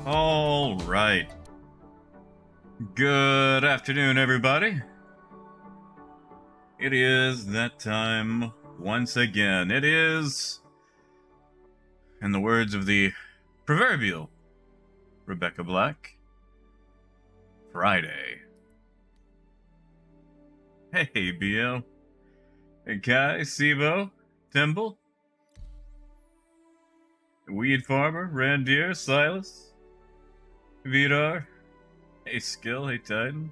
All right. Good afternoon, everybody. It is that time once again. It is, in the words of the proverbial Rebecca Black, Friday. Hey, BL. Hey, Kai, Sibo, Temple, Weed Farmer, Randier, Silas, Vidar. Hey, Skill. Hey, Titan.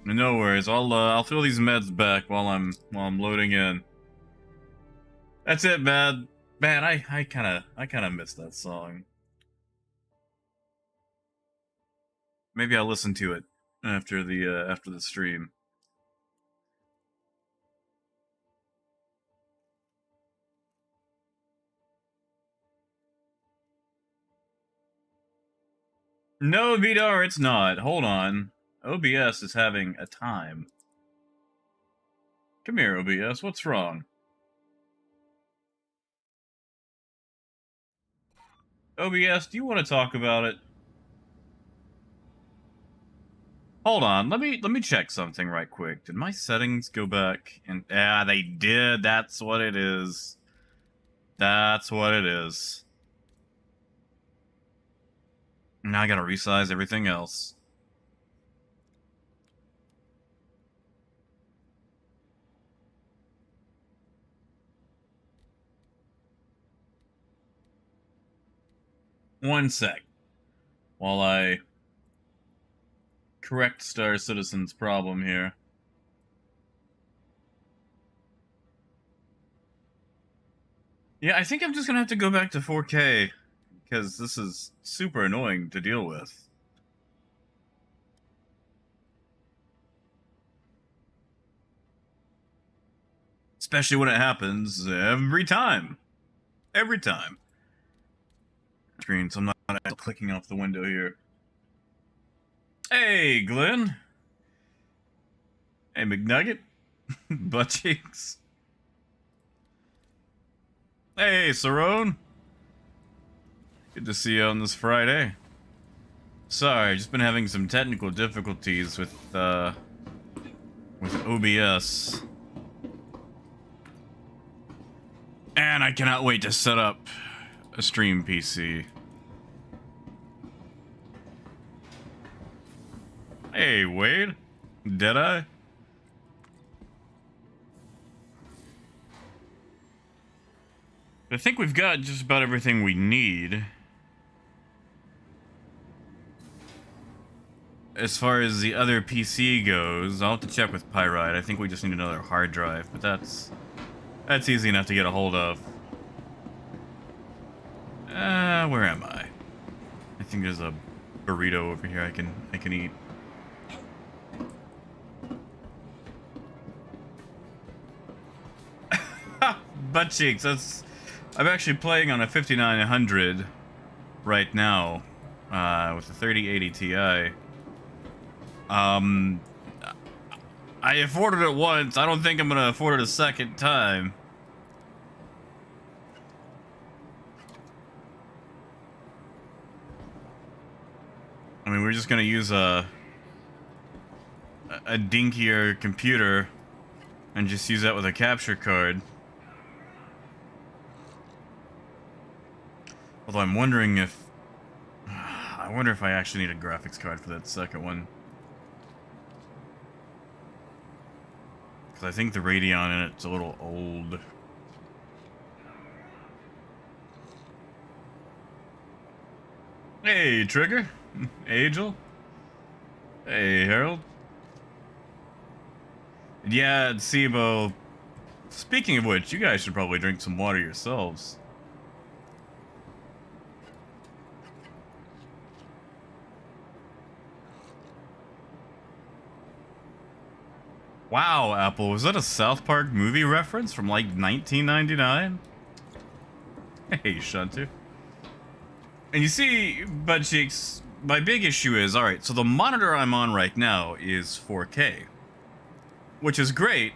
No worries. I'll fill these meds back while I'm loading in. That's it, man. Man, I kind of missed that song. Maybe I'll listen to it after the stream. No, Vidar, it's not. Hold on. OBS is having a time. Come here, OBS. What's wrong? OBS, do you want to talk about it? Hold on. Let me check something right quick. Did my settings go back? And they did. That's what it is. That's what it is. Now I gotta resize everything else. One sec. While I correct Star Citizen's problem here. Yeah, I think I'm just gonna have to go back to 4K, because this is super annoying to deal with. Especially when it happens every time. Every time. Screen, so I'm not clicking off the window here. Hey, Glenn. Hey, McNugget. Butt cheeks. Hey, Sarone. Good to see you on this Friday. Sorry, just been having some technical difficulties with OBS. And I cannot wait to set up a stream PC. Hey, Wade. Deadeye? I think we've got just about everything we need. As far as the other PC goes, I'll have to check with Pyrite. I think we just need another hard drive, but that's easy enough to get a hold of. Where am I? I think there's a burrito over here I can eat. Butt cheeks. I'm actually playing on a 5900 right now, with a 3080 Ti. I afforded it once. I don't think I'm gonna afford it a second time. I mean, we're just gonna use a dinkier computer and just use that with a capture card. Although I'm wondering if I wonder if I actually need a graphics card for that second one. Because I think the Radeon in it's a little old. Hey, Trigger. Angel. Hey, Harold. Yeah, Sibo. Speaking of which, you guys should probably drink some water yourselves. Wow, Apple, was that a South Park movie reference from like 1999? Hey, Shuntu. And you see, butt cheeks, my big issue is, alright, so the monitor I'm on right now is 4K. Which is great,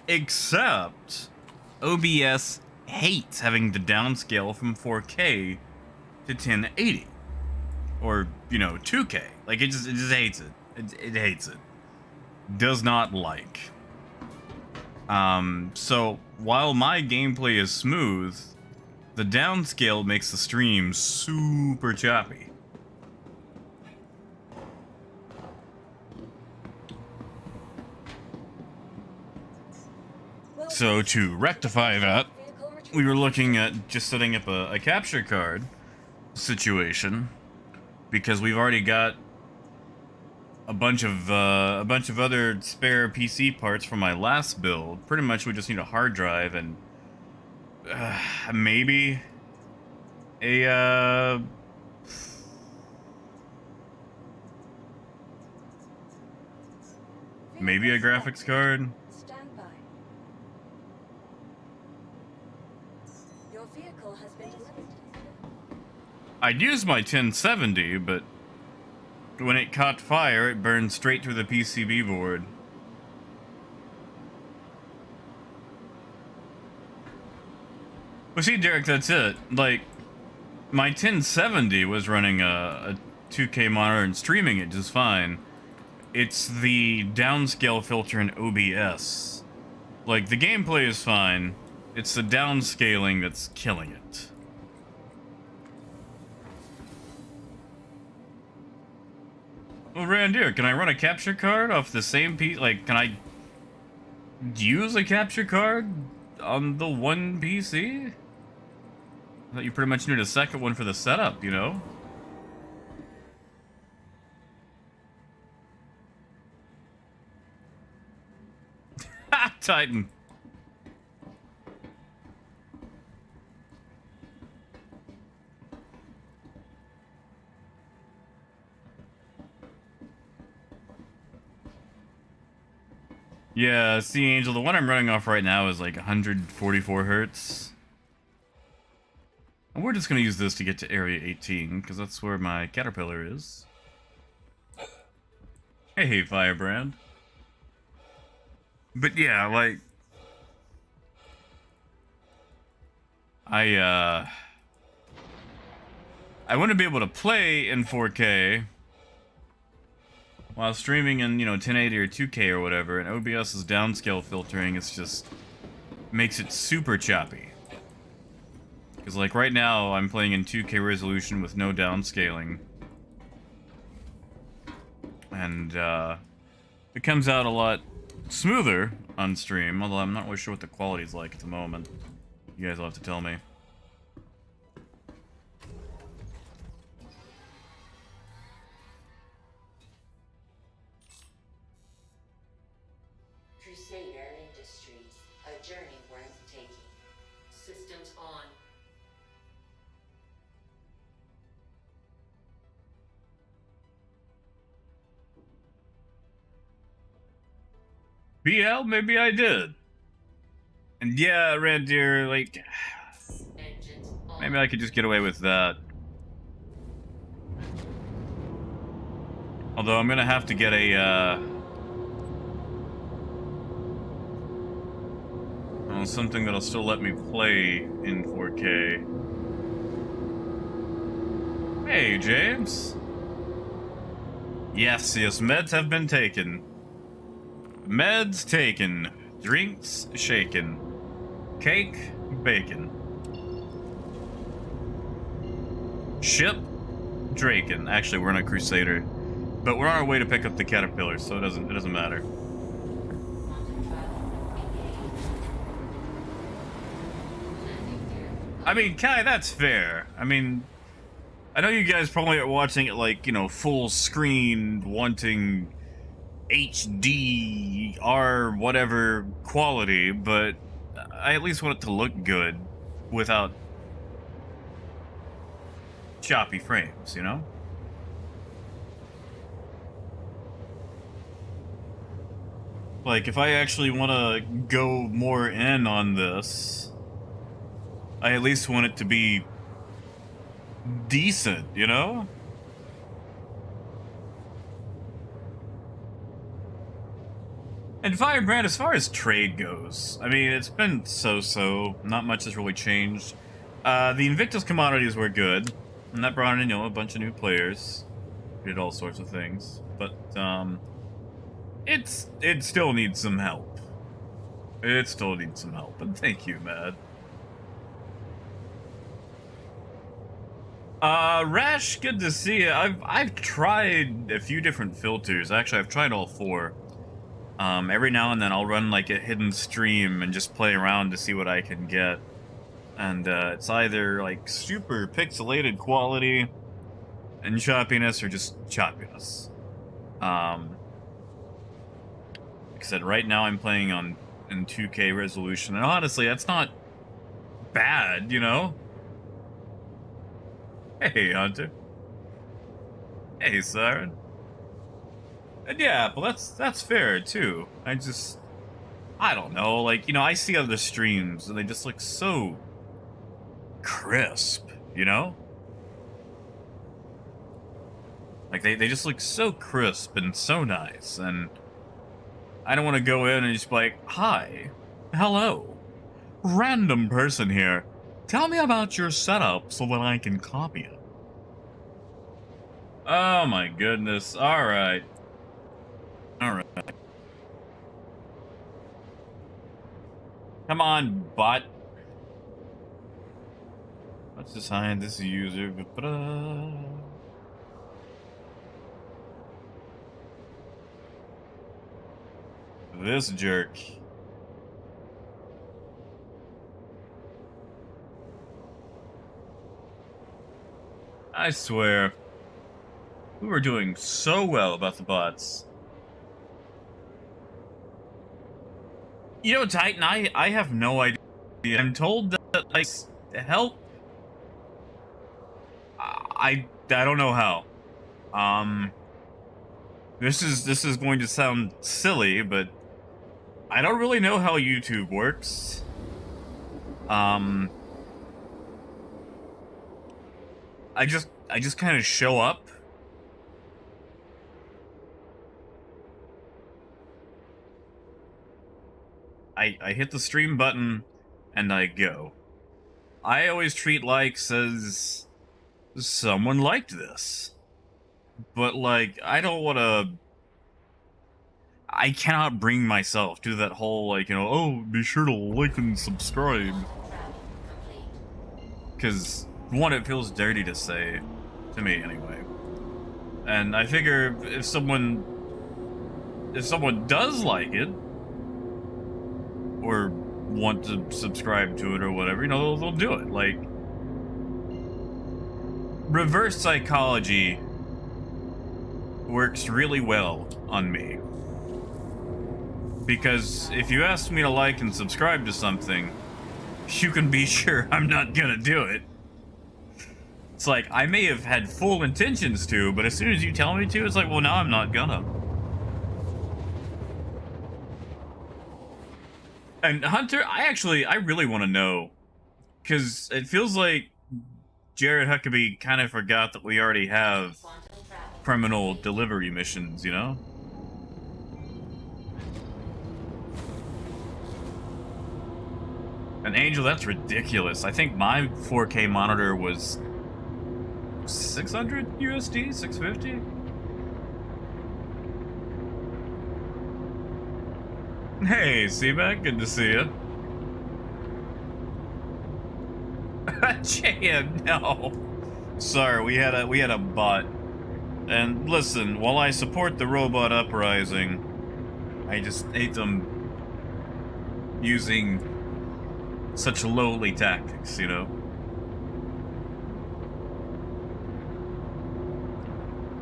except OBS hates having to downscale from 4K to 1080 or 2K. Like it just hates it. It hates it. Does not like. So while my gameplay is smooth, the downscale makes the stream super choppy. So to rectify that, we were looking at just setting up a capture card situation, because we've already got a bunch of other spare PC parts from my last build. Pretty much, we just need a hard drive and maybe a maybe a graphics card. I'd use my 1070, but when it caught fire, it burned straight through the PCB board. Well, see, Derek, that's it. Like, my 1070 was running a 2K monitor and streaming it just fine. It's the downscale filter in OBS. Like, the gameplay is fine. It's the downscaling that's killing it. Well, Randir, can I run a capture card off the same piece? Like, can I use a capture card on the one PC? I thought you pretty much needed a second one for the setup, Ha! Titan. Yeah, see, Angel, the one I'm running off right now is like 144 hertz. And we're just gonna use this to get to Area 18, because that's where my caterpillar is. Hey, Firebrand. But yeah, like... I want to be able to play in 4K while streaming in, 1080 or 2K or whatever, and OBS's downscale filtering is just makes it super choppy. Because, like, right now, I'm playing in 2K resolution with no downscaling. And, it comes out a lot smoother on stream, although I'm not really sure what the quality's like at the moment. You guys will have to tell me. BL, maybe I did. And yeah, Red Deer, like... maybe I could just get away with that. Although I'm gonna have to get a, well, something that'll still let me play in 4K. Hey, James. Yes, meds have been taken. Meds taken. Drinks shaken. Cake bacon. Ship Draken. Actually, we're on a Crusader, but we're on our way to pick up the Caterpillar, so it doesn't matter. I mean, Kai, that's fair. I mean, I know you guys probably are watching it like, full screen, wanting HD, R, whatever quality, but I at least want it to look good without choppy frames, Like, if I actually want to go more in on this, I at least want it to be decent, And Firebrand, as far as trade goes, I mean, it's been so-so. Not much has really changed. The Invictus commodities were good. And that brought in, you know, a bunch of new players. Did all sorts of things. But, it still needs some help. It still needs some help. And thank you, Matt. Rash, good to see you. I've tried a few different filters. Actually, I've tried all four. Every now and then I'll run like a hidden stream and just play around to see what I can get. And it's either like super pixelated quality and choppiness or just choppiness. Like I said, right now I'm playing in 2K resolution, and honestly, that's not bad, you know? Hey, Hunter. Hey, Siren. And yeah, but that's fair too. I don't know, like, you know, I see other streams and they just look so crisp, you know? Like, they just look so crisp and so nice, and I don't want to go in and just be like, hi, hello, random person here. Tell me about your setup so that I can copy it. Oh my goodness. Alright. Alright. Come on, bot. Let's assign this user. This jerk. I swear. We were doing so well about the bots. You know, Titan, I have no idea. I'm told that, like, help. I don't know how. This is going to sound silly, but I don't really know how YouTube works. I just kind of show up. I hit the stream button and I go. I always treat likes as someone liked this. But like, I don't want to. I cannot bring myself to that whole, like, you know, oh, be sure to like and subscribe. Because, one, it feels dirty to say, to me anyway. And I figure if someone does like it, or want to subscribe to it or whatever, you know, they'll do it. Like, reverse psychology works really well on me. Because if you ask me to like and subscribe to something, you can be sure I'm not gonna do it. It's like, I may have had full intentions to, but as soon as you tell me to, it's like, well, now I'm not gonna. And Hunter, I really want to know, because it feels like Jared Huckabee kind of forgot that we already have criminal delivery missions, you know? And Angel, that's ridiculous. I think my 4K monitor was 600 USD, 650? Hey, C-Mac, good to see you. JM, no. Sorry, we had a bot. And listen, while I support the robot uprising, I just hate them using such lowly tactics, you know?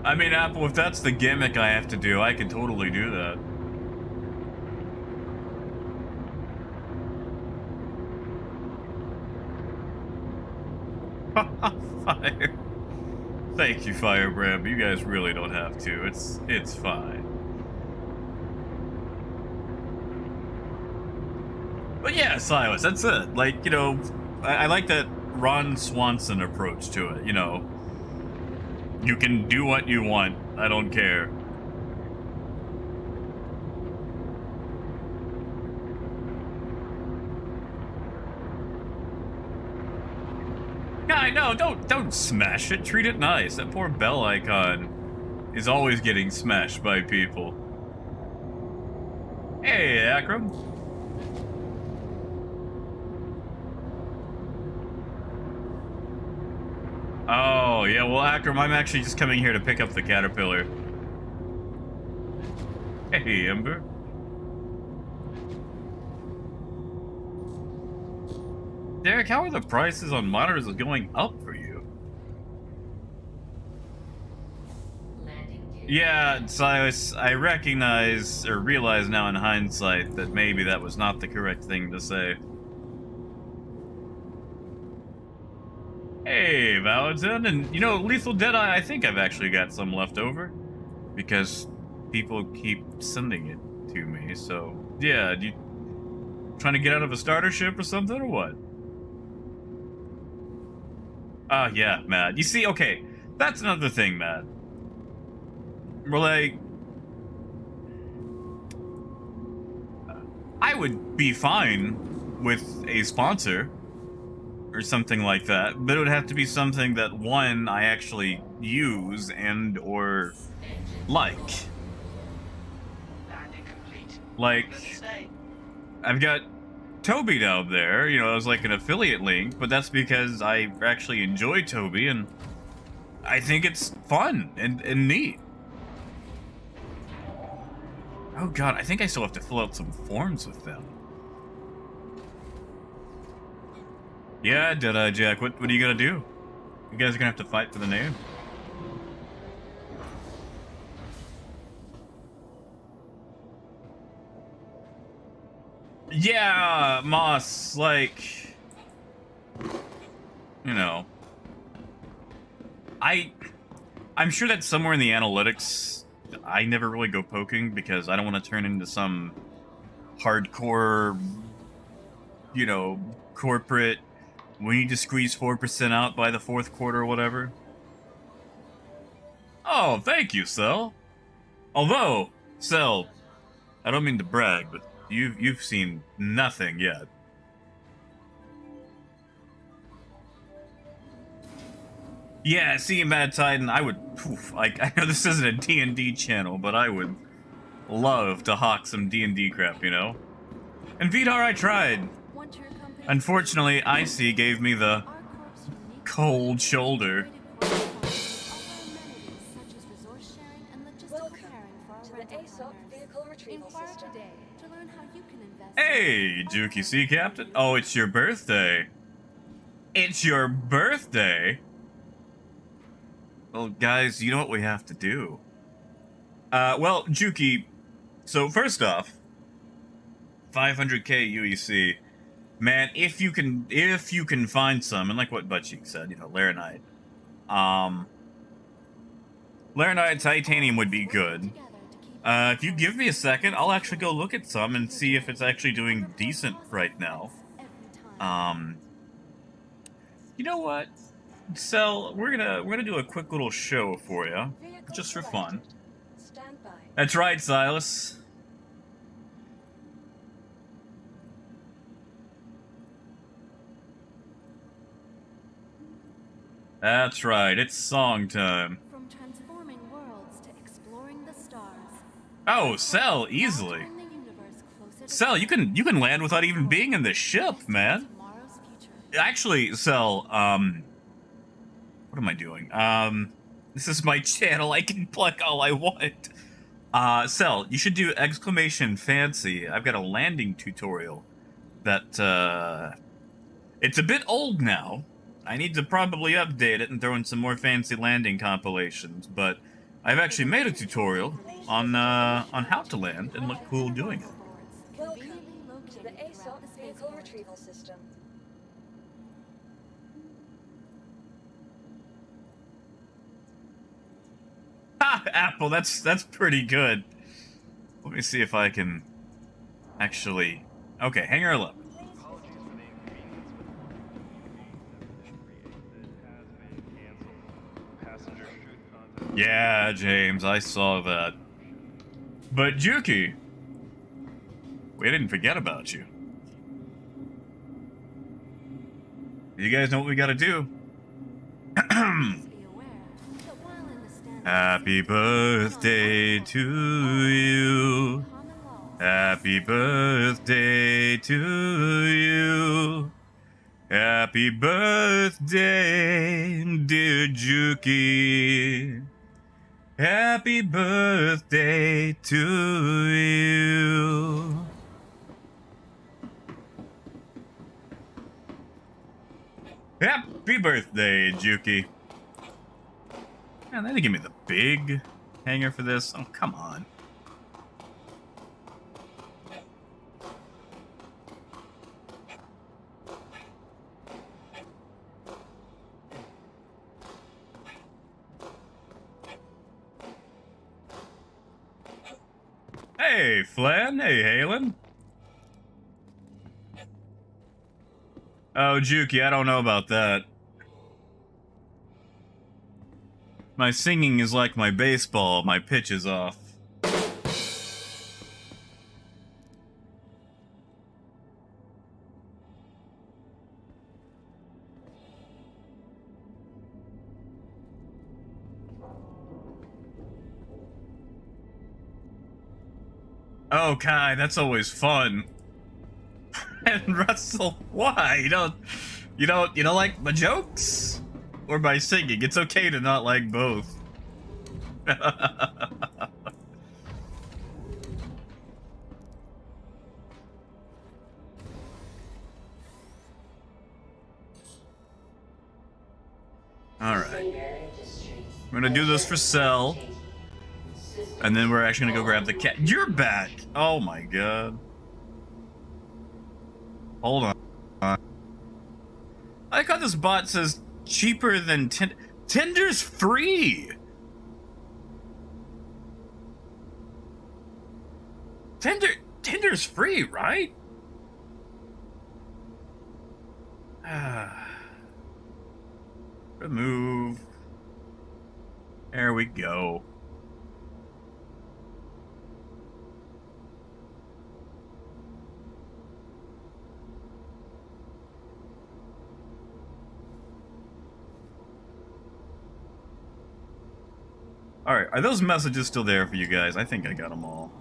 I mean, Apple, if that's the gimmick I have to do, I can totally do that. Fire. Thank you, Firebrand. You guys really don't have to. It's fine. But yeah, Silas, that's it. Like, you know, I like that Ron Swanson approach to it, you know. You can do what you want. I don't care. I know. Don't smash it. Treat it nice. That poor bell icon is always getting smashed by people. Hey, Akram. Oh, yeah, well, Akram, I'm actually just coming here to pick up the caterpillar. Hey, Ember. Derek, how are the prices on monitors going up for you? Yeah, Silas, I recognize, or realize now in hindsight, that maybe that was not the correct thing to say. Hey, Valentin, and you know, Lethal Deadeye, I think I've actually got some left over. Because people keep sending it to me, so... Yeah, you trying to get out of a starter ship or something, or what? Yeah, Matt. You see, okay, that's another thing, Matt. We're like... I would be fine with a sponsor or something like that, but it would have to be something that, one, I actually use and or like. Like, I've got Toby down there, you know, as like an affiliate link, but that's because I actually enjoy Toby and I think it's fun and neat. Oh god, I think I still have to fill out some forms with them. Yeah, Deadeye Jack, what are you gonna do? You guys are gonna have to fight for the name. Yeah, Moss, like... You know... I'm sure that somewhere in the analytics, I never really go poking because I don't want to turn into some hardcore, you know, corporate... We need to squeeze 4% out by the fourth quarter or whatever. Oh, thank you, Cell. Although, Cell, I don't mean to brag, but you've seen nothing yet. Yeah, see, Mad Titan, I would, like, I know this isn't a D&D channel, but I would love to hawk some D&D crap, you know? And Vidar, I tried. Unfortunately, Icy gave me the cold shoulder. Hey, Juki Sea Captain. Oh, it's your birthday. It's your birthday? Well, guys, you know what we have to do. Well, Juki, so first off, 500k UEC. Man, if you can find some, and like what Buttcheek said, you know, Laranite. Laranite titanium would be good. If you give me a second, I'll actually go look at some and see if it's actually doing decent right now. You know what? Cell, we're gonna do a quick little show for you, just for fun. That's right, Silas. That's right, it's song time. From transforming worlds to exploring the stars. Oh, Cell, easily. Cell, you can land without even being in the ship, man. Actually, Cell, what am I doing? This is my channel, I can pluck all I want. Cell, you should do exclamation fancy. I've got a landing tutorial that, it's a bit old now. I need to probably update it and throw in some more fancy landing compilations, but I've actually made a tutorial on how to land and look cool doing it. Welcome to the ASOP vehicle retrieval system. Ha! Apple, that's pretty good. Let me see if I can actually... Okay, hangar 11. Yeah, James, I saw that. But Juki, we didn't forget about you. You guys know what we gotta do. Happy birthday to you. Happy birthday to you. Happy birthday, dear Juki. Happy birthday to you. Happy birthday, Juki. Man, they didn't give me the big hanger for this. Oh, come on. Hey, Flan. Hey, Halen. Oh, Juki, I don't know about that. My singing is like my baseball. My pitch is off. Oh, Kai, that's always fun. And Russell, why? You don't like my jokes? Or my singing? It's okay to not like both. Alright. We're gonna do this for Cell. And then we're actually gonna go grab the cat. You're back! Oh my god. Hold on. I like how this bot says cheaper than Tinder's free! Tinder's free, right? Remove. There we go. Alright, are those messages still there for you guys? I think I got them all.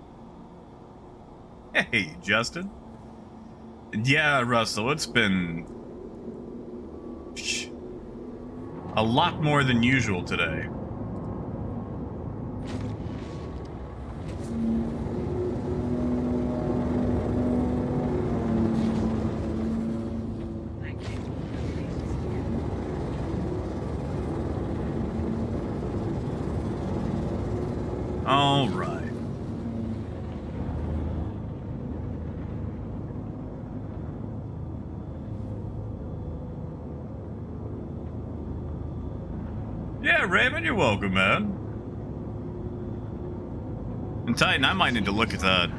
Hey, Justin. Yeah, Russell, it's been a lot more than usual today. All right. Yeah, Raymond, you're welcome, man. And Titan, I might need to look at that.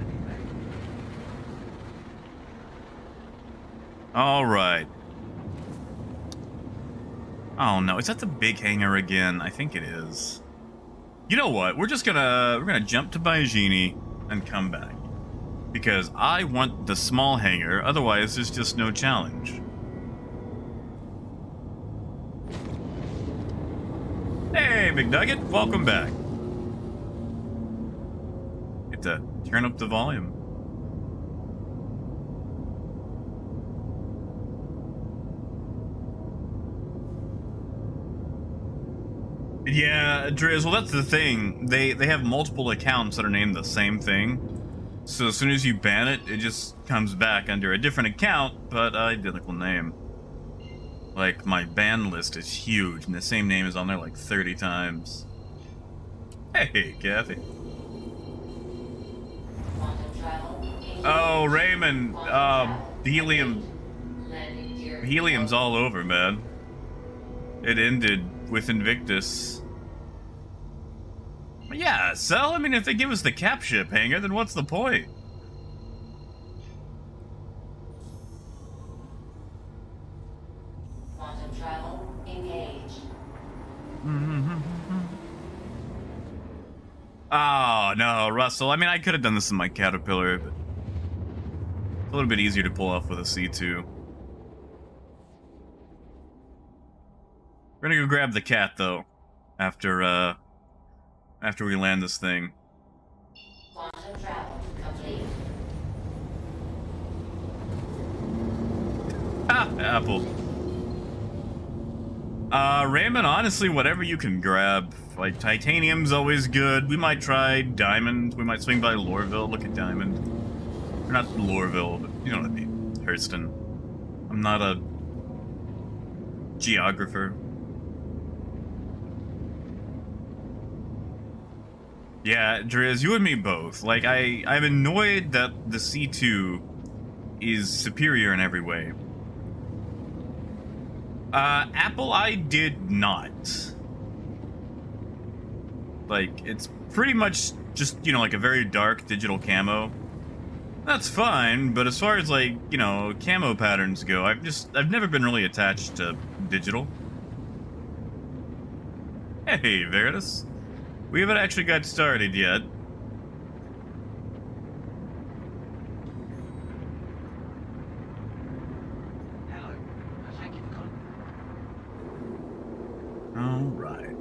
All right. Oh no, is that the big hangar again? I think it is. You know what? We're gonna jump to Baijini and come back. Because I want the small hangar, otherwise there's just no challenge. Hey, McNugget, welcome back. Get to turn up the volume. Yeah, Driz, well that's the thing. They have multiple accounts that are named the same thing. So as soon as you ban it, it just comes back under a different account, but identical name. Like, my ban list is huge, and the same name is on there like 30 times. Hey, Kathy. Oh, Raymond, helium's all over, man. It ended with Invictus. Yeah, Cell, I mean, if they give us the cap ship hangar, then what's the point? Quantum travel engaged. Oh, no, Russell. I mean, I could have done this in my Caterpillar, but it's a little bit easier to pull off with a C2. We're gonna go grab the cat, though, after after we land this thing. Quantum travel complete. Ah, Apple. Raymond, honestly, whatever you can grab. Like, titanium's always good. We might try diamond. We might swing by Lorville, look at diamond. Or not Lorville, but you know what I mean. Hurston. I'm not a geographer. Yeah, Driz, you and me both. Like, I'm annoyed that the C2 is superior in every way. Apple, I did not. Like, it's pretty much just, you know, like a very dark digital camo. That's fine, but as far as, like, you know, camo patterns go, I've never been really attached to digital. Hey, Veritas. We haven't actually got started yet. Hello. Thank you for calling. All right.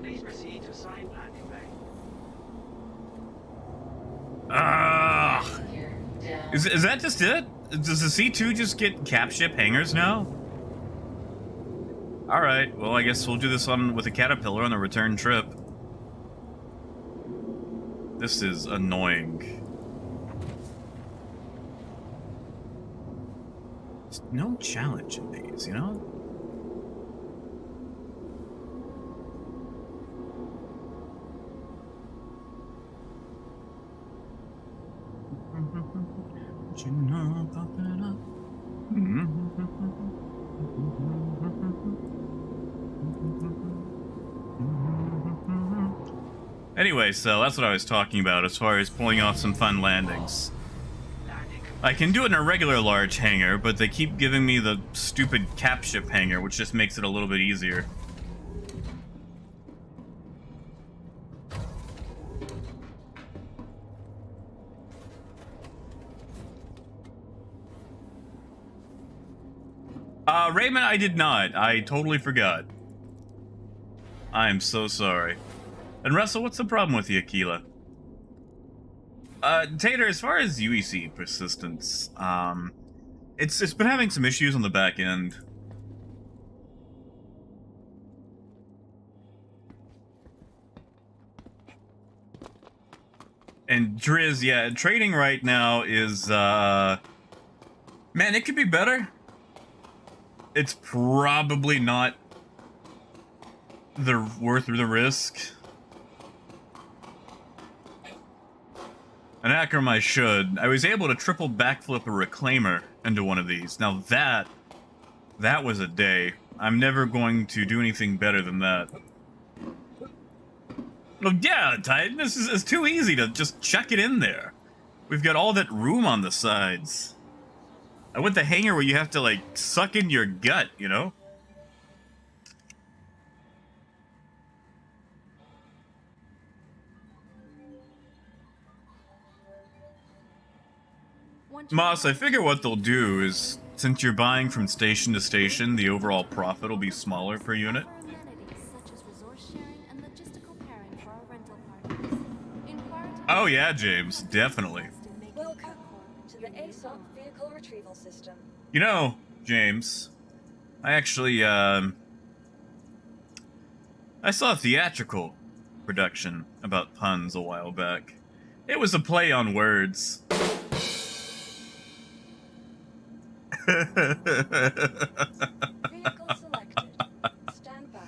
Please proceed to assigned landing bay. Ugh. Is that just it? Does the C2 just get cap ship hangars now? Alright, well I guess we'll do this on with a Caterpillar on the return trip. This is annoying. There's no challenge in these, you know? You know about that? Anyway, so that's what I was talking about as far as pulling off some fun landings. I can do it in a regular large hangar, but they keep giving me the stupid cap ship hangar, which just makes it a little bit easier. Raymond, I did not. I totally forgot. I'm so sorry. And Russell, what's the problem with the Aquila? Tater, as far as UEC persistence, it's been having some issues on the back end. And Driz, yeah, trading right now is, man, it could be better. It's probably not worth the risk. An Akram I should. I was able to triple backflip a reclaimer into one of these. Now that was a day. I'm never going to do anything better than that. Well, yeah, Titan, this is too easy to just chuck it in there. We've got all that room on the sides. I want the hangar where you have to, like, suck in your gut, you know? Moss, I figure what they'll do is, since you're buying from station to station, the overall profit will be smaller per unit. Oh yeah, James, definitely. Welcome to the ASOP vehicle retrieval system. You know, James, I actually, I saw a theatrical production about puns a while back. It was a play on words. Vehicle selected. Stand by.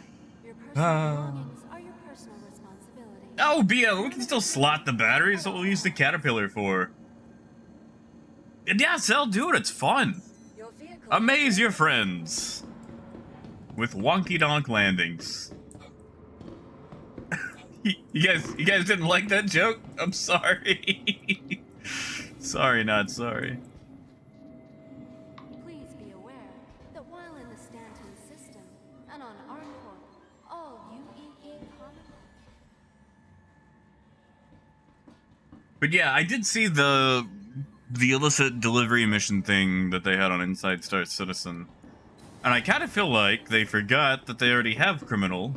Your personal belongings are your personal responsibility. Oh, BL, we can still slot the batteries. What we'll use the Caterpillar for. And yeah, Cell, do it. It's fun. Your vehicle. Amaze your friends with wonky donk landings. You guys didn't like that joke? I'm sorry. Sorry, not sorry. Please be aware that while in the Stanton system and on Arncorp, all UEE common. But yeah, I did see the illicit delivery mission thing that they had on Inside Star Citizen. And I kind of feel like they forgot that they already have criminal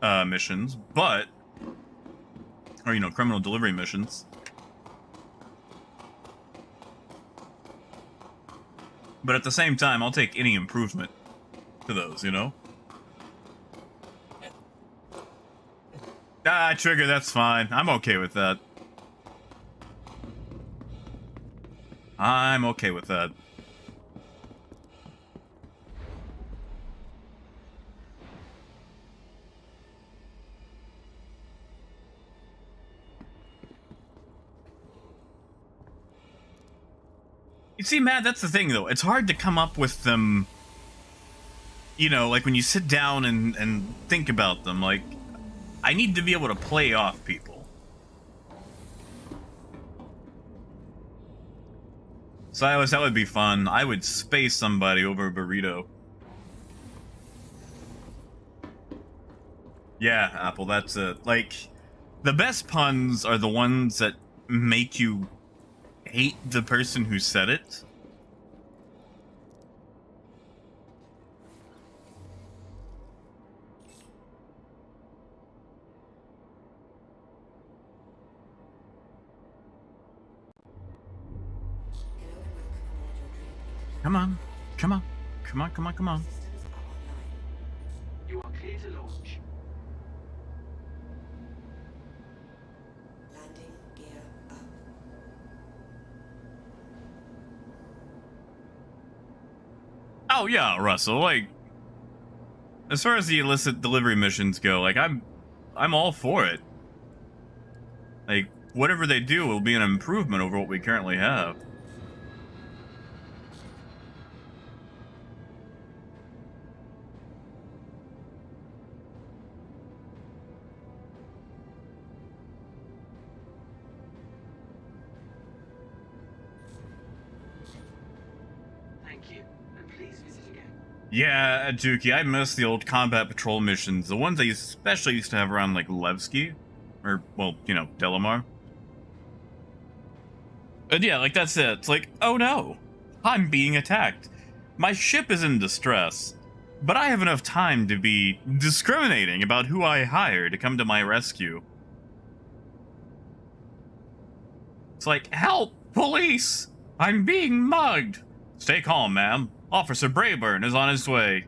missions, but, or, you know, criminal delivery missions. But at the same time, I'll take any improvement to those, you know? Ah, trigger, that's fine. I'm okay with that. I'm okay with that. You see, Matt, that's the thing, though. It's hard to come up with them, you know, like when you sit down and think about them. Like, I need to be able to play off people. So that would be fun. I would space somebody over a burrito. Yeah, Apple, that's it. Like, the best puns are the ones that make you hate the person who said it. Come on. Come on. Come on, come on, come on. You are clear to launch. Landing gear up. Oh yeah, Russell, like, as far as the illicit delivery missions go, like, I'm all for it. Like, whatever they do will be an improvement over what we currently have. Thank you, and please visit again. Yeah, Juki, I miss the old combat patrol missions, the ones I especially used to have around, like, Levski. Or, well, you know, Delamar. And yeah, like, that's it. It's like, oh no, I'm being attacked. My ship is in distress, but I have enough time to be discriminating about who I hire to come to my rescue. It's like, help, police! I'm being mugged! Stay calm, ma'am. Officer Brayburn is on his way.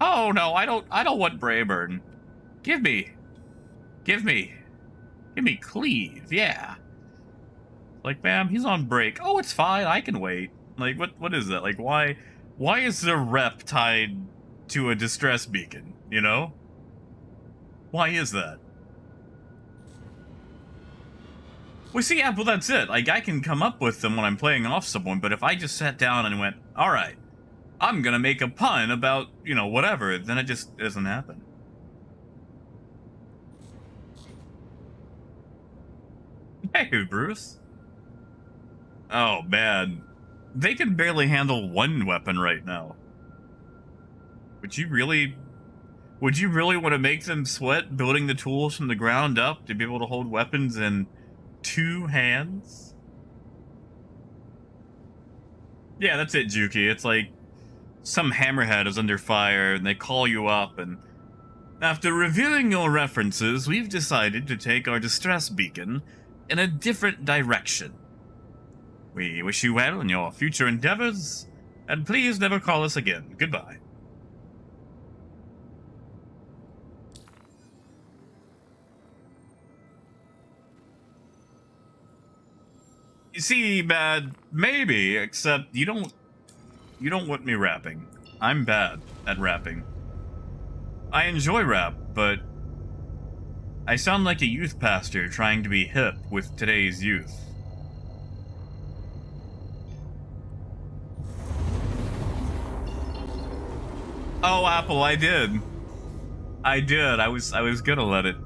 Oh no, I don't want Brayburn. Give me Cleve, yeah. Like, ma'am, he's on break. Oh, it's fine, I can wait. Like, what is that? Like, why is the rep tied to a distress beacon, you know? Why is that? Well, see, yeah, well, that's it. Like, I can come up with them when I'm playing off someone, but if I just sat down and went, alright, I'm gonna make a pun about, you know, whatever, then it just doesn't happen. Hey, Bruce. Oh, man. They can barely handle one weapon right now. Would you really want to make them sweat building the tools from the ground up to be able to hold weapons in two hands? Yeah, that's it, Juki. It's like some hammerhead is under fire and they call you up, and after reviewing your references, we've decided to take our distress beacon in a different direction. We wish you well in your future endeavors, and please never call us again. Goodbye. You see, Bad, maybe, except you don't want me rapping. I'm bad at rapping. I enjoy rap, but I sound like a youth pastor trying to be hip with today's youth. Oh, Apple, I did. I was gonna let it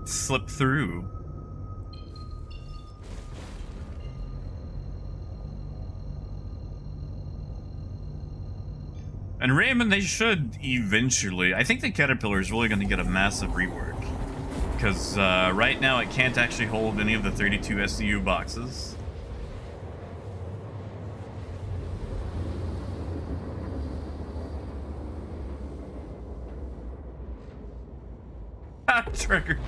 slip through. And Raymond, they should eventually. I think the Caterpillar is really going to get a massive rework. Because right now it can't actually hold any of the 32 SCU boxes. Trigger.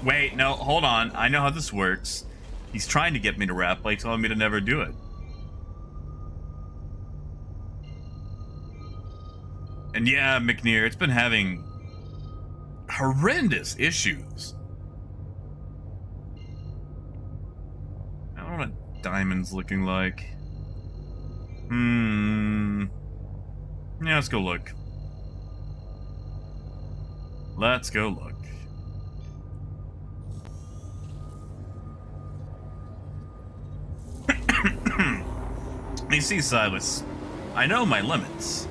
Wait, no, hold on. I know how this works. He's trying to get me to rap, like telling me to never do it. And yeah, McNear, it's been having horrendous issues. I don't know what Diamond's looking like. Yeah, let's go look. Let's go look. You see, Silas, I know my limits.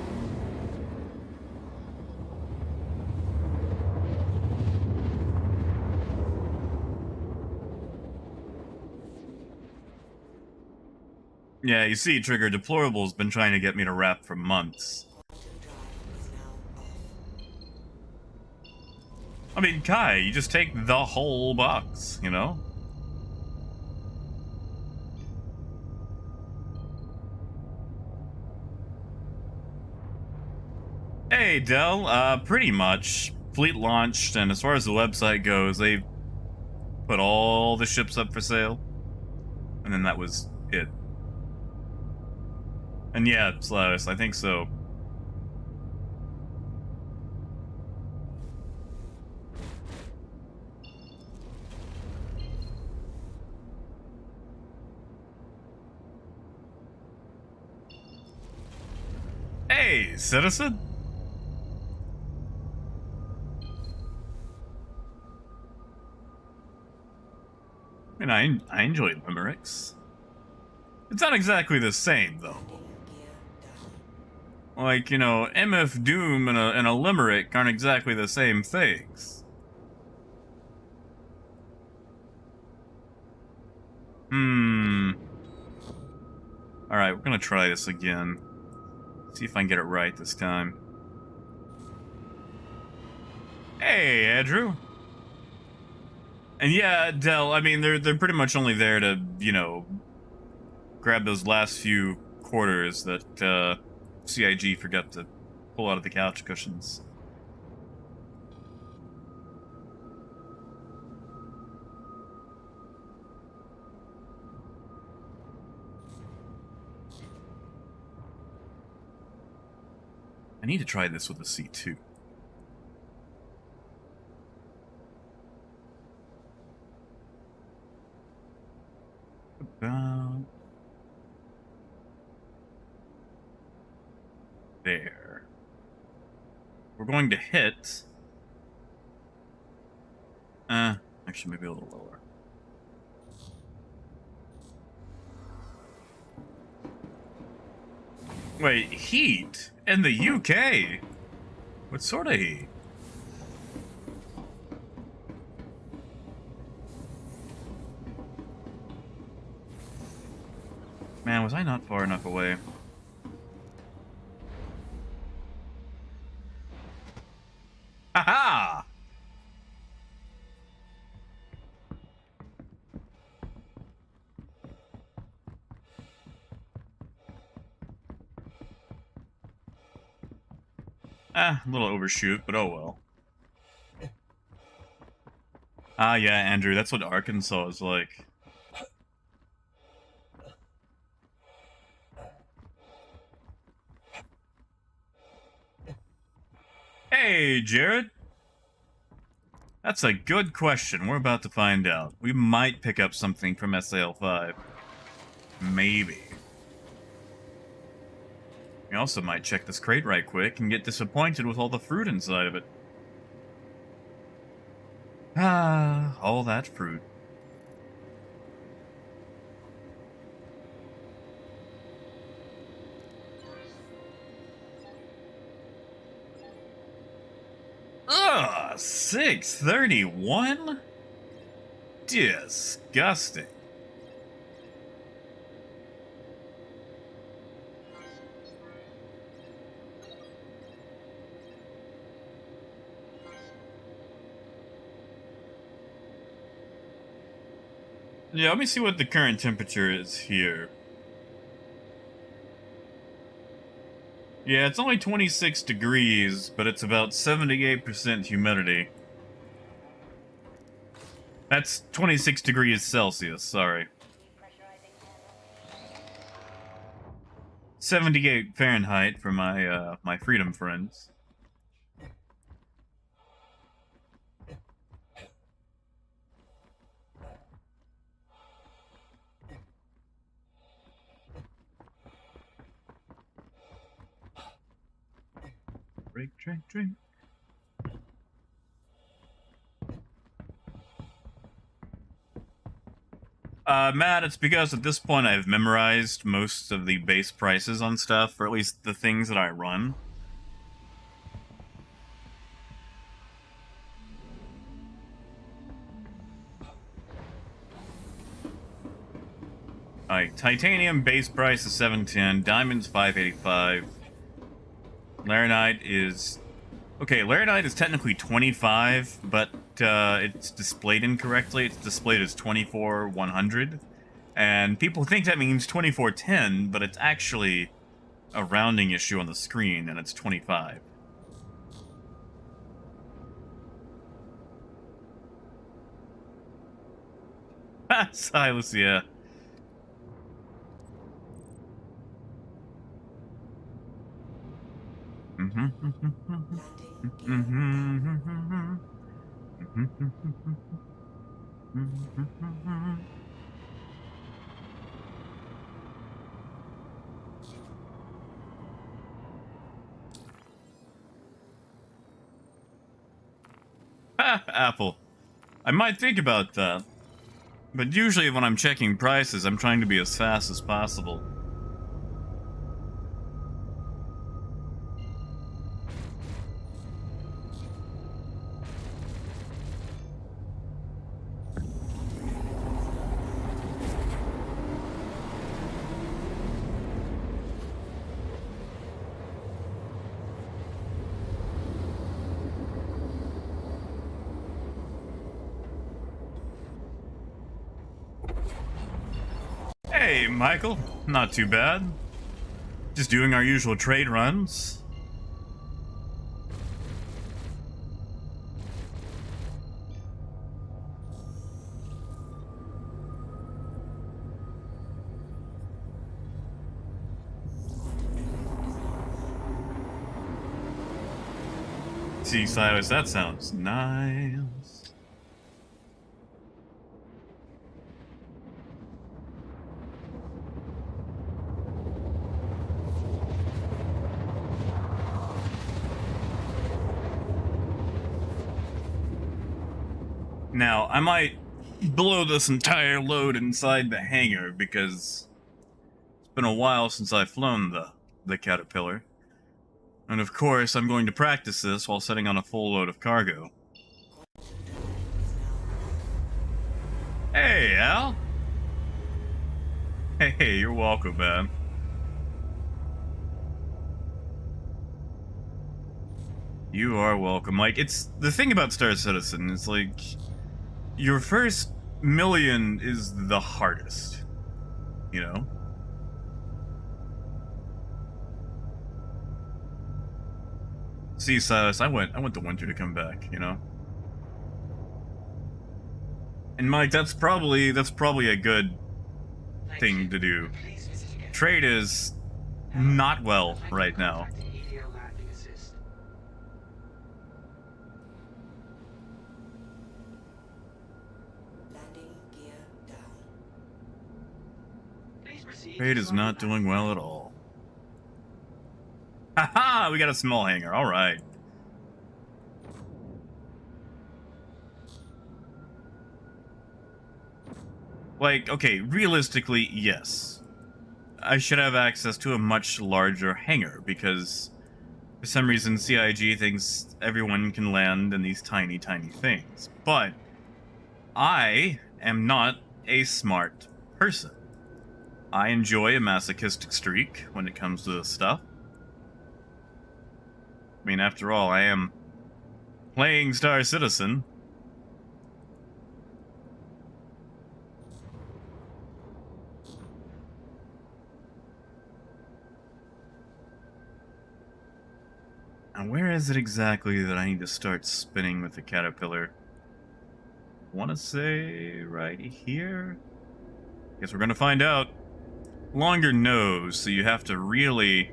Yeah, you see, Trigger, Deplorable's been trying to get me to rap for months. I mean, Kai, you just take the whole box, you know? Hey, Del, pretty much. Fleet launched, and as far as the website goes, they put all the ships up for sale. And then that was it. And yeah, Slavis, I think so. Hey, citizen? I mean, I enjoy limericks. It's not exactly the same, though. Like, you know, MF Doom and a limerick aren't exactly the same things. Alright, we're gonna try this again. See if I can get it right this time. Hey, Andrew. And yeah, Del, I mean, they're pretty much only there to, you know, grab those last few quarters that, CIG forgot to pull out of the couch cushions. I need to try this with a C2. About there. We're going to hit. Actually, maybe a little lower. Wait, heat? In the UK? What sort of heat? Man, was I not far enough away? Aha! A little overshoot, but oh well. Ah, yeah, Andrew, that's what Arkansas is like. Hey, Jared. That's a good question. We're about to find out. We might pick up something from SAL-5. Maybe. We also might check this crate right quick and get disappointed with all the fruit inside of it. Ah, all that fruit. Ugh, 631? Disgusting. Yeah, let me see what the current temperature is here. Yeah, it's only 26 degrees, but it's about 78% humidity. That's 26 degrees Celsius, sorry. 78 Fahrenheit for my my freedom friends. Drink. Matt, it's because at this point I've memorized most of the base prices on stuff, or at least the things that I run. Alright, titanium base price is 710, diamonds 585. Laranite is... Okay, Laranite is technically 25, but it's displayed incorrectly. It's displayed as 24,100. And people think that means 2410, but it's actually a rounding issue on the screen, and it's 25. Silas, yeah. Apple. I might think about that. But usually when I'm checking prices, I'm trying to be as fast as possible. Hey, Michael. Not too bad. Just doing our usual trade runs. See, Silas, that sounds nice. Now, I might blow this entire load inside the hangar because it's been a while since I've flown the Caterpillar. And of course, I'm going to practice this while setting on a full load of cargo. Hey, Al! Hey, you're welcome, man. You are welcome. Like, it's... The thing about Star Citizen is, like... Your first million is the hardest. You know? See, Silas, I want the winter to come back, you know? And Mike, that's probably a good thing to do. Trade is not well right now. Trade is not doing well at all. Haha, we got a small hangar, alright. Like, okay, realistically, yes. I should have access to a much larger hangar, because for some reason CIG thinks everyone can land in these tiny, tiny things. But I am not a smart person. I enjoy a masochistic streak when it comes to this stuff. I mean, after all, I am playing Star Citizen. And where is it exactly that I need to start spinning with the Caterpillar? want to say right here. Guess we're gonna find out. Longer nose, so you have to really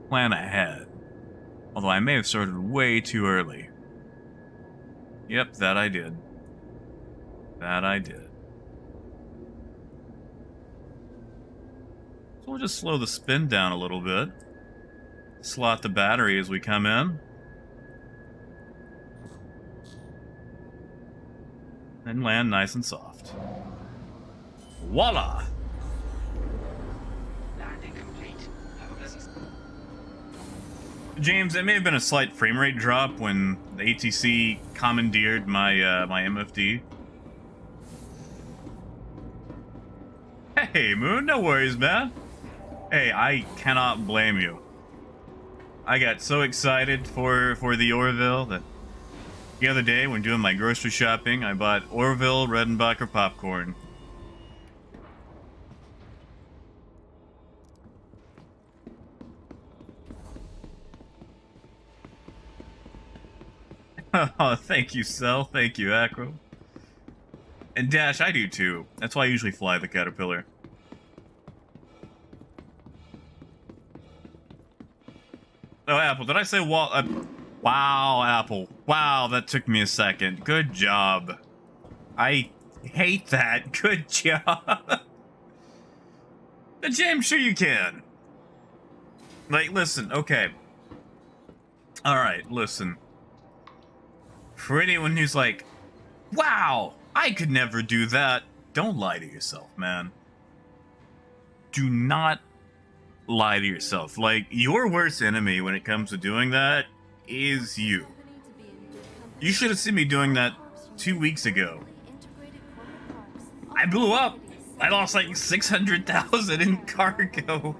plan ahead. Although I may have started way too early. Yep, that I did. That I did. So we'll just slow the spin down a little bit. Slot the battery as we come in. And land nice and soft. Voila! Landing complete. Have a pleasant... James, it may have been a slight frame rate drop when the ATC commandeered my my MFD. Hey, Moon, no worries, man. Hey, I cannot blame you. I got so excited for the Orville that the other day when doing my grocery shopping, I bought Orville Redenbacher popcorn. Oh, thank you, Cell. Thank you, Acro. And Dash, I do too. That's why I usually fly the Caterpillar. Oh, Apple, did I say wow, Apple. Wow, that took me a second. Good job. I hate that. Good job. James, sure you can. Like, listen, okay. Alright, listen. For anyone who's like, wow, I could never do that. Don't lie to yourself, man. Do not lie to yourself. Like, your worst enemy when it comes to doing that is you. You should have seen me doing that 2 weeks ago. I blew up. I lost like 600,000 in cargo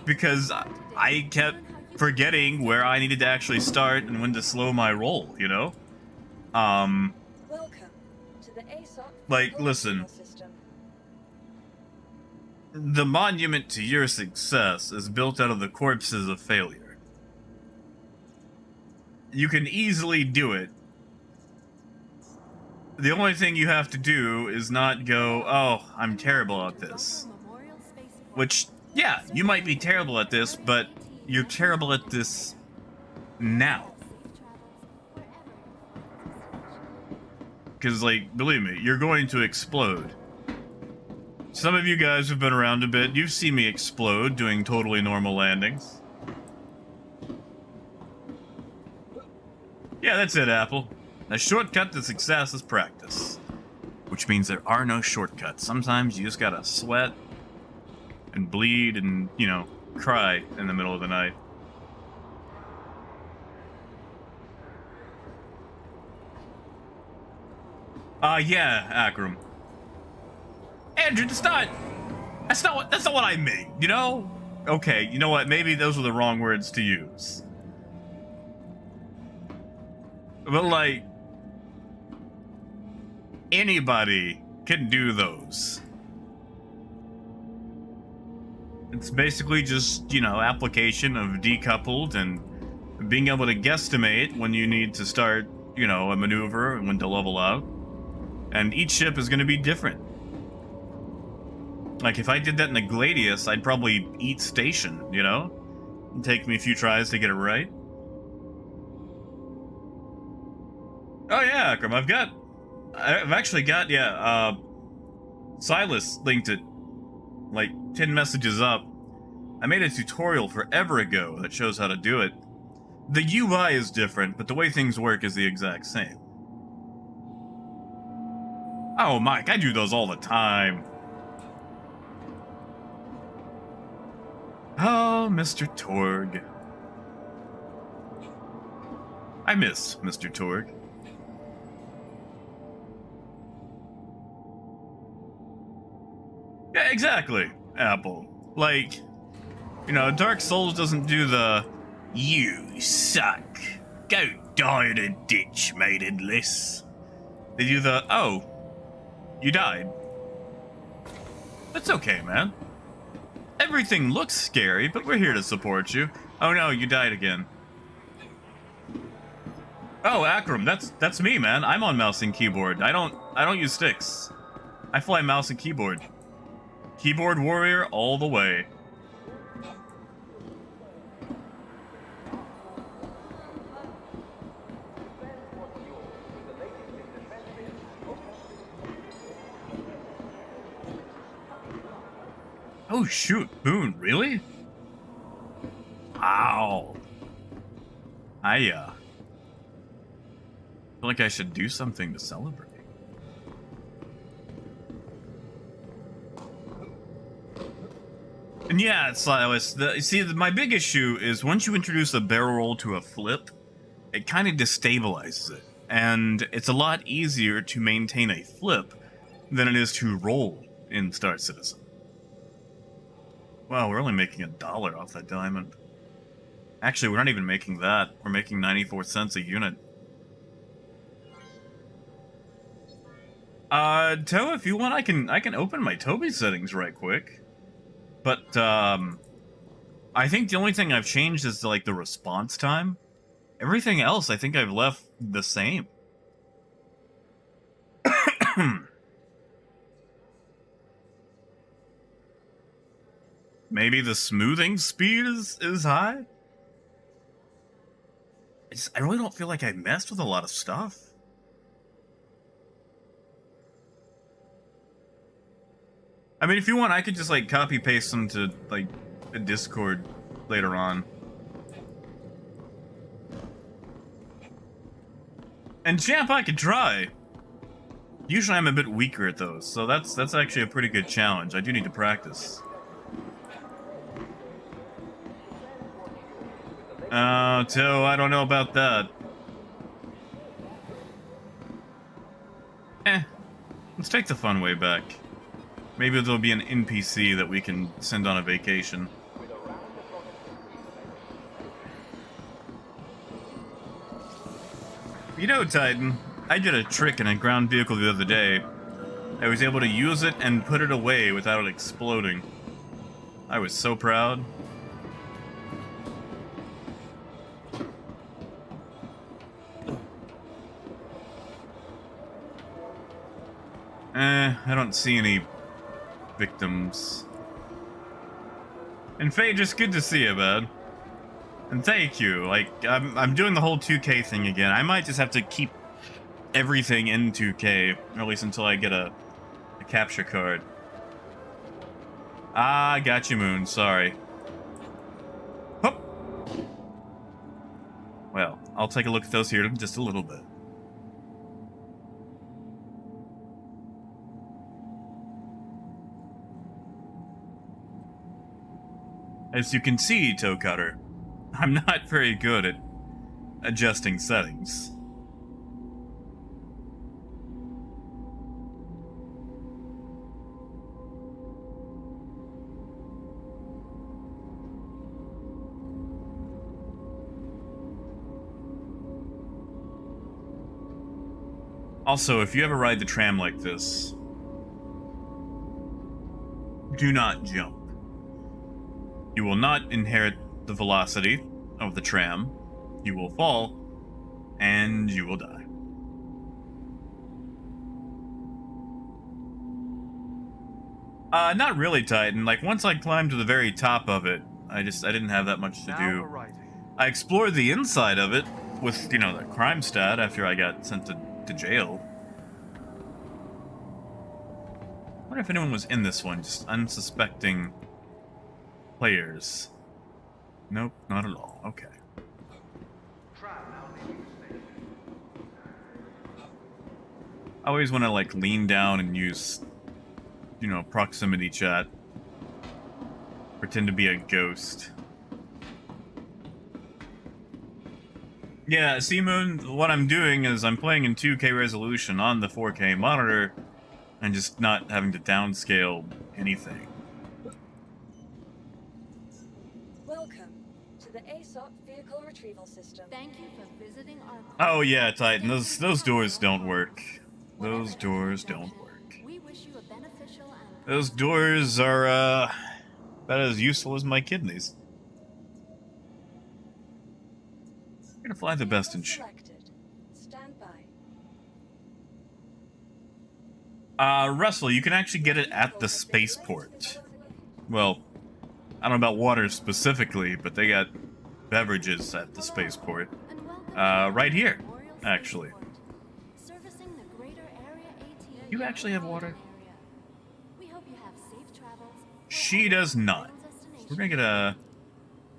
because I kept forgetting where I needed to actually start and when to slow my roll, you know? Welcome to the ASOC Like, listen. system. The monument to your success is built out of the corpses of failure. You can easily do it. The only thing you have to do is not go, oh, I'm terrible at this. Which, yeah, you might be terrible at this, but you're terrible at this now. Because, like, believe me, you're going to explode. Some of you guys have been around a bit. You've seen me explode doing totally normal landings. Yeah, that's it, Apple. A shortcut to success is practice. Which means there are no shortcuts. Sometimes you just gotta sweat and bleed and, you know, cry in the middle of the night. Yeah, Akram. Andrew, that's not what I mean, you know? Okay, you know what? Maybe those were the wrong words to use. But, like, anybody can do those. It's basically just, you know, application of decoupled and being able to guesstimate when you need to start, you know, a maneuver and when to level out. And each ship is going to be different. Like, if I did that in a Gladius, I'd probably eat station, you know? It'd take me a few tries to get it right. Oh yeah, Akram, I've actually got, yeah, Silas linked it, like, 10 messages up. I made a tutorial forever ago that shows how to do it. The UI is different, but the way things work is the exact same. Oh, Mike, I do those all the time. Oh, Mr. Torg. I miss Mr. Torg. Yeah, exactly, Apple. Like, you know, Dark Souls doesn't do the "you suck, go die in a ditch, maidenless." They do the "oh, you died." That's okay, man. Everything looks scary, but we're here to support you. Oh no, you died again. Oh, Akram, that's me, man. I'm on mouse and keyboard. I don't use sticks. I fly mouse and keyboard. Keyboard warrior all the way. Oh shoot, Boone, really? Wow. I feel like I should do something to celebrate. And yeah, it's my big issue is once you introduce a barrel roll to a flip, it kind of destabilizes it. And it's a lot easier to maintain a flip than it is to roll in Star Citizen. Wow, we're only making $1 off that diamond. Actually, we're not even making that. We're making 94 cents a unit. Toe, if you want, I can open my Toby settings right quick. But, I think the only thing I've changed is, like, the response time. Everything else, I think I've left the same. Maybe the smoothing speed is high? I really don't feel like I messed with a lot of stuff. I mean, if you want, I could just, like, copy-paste them to, like, a Discord later on. And Champ, I could try. Usually I'm a bit weaker at those, so that's actually a pretty good challenge. I do need to practice. Toe, I don't know about that. Let's take the fun way back. Maybe there'll be an NPC that we can send on a vacation. You know, Titan, I did a trick in a ground vehicle the other day. I was able to use it and put it away without it exploding. I was so proud. I don't see any victims. And Faye, just good to see you, bud. And thank you. Like, I'm doing the whole 2K thing again. I might just have to keep everything in 2K, or at least until I get a capture card. Ah, got you, Moon. Sorry. Hup. Well, I'll take a look at those here in just a little bit. As you can see, Toe Cutter, I'm not very good at adjusting settings. Also, if you ever ride the tram like this, do not jump. You will not inherit the velocity of the tram. You will fall, and you will die. Not really, Titan. Like, once I climbed to the very top of it, I didn't have that much to do. I explored the inside of it with, you know, the crime stat after I got sent to jail. I wonder if anyone was in this one, just unsuspecting players. Nope, not at all. Okay. I always want to, like, lean down and use, you know, proximity chat. Pretend to be a ghost. Yeah, see, Moon, what I'm doing is I'm playing in 2K resolution on the 4K monitor and just not having to downscale anything. Welcome to the ASOP vehicle retrieval system. Thank you for visiting our... Oh yeah, Titan, those doors don't work. Those doors don't work. We wish you a beneficial and... Those doors are, about as useful as my kidneys. I'm gonna fly the best in Selected. Russell, you can actually get it at the spaceport. Well, I don't know about water specifically, but they got beverages at the spaceport. And welcome Right to here, Memorial actually. Spaceport, servicing the greater area AT. You actually have water? area. We hope you have safe travels. She does not. We're gonna get a...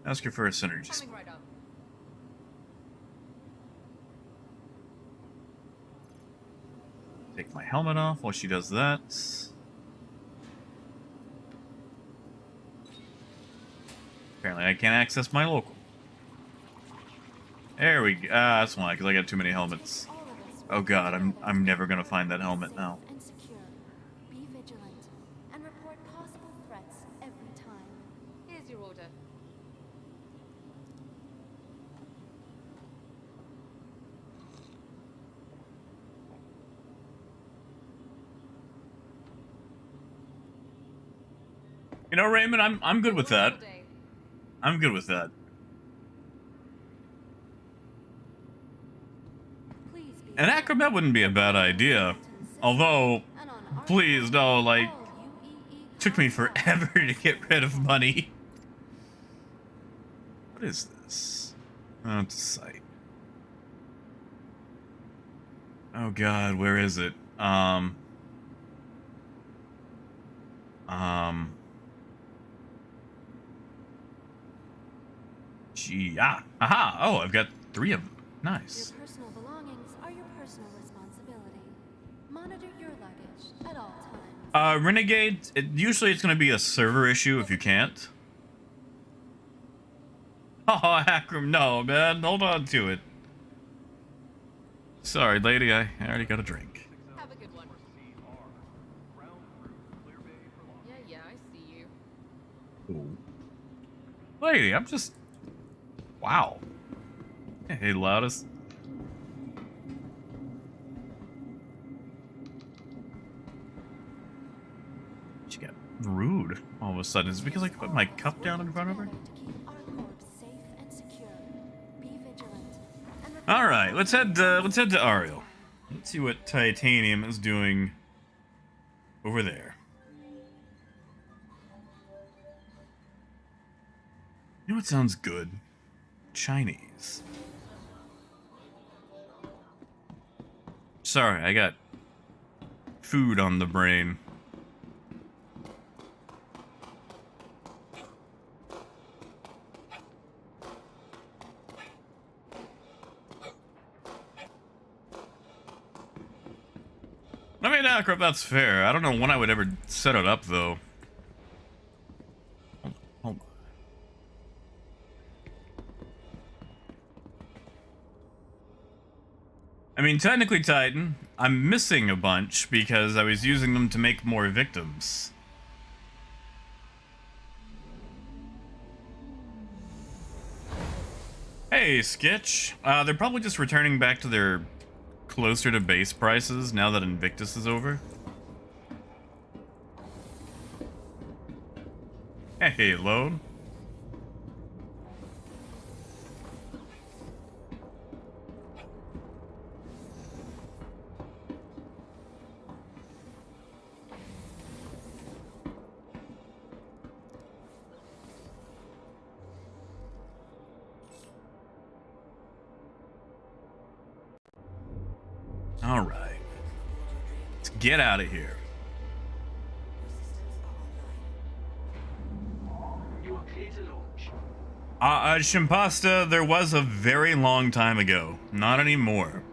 ask her for a synergy. Coming right up. Take my helmet off while she does that. Apparently I can't access my local. There we go. That's why, because I got too many helmets. Oh god, I'm never gonna find that helmet now. And secure. Be vigilant and report possible threats every time. Here's your order. You know, Raymond, I'm good with that. All day. I'm good with that. Please be An acrobat wouldn't be a bad idea. Although, and on our please, no, like, all UEE took me contact. forever to get rid of money. What is this? Oh, it's a site. Oh god, where is it? Gee, aha! Oh, I've got 3 of them. Nice. Your personal belongings are your personal responsibility. Monitor your luggage at all times. Renegade, usually it's gonna be a server issue if you can't. Oh, Akram, no, man, hold on to it. Sorry, lady, I already got a drink. Have a good one. Yeah, I see you. Ooh. Lady, I'm just... Wow. Hey, loudest. She got rude all of a sudden. Is it because I put my cup down in front of her? To keep our corpse safe and secure. Be vigilant and report All right, let's head to Ariel. Let's see what Titanium is doing over there. You know what sounds good? Chinese. Sorry, I got food on the brain. I mean, Acrop, that's fair. I don't know when I would ever set it up, though. Hold on. I mean, technically, Titan, I'm missing a bunch because I was using them to make more victims. Hey, Skitch. They're probably just returning back to their closer to base prices now that Invictus is over. Hey, Lone. All right. Let's get out of here. You are clear to launch. Shimpasta, there was a very long time ago. Not anymore.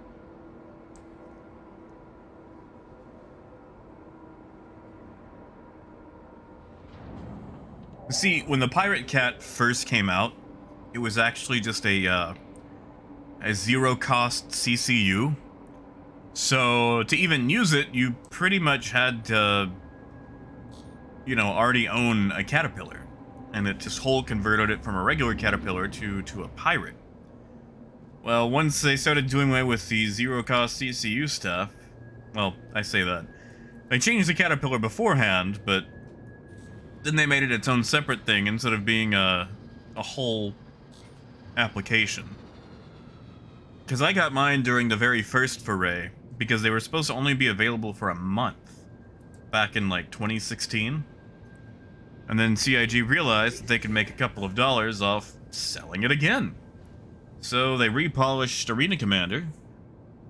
See, when the Pirate Cat first came out, it was actually just a zero-cost CCU. So, to even use it, you pretty much had to, you know, already own a Caterpillar. And it just whole converted it from a regular Caterpillar to a Pirate. Well, once they started doing away with the zero-cost CCU stuff, well, I say that. They changed the Caterpillar beforehand, but then they made it its own separate thing instead of being a whole application. Because I got mine during the very first foray, because they were supposed to only be available for a month. back in like 2016. And then CIG realized that they could make a couple of dollars off selling it again. So they repolished Arena Commander,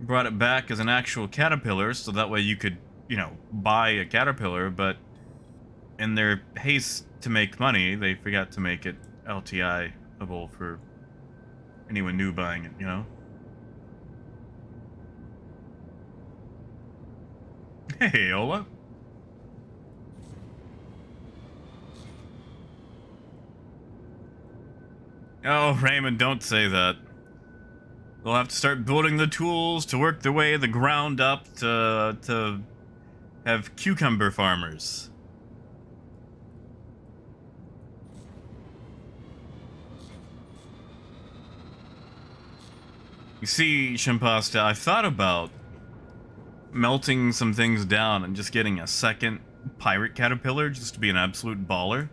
brought it back as an actual Caterpillar, so that way you could, you know, buy a Caterpillar, but in their haste to make money, they forgot to make it LTI-able for anyone new buying it, you know? Hey, Ola. Oh, Raymond, don't say that. They'll have to start building the tools to work their way the ground up to have cucumber farmers. You see, Shimpasta, I've thought about melting some things down and just getting a second pirate caterpillar just to be an absolute baller.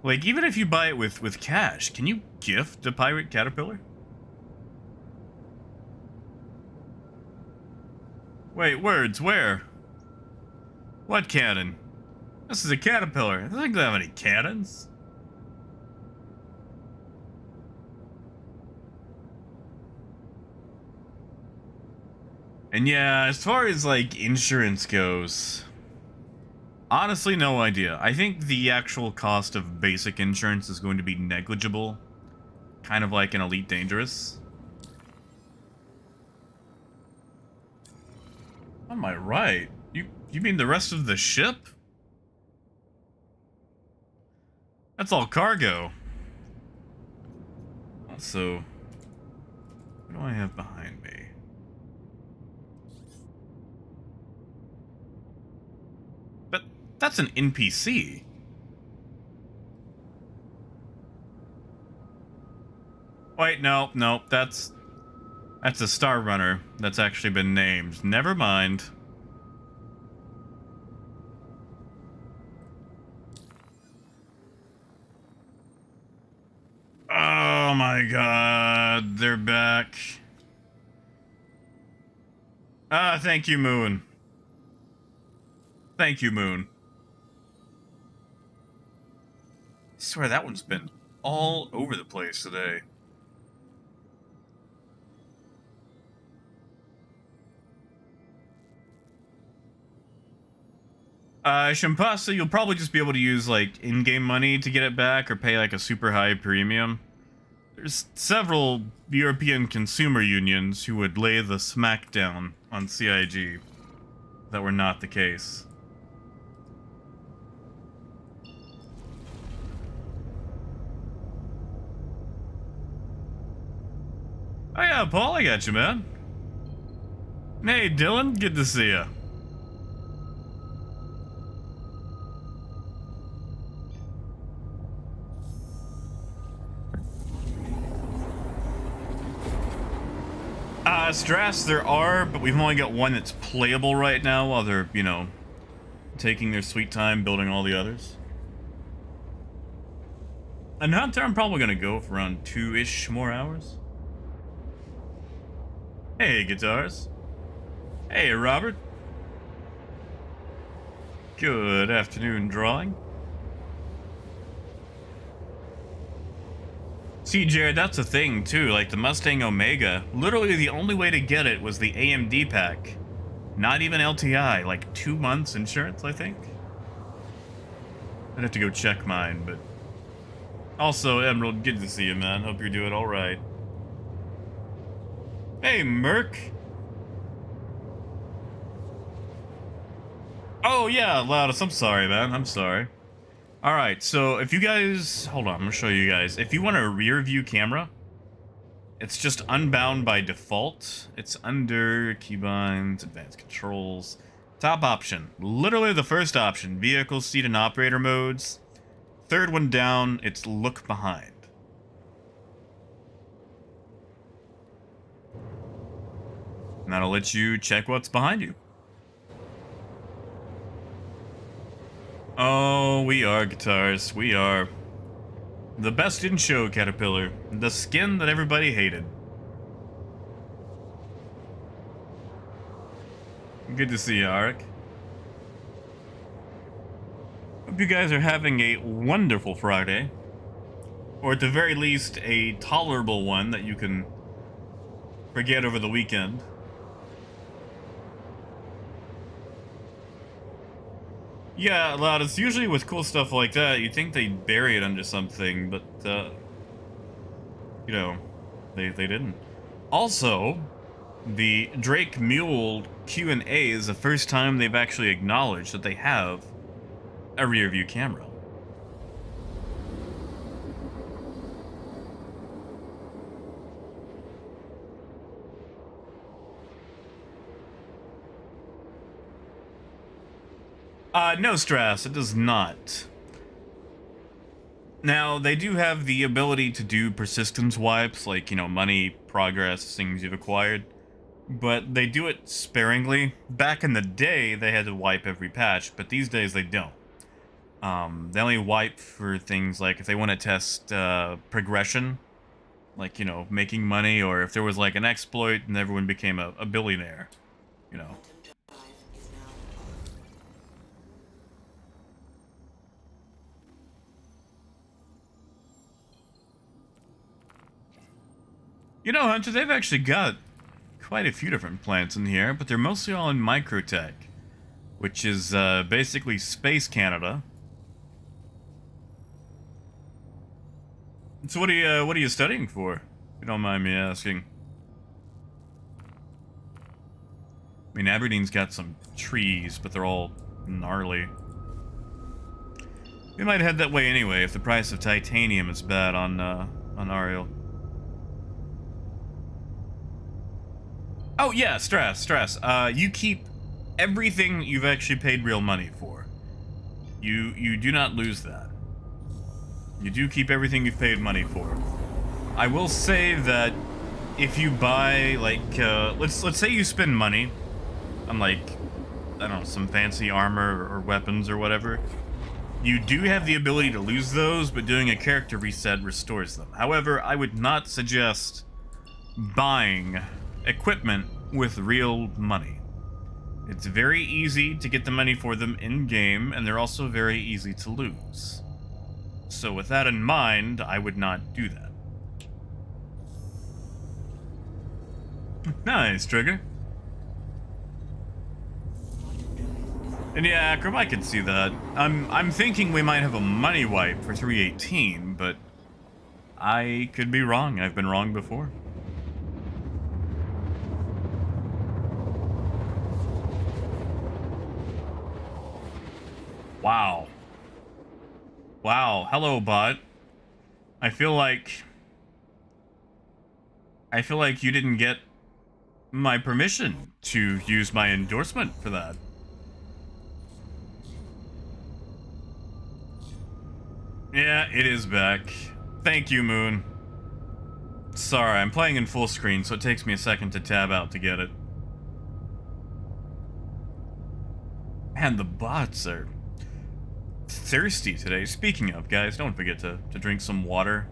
Like, even if you buy it with cash, can you gift a pirate caterpillar? Wait, words, where? What cannon? This is a caterpillar. I don't think they have any cannons. And yeah, as far as, like, insurance goes, honestly, no idea. I think the actual cost of basic insurance is going to be negligible. Kind of like an Elite Dangerous. On my right? You mean the rest of the ship? That's all cargo. Also, what do I have behind me? But that's an NPC. Wait, no, that's a Star Runner that's actually been named. Never mind. Oh my god, they're back. Ah, thank you, Moon. Thank you, Moon. I swear that one's been all over the place today. Shimpasa, you'll probably just be able to use, like, in-game money to get it back or pay, like, a super high premium. There's several European consumer unions who would lay the smackdown on CIG that were not the case. Oh yeah, Paul, I got you, man. Hey, Dylan, good to see ya. Strass, there are, but we've only got one that's playable right now while they're, you know, taking their sweet time building all the others. And Hunter, I'm probably gonna go for around 2-ish more hours. Hey, Guitars. Hey, Robert. Good afternoon, Drawing. See, Jared, that's the thing, too. Like, the Mustang Omega, literally the only way to get it was the AMD pack. Not even LTI. Like, 2 months insurance, I think? I'd have to go check mine, but... Also, Emerald, good to see you, man. Hope you're doing alright. Hey, Merc. Oh, yeah, Loudest. I'm sorry, man. I'm sorry. Alright, so if you guys... Hold on, I'm gonna show you guys. If you want a rear view camera, it's just unbound by default. It's under keybinds, advanced controls. Top option. Literally the first option. Vehicle, seat, and operator modes. Third one down, it's look behind. And that'll let you check what's behind you. Oh, we are, Guitars. We are. The best in show, Caterpillar. The skin that everybody hated. Good to see you, Arik. Hope you guys are having a wonderful Friday. Or at the very least, a tolerable one that you can forget over the weekend. Yeah, Loudest, usually with cool stuff like that, you'd think they'd bury it under something, but, you know, they didn't. Also, the Drake Mule Q&A is the first time they've actually acknowledged that they have a rear view camera. No stress, it does not. Now, they do have the ability to do persistence wipes, like, you know, money, progress, things you've acquired, but they do it sparingly. Back in the day, they had to wipe every patch, but these days they don't. They only wipe for things like if they want to test progression, like, you know, making money, or if there was like an exploit and everyone became a billionaire, you know. You know, Hunter, they've actually got quite a few different plants in here, but they're mostly all in Microtech, which is basically Space Canada. So what are you studying for? If you don't mind me asking. I mean, Aberdeen's got some trees, but they're all gnarly. We might head that way anyway if the price of titanium is bad on Ariel. Oh yeah, stress. You keep everything you've actually paid real money for. You do not lose that. You do keep everything you've paid money for. I will say that if you buy like let's say you spend money on like, I don't know, some fancy armor or weapons or whatever, you do have the ability to lose those, but doing a character reset restores them. However, I would not suggest buying equipment with real money. It's very easy to get the money for them in-game, and they're also very easy to lose. So with that in mind, I would not do that. Nice, Trigger. And yeah, Akram, I can see that. I'm thinking we might have a money wipe for 318, but I could be wrong. I've been wrong before. Wow. Wow. Hello, bot. I feel like you didn't get my permission to use my endorsement for that. Yeah, it is back. Thank you, Moon. Sorry, I'm playing in full screen, so it takes me a second to tab out to get it. Man, the bots are thirsty today. Speaking of, guys, don't forget to drink some water.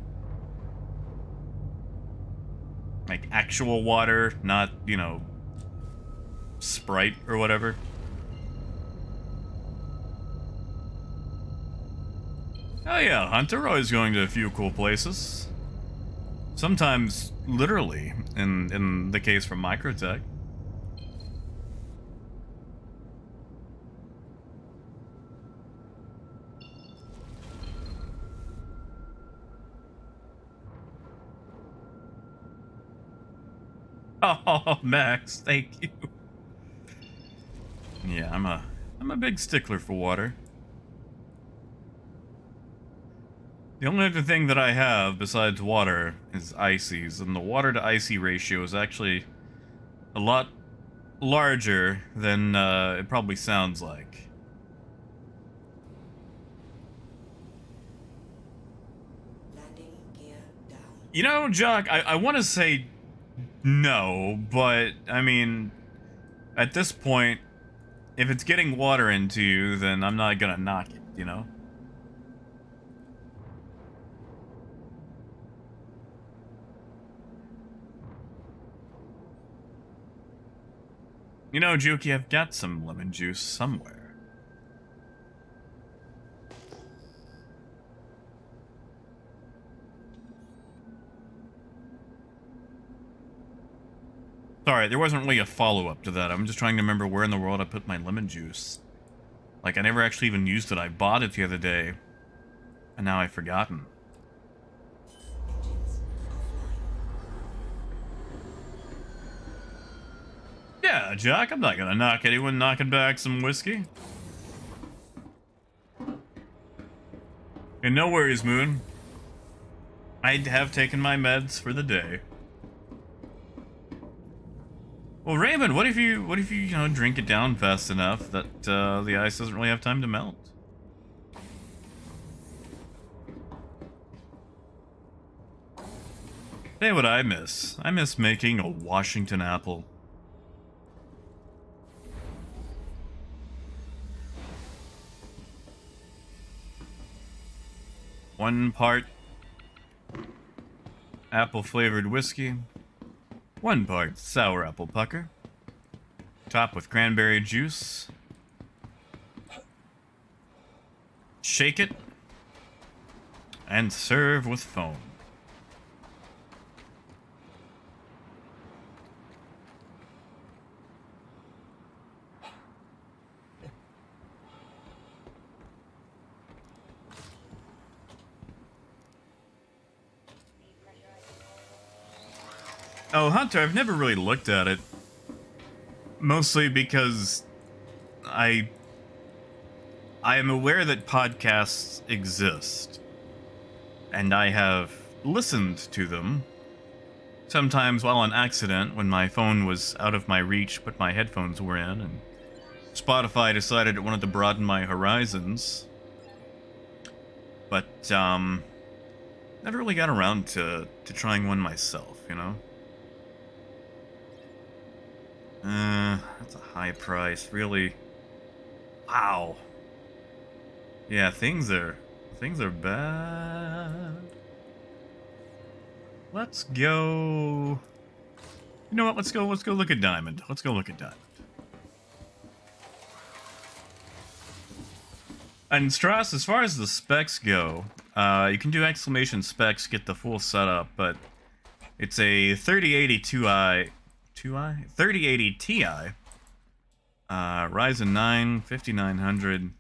Like actual water, not, you know, Sprite or whatever. Oh yeah, Hunter, always going to a few cool places. Sometimes literally, in the case from Microtech. Oh, Max, thank you. Yeah, I'm a big stickler for water. The only other thing that I have besides water is ices, and the water to icy ratio is actually a lot larger than it probably sounds like. You know, Jock, I want to say no, but I mean, at this point, if it's getting water into you, then I'm not gonna knock it, you know? You know, Juki, I've got some lemon juice somewhere. Sorry, there wasn't really a follow-up to that. I'm just trying to remember where in the world I put my lemon juice. Like, I never actually even used it. I bought it the other day, and now I've forgotten. Yeah, Jack, I'm not gonna knock anyone knocking back some whiskey. And no worries, Moon. I have taken my meds for the day. Well, Raymond, what if you, you know, drink it down fast enough that the ice doesn't really have time to melt? Hey, what I miss. I miss making a Washington apple. One part apple-flavored whiskey. 1 part sour apple pucker. Top with cranberry juice. Shake it. And serve with foam. Oh, Hunter, I've never really looked at it. Mostly because I am aware that podcasts exist. And I have listened to them. Sometimes while on accident, when my phone was out of my reach, but my headphones were in, and Spotify decided it wanted to broaden my horizons. But, never really got around to trying one myself, you know? That's a high price, really. Wow. Yeah, things are bad. Let's go. You know what? Let's go look at Diamond. Let's go look at Diamond. And Strauss, as far as the specs go, you can do exclamation specs, get the full setup, but it's a 3080 3080 Ti, Ryzen 9 5900, and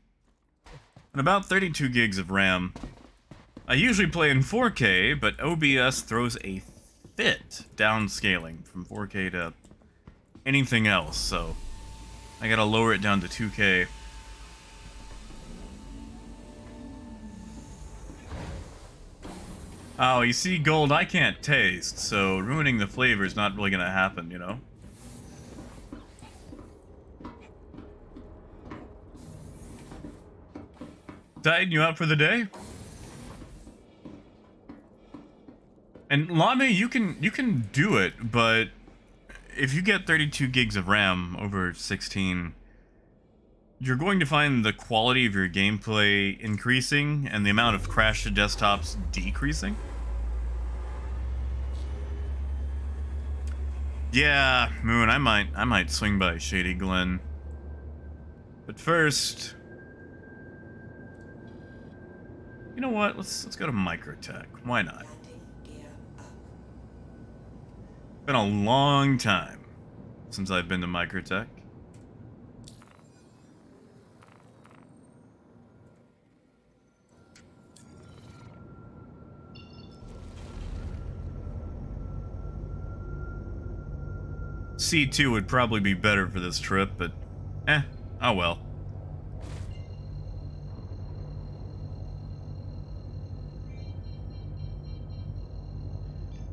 about 32 gigs of RAM. I usually play in 4K, but OBS throws a fit downscaling from 4K to anything else, so I gotta lower it down to 2K. Oh, you see, gold I can't taste, so ruining the flavor is not really gonna happen, you know? Tighten you out for the day? And Lame, you can do it, but if you get 32 gigs of RAM over 16, you're going to find the quality of your gameplay increasing and the amount of crashed desktops decreasing. Yeah, Moon, I might swing by Shady Glen. But first, you know what? Let's go to Microtech. Why not? Been a long time since I've been to Microtech. C2 would probably be better for this trip, but oh well.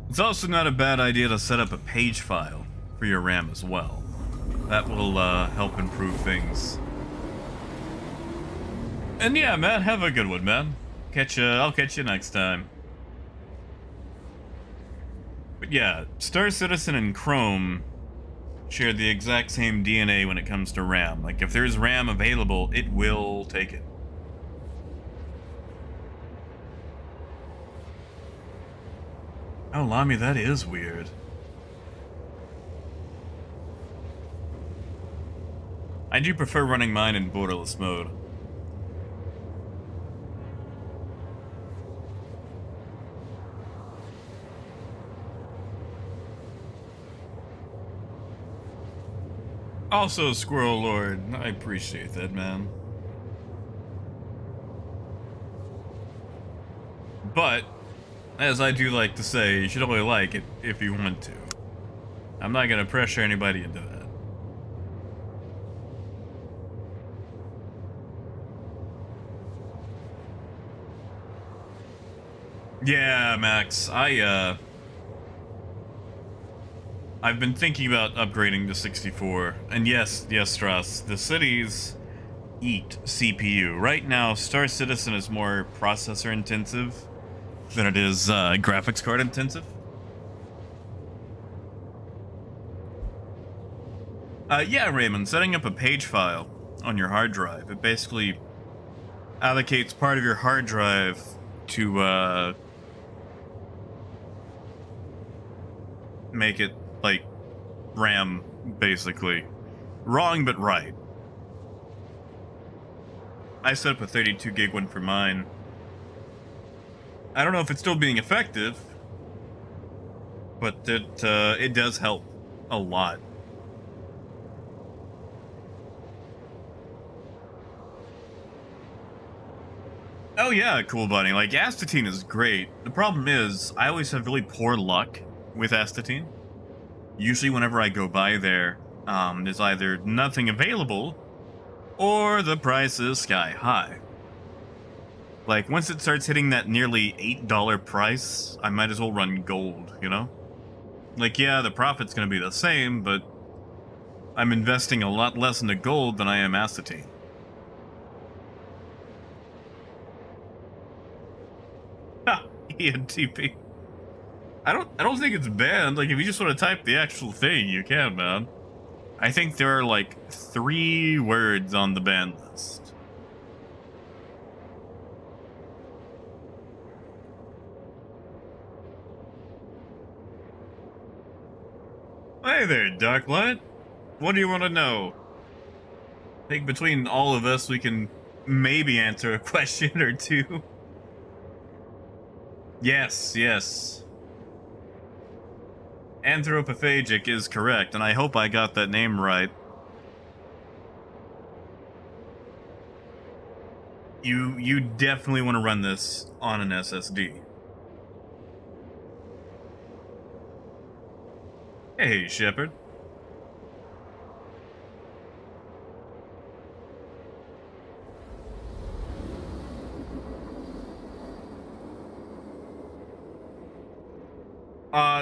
It's also not a bad idea to set up a page file for your RAM as well. That will help improve things. And yeah, man, have a good one, man. I'll catch you next time. But yeah, Star Citizen and Chrome share the exact same DNA when it comes to RAM. Like, if there's RAM available, it will take it. Oh, Lamy, that is weird. I do prefer running mine in borderless mode. Also, Squirrel Lord, I appreciate that, man. But, as I do like to say, you should only like it if you want to. I'm not gonna pressure anybody into that. Yeah, Max, I've been thinking about upgrading to 64, and yes, Strauss, the cities eat CPU. Right now, Star Citizen is more processor intensive than it is graphics card intensive. Yeah, Raymond, setting up a page file on your hard drive, it basically allocates part of your hard drive to make it like RAM, basically. Wrong, but right. I set up a 32 gig one for mine. I don't know if it's still being effective, but it does help a lot. Oh yeah, Cool Bunny. Like, Astatine is great. The problem is, I always have really poor luck with Astatine. Usually whenever I go by there, there's either nothing available, or the price is sky high. Like, once it starts hitting that nearly $8 price, I might as well run gold, you know? Like, yeah, the profit's gonna be the same, but I'm investing a lot less into gold than I am Astatine. Ha! ENTP. I don't think it's banned. Like, if you just want to type the actual thing, you can, man. I think there are like 3 words on the ban list. Hey there, Darklight. What do you want to know? I think between all of us, we can maybe answer a question or 2. Yes. Anthropophagic is correct, and I hope I got that name right. You definitely want to run this on an SSD. Hey, Shepard.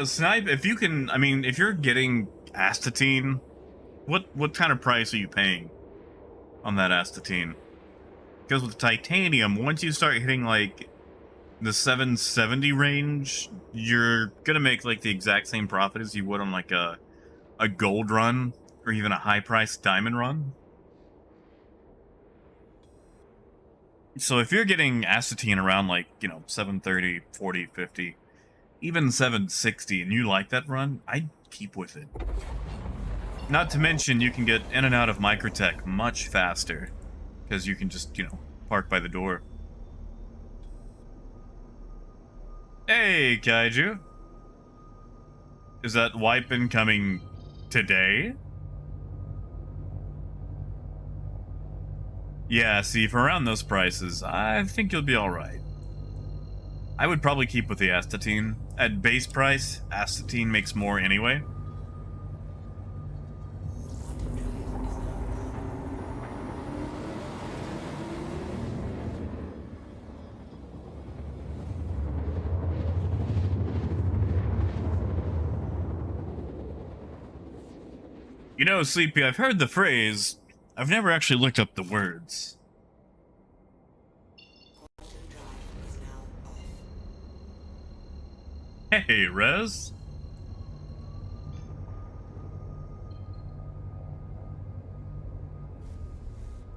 Snipe, if you can, I mean, if you're getting Astatine, what kind of price are you paying on that Astatine? Because with titanium, once you start hitting like the 770 range, you're gonna make like the exact same profit as you would on like a gold run or even a high priced diamond run. So if you're getting Astatine around like, 730, 40, 50, even 760, and you like that run, I'd keep with it. Not to mention, you can get in and out of Microtech much faster, because you can just, park by the door. Hey, Kaiju. Is that wipe coming today? Yeah, see, for around those prices, I think you'll be alright. I would probably keep with the Astatine. At base price, Astatine makes more anyway. You know, Sleepy, I've heard the phrase. I've never actually looked up the words. Hey, Rez.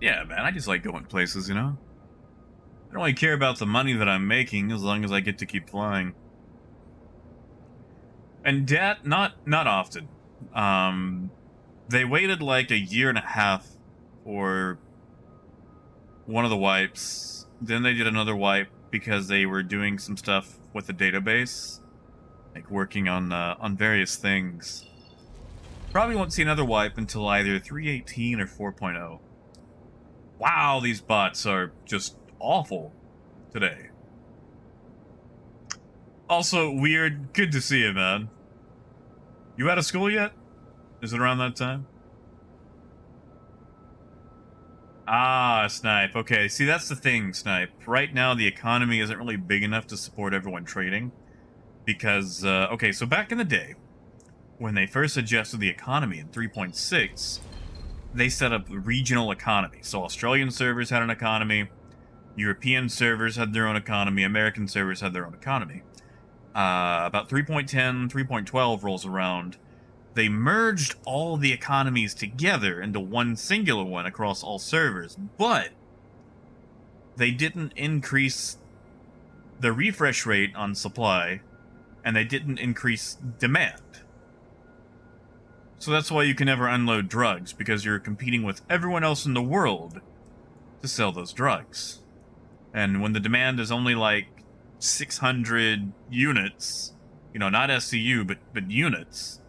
Yeah, man, I just like going places, I don't really care about the money that I'm making as long as I get to keep flying. And not often. They waited like a year and a half for one of the wipes. Then they did another wipe because they were doing some stuff with the database, like working on various things. Probably won't see another wipe until either 3.18 or 4.0. Wow, these bots are just awful today. Also, Weird, good to see you, man. You out of school yet? Is it around that time? Ah, Snipe. Okay, see, that's the thing, Snipe. Right now, the economy isn't really big enough to support everyone trading. Because, okay, so back in the day, when they first adjusted the economy in 3.6, they set up regional economy. So Australian servers had an economy, European servers had their own economy, American servers had their own economy. About 3.10, 3.12 rolls around. They merged all the economies together into one singular one across all servers, but they didn't increase the refresh rate on supply, and they didn't increase demand. So that's why you can never unload drugs, because you're competing with everyone else in the world to sell those drugs. And when the demand is only like 600 units, you know, not SCU, but units,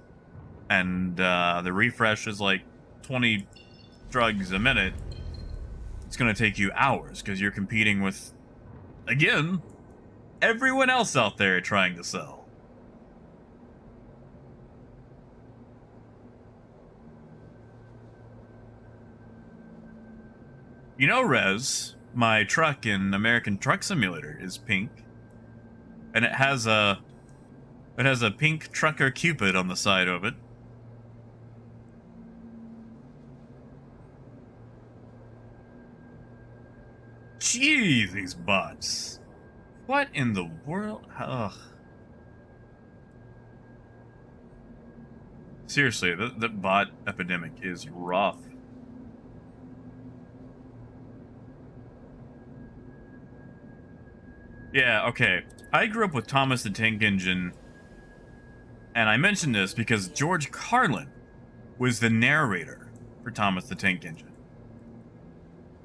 and the refresh is like 20 drugs a minute, it's going to take you hours, because you're competing with, again, everyone else out there trying to sell. You know, Rez, my truck in American Truck Simulator is pink, and it has a pink trucker Cupid on the side of it. Jeez, these bots. What in the world? Ugh. Seriously, the bot epidemic is rough. Yeah, okay. I grew up with Thomas the Tank Engine, and I mention this because George Carlin was the narrator for Thomas the Tank Engine.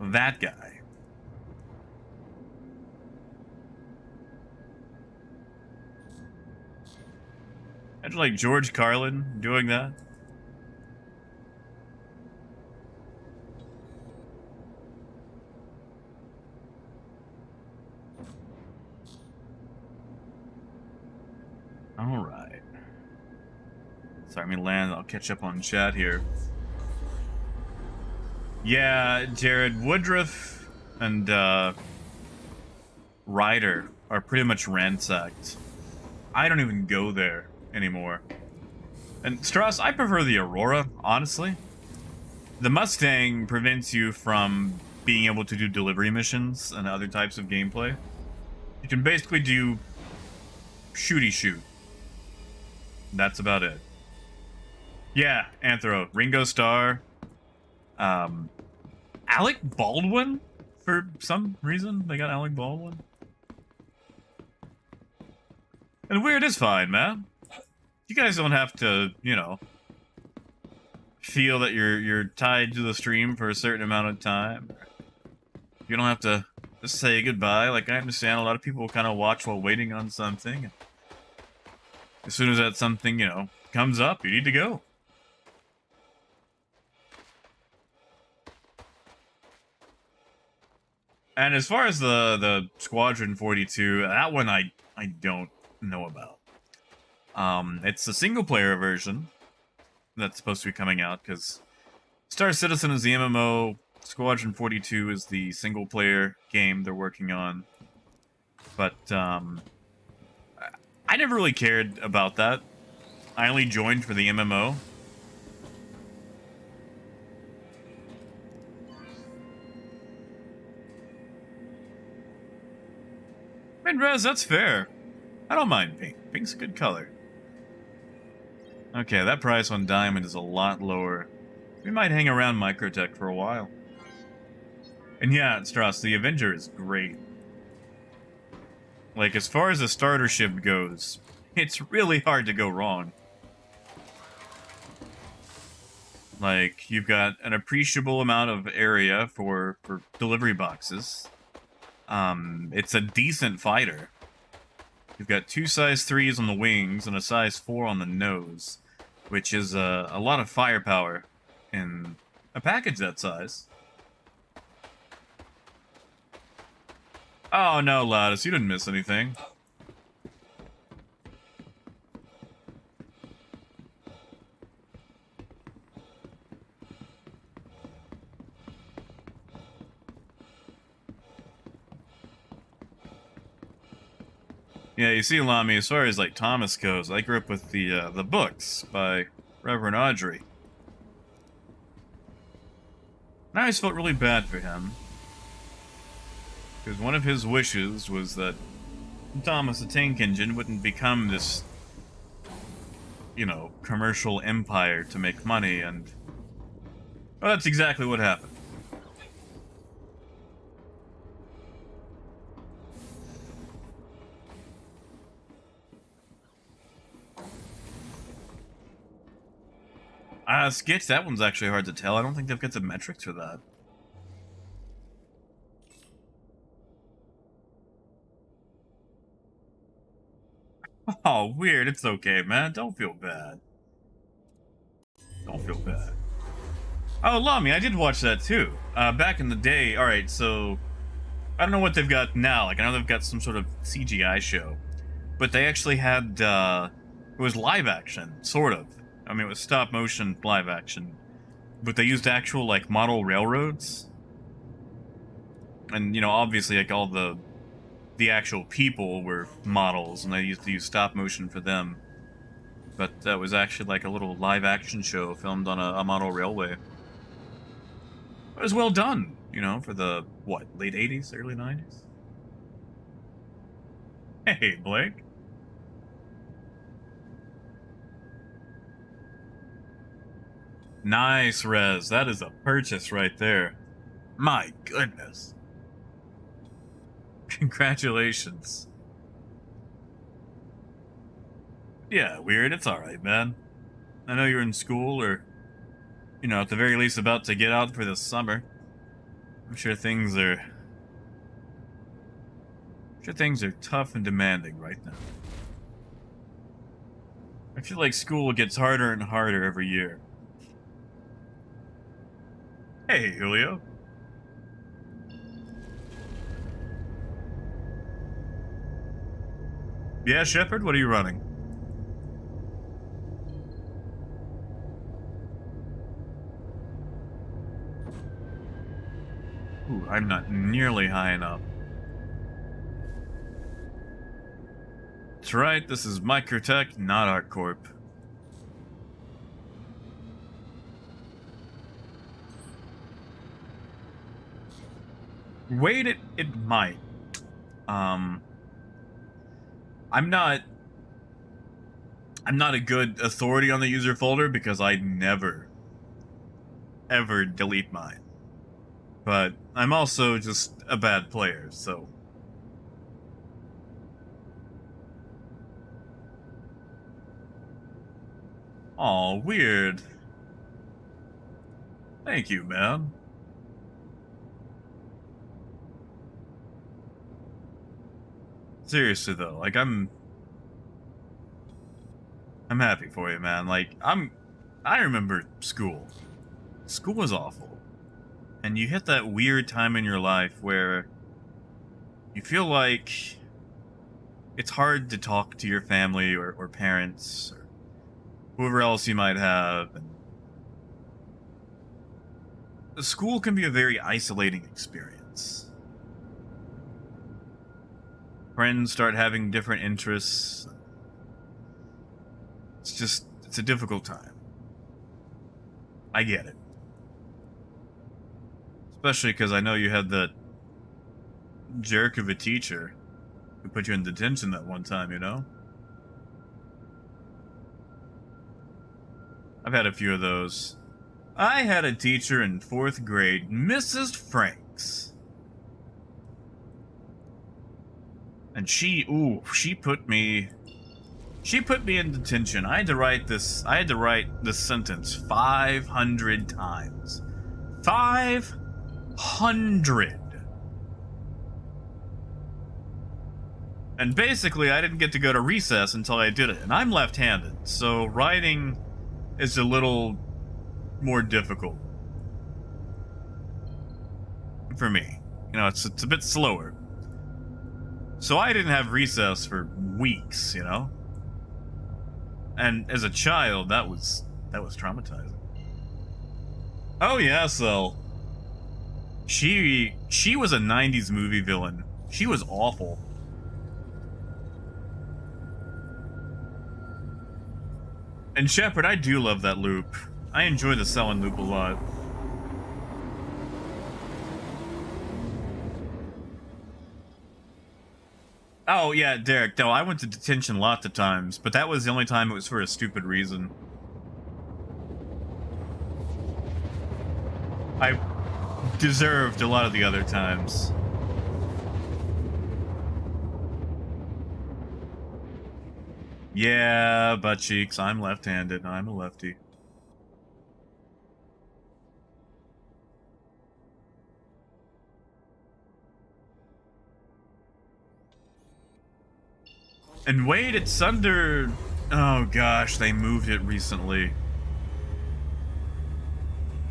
That guy. Imagine, like, George Carlin doing that. Alright. Sorry, let me land. I'll catch up on chat here. Yeah, Jared, Woodruff and Ryder are pretty much ransacked. I don't even go there anymore. And Strauss, I prefer the Aurora, honestly. The Mustang prevents you from being able to do delivery missions and other types of gameplay. You can basically do shooty shoot. That's about it. Yeah, Anthro, Ringo Starr, Alec Baldwin? For some reason, they got Alec Baldwin. And weird is fine, man. You guys don't have to, you know, feel that you're tied to the stream for a certain amount of time. You don't have to just say goodbye. Like, I understand a lot of people kind of watch while waiting on something. As soon as that something, you know, comes up, you need to go. And as far as the Squadron 42, that one I don't know about. It's the single-player version that's supposed to be coming out, because Star Citizen is the MMO, Squadron 42 is the single-player game they're working on. But, I never really cared about that. I only joined for the MMO. I mean, Rez, that's fair. I don't mind pink. Pink's a good color. Okay, that price on Diamond is a lot lower. We might hang around Microtech for a while. And yeah, Strauss, the Avenger is great. Like, as far as a starter ship goes, it's really hard to go wrong. Like, you've got an appreciable amount of area for delivery boxes. It's a decent fighter. You've got 2 size 3s on the wings and a size 4 on the nose, which is a lot of firepower in a package that size. Oh no, Lattice, you didn't miss anything. Yeah, you see, Lamy, as far as like Thomas goes, I grew up with the books by Reverend Audrey. And I always felt really bad for him. Because one of his wishes was that Thomas the Tank Engine wouldn't become this, you know, commercial empire to make money, and well, that's exactly what happened. Sketch, that one's actually hard to tell. I don't think they've got the metrics for that. Oh, weird. It's okay, man. Don't feel bad. Don't feel bad. Oh, Lamy, I did watch that too. Back in the day, alright, so I don't know what they've got now. Like, I know they've got some sort of CGI show. But they actually had, it was live action, sort of. I mean, it was stop motion live action. But they used actual, like, model railroads. And, you know, obviously, like, all the actual people were models, and they used to use stop motion for them. But that was actually, like, a little live action show filmed on a model railway. It was well done, you know, for the, what, late 80s, early 90s? Hey, Blake. Nice, Rez. That is a purchase right there. My goodness. Congratulations. Yeah, weird. It's alright, man. I know you're in school, or, you know, at the very least about to get out for the summer. I'm sure things are tough and demanding right now. I feel like school gets harder and harder every year. Hey, Julio. Yeah, Shepard, what are you running? Ooh, I'm not nearly high enough. That's right, this is Microtech, not ArcCorp. Wait, it might. I'm not a good authority on the user folder because I never, ever delete mine. But I'm also just a bad player, so. Aw, weird. Thank you, man. Seriously though, like I'm happy for you, man. Like I remember school. School was awful. And you hit that weird time in your life where you feel like it's hard to talk to your family or parents or whoever else you might have. And school can be a very isolating experience. Friends start having different interests. It's a difficult time. I get it. Especially because I know you had that jerk of a teacher who put you in detention that one time, you know? I've had a few of those. I had a teacher in 4th grade, Mrs. Franks. And she put me She put me in detention. I had to write this sentence 500 times. 500. And basically, I didn't get to go to recess until I did it. And I'm left-handed, so writing is a little more difficult for me. You know, it's a bit slower. So I didn't have recess for weeks, you know? And as a child, that was traumatizing. Oh yeah, so she was a 90s movie villain. She was awful. And Shepard, I do love that loop. I enjoy the Selin loop a lot. Oh yeah, Derek, no, I went to detention lots of times, but that was the only time it was for a stupid reason. I deserved a lot of the other times. Yeah, butt cheeks, I'm left-handed, I'm a lefty. And wait, it's under... Oh gosh, they moved it recently.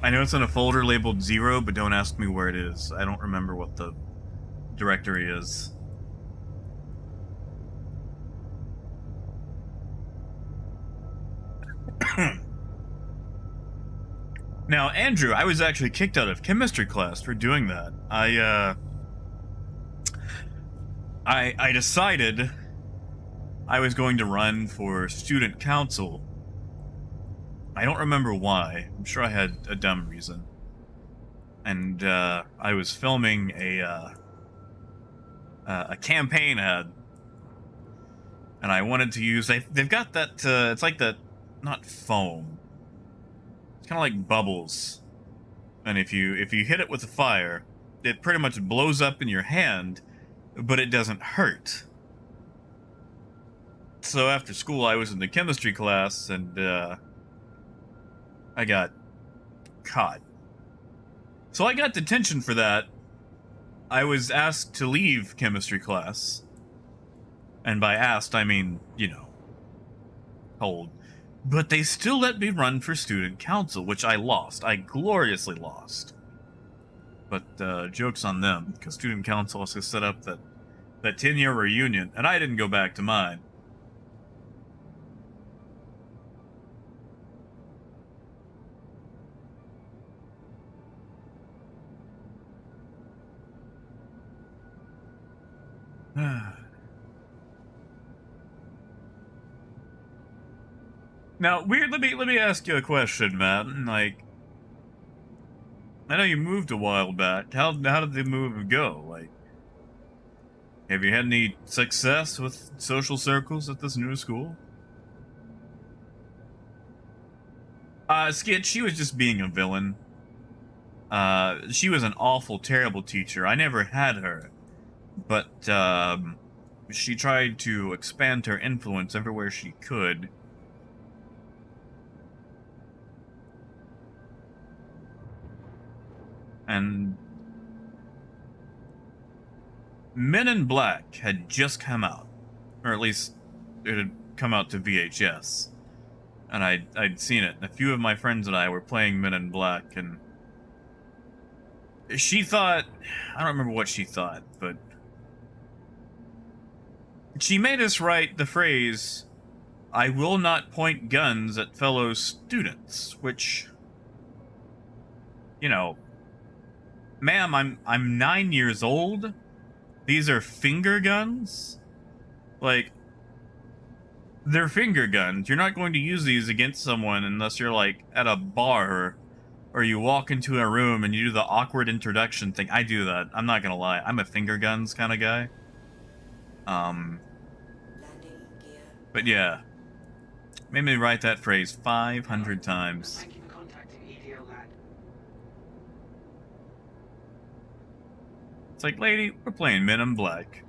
I know it's in a folder labeled 0, but don't ask me where it is. I don't remember what the directory is. Now, Andrew, I was actually kicked out of chemistry class for doing that. I decided I was going to run for student council. I don't remember why. I'm sure I had a dumb reason. And I was filming a campaign ad, and I wanted to use. They've got that. It's like that, not foam. It's kind of like bubbles, and if you hit it with a fire, it pretty much blows up in your hand, but it doesn't hurt. So after school, I was in the chemistry class, and I got caught. So I got detention for that. I was asked to leave chemistry class. And by asked, I mean, you know, told. But they still let me run for student council, which I lost. I gloriously lost. But joke's on them, because student council also set up that 10-year reunion, and I didn't go back to mine. Now, weird. Let me ask you a question, Matt. Like, I know you moved a while back. How did the move go? Like, have you had any success with social circles at this new school? Skid, she was just being a villain. She was an awful, terrible teacher. I never had her, but she tried to expand her influence everywhere she could. And Men in Black had just come out, or at least it had come out to VHS, and I'd seen it. A few of my friends and I were playing Men in Black, and she thought, I don't remember what she thought, but she made us write the phrase, "I will not point guns at fellow students," which, you know, ma'am, I'm 9 years old. These are finger guns? Like, they're finger guns. You're not going to use these against someone unless you're, like, at a bar, or you walk into a room and you do the awkward introduction thing. I do that. I'm not gonna lie. I'm a finger guns kind of guy. But yeah. Made me write that phrase 500 times. Thank you for contacting EDO Lad. It's like, lady, we're playing Men in Black.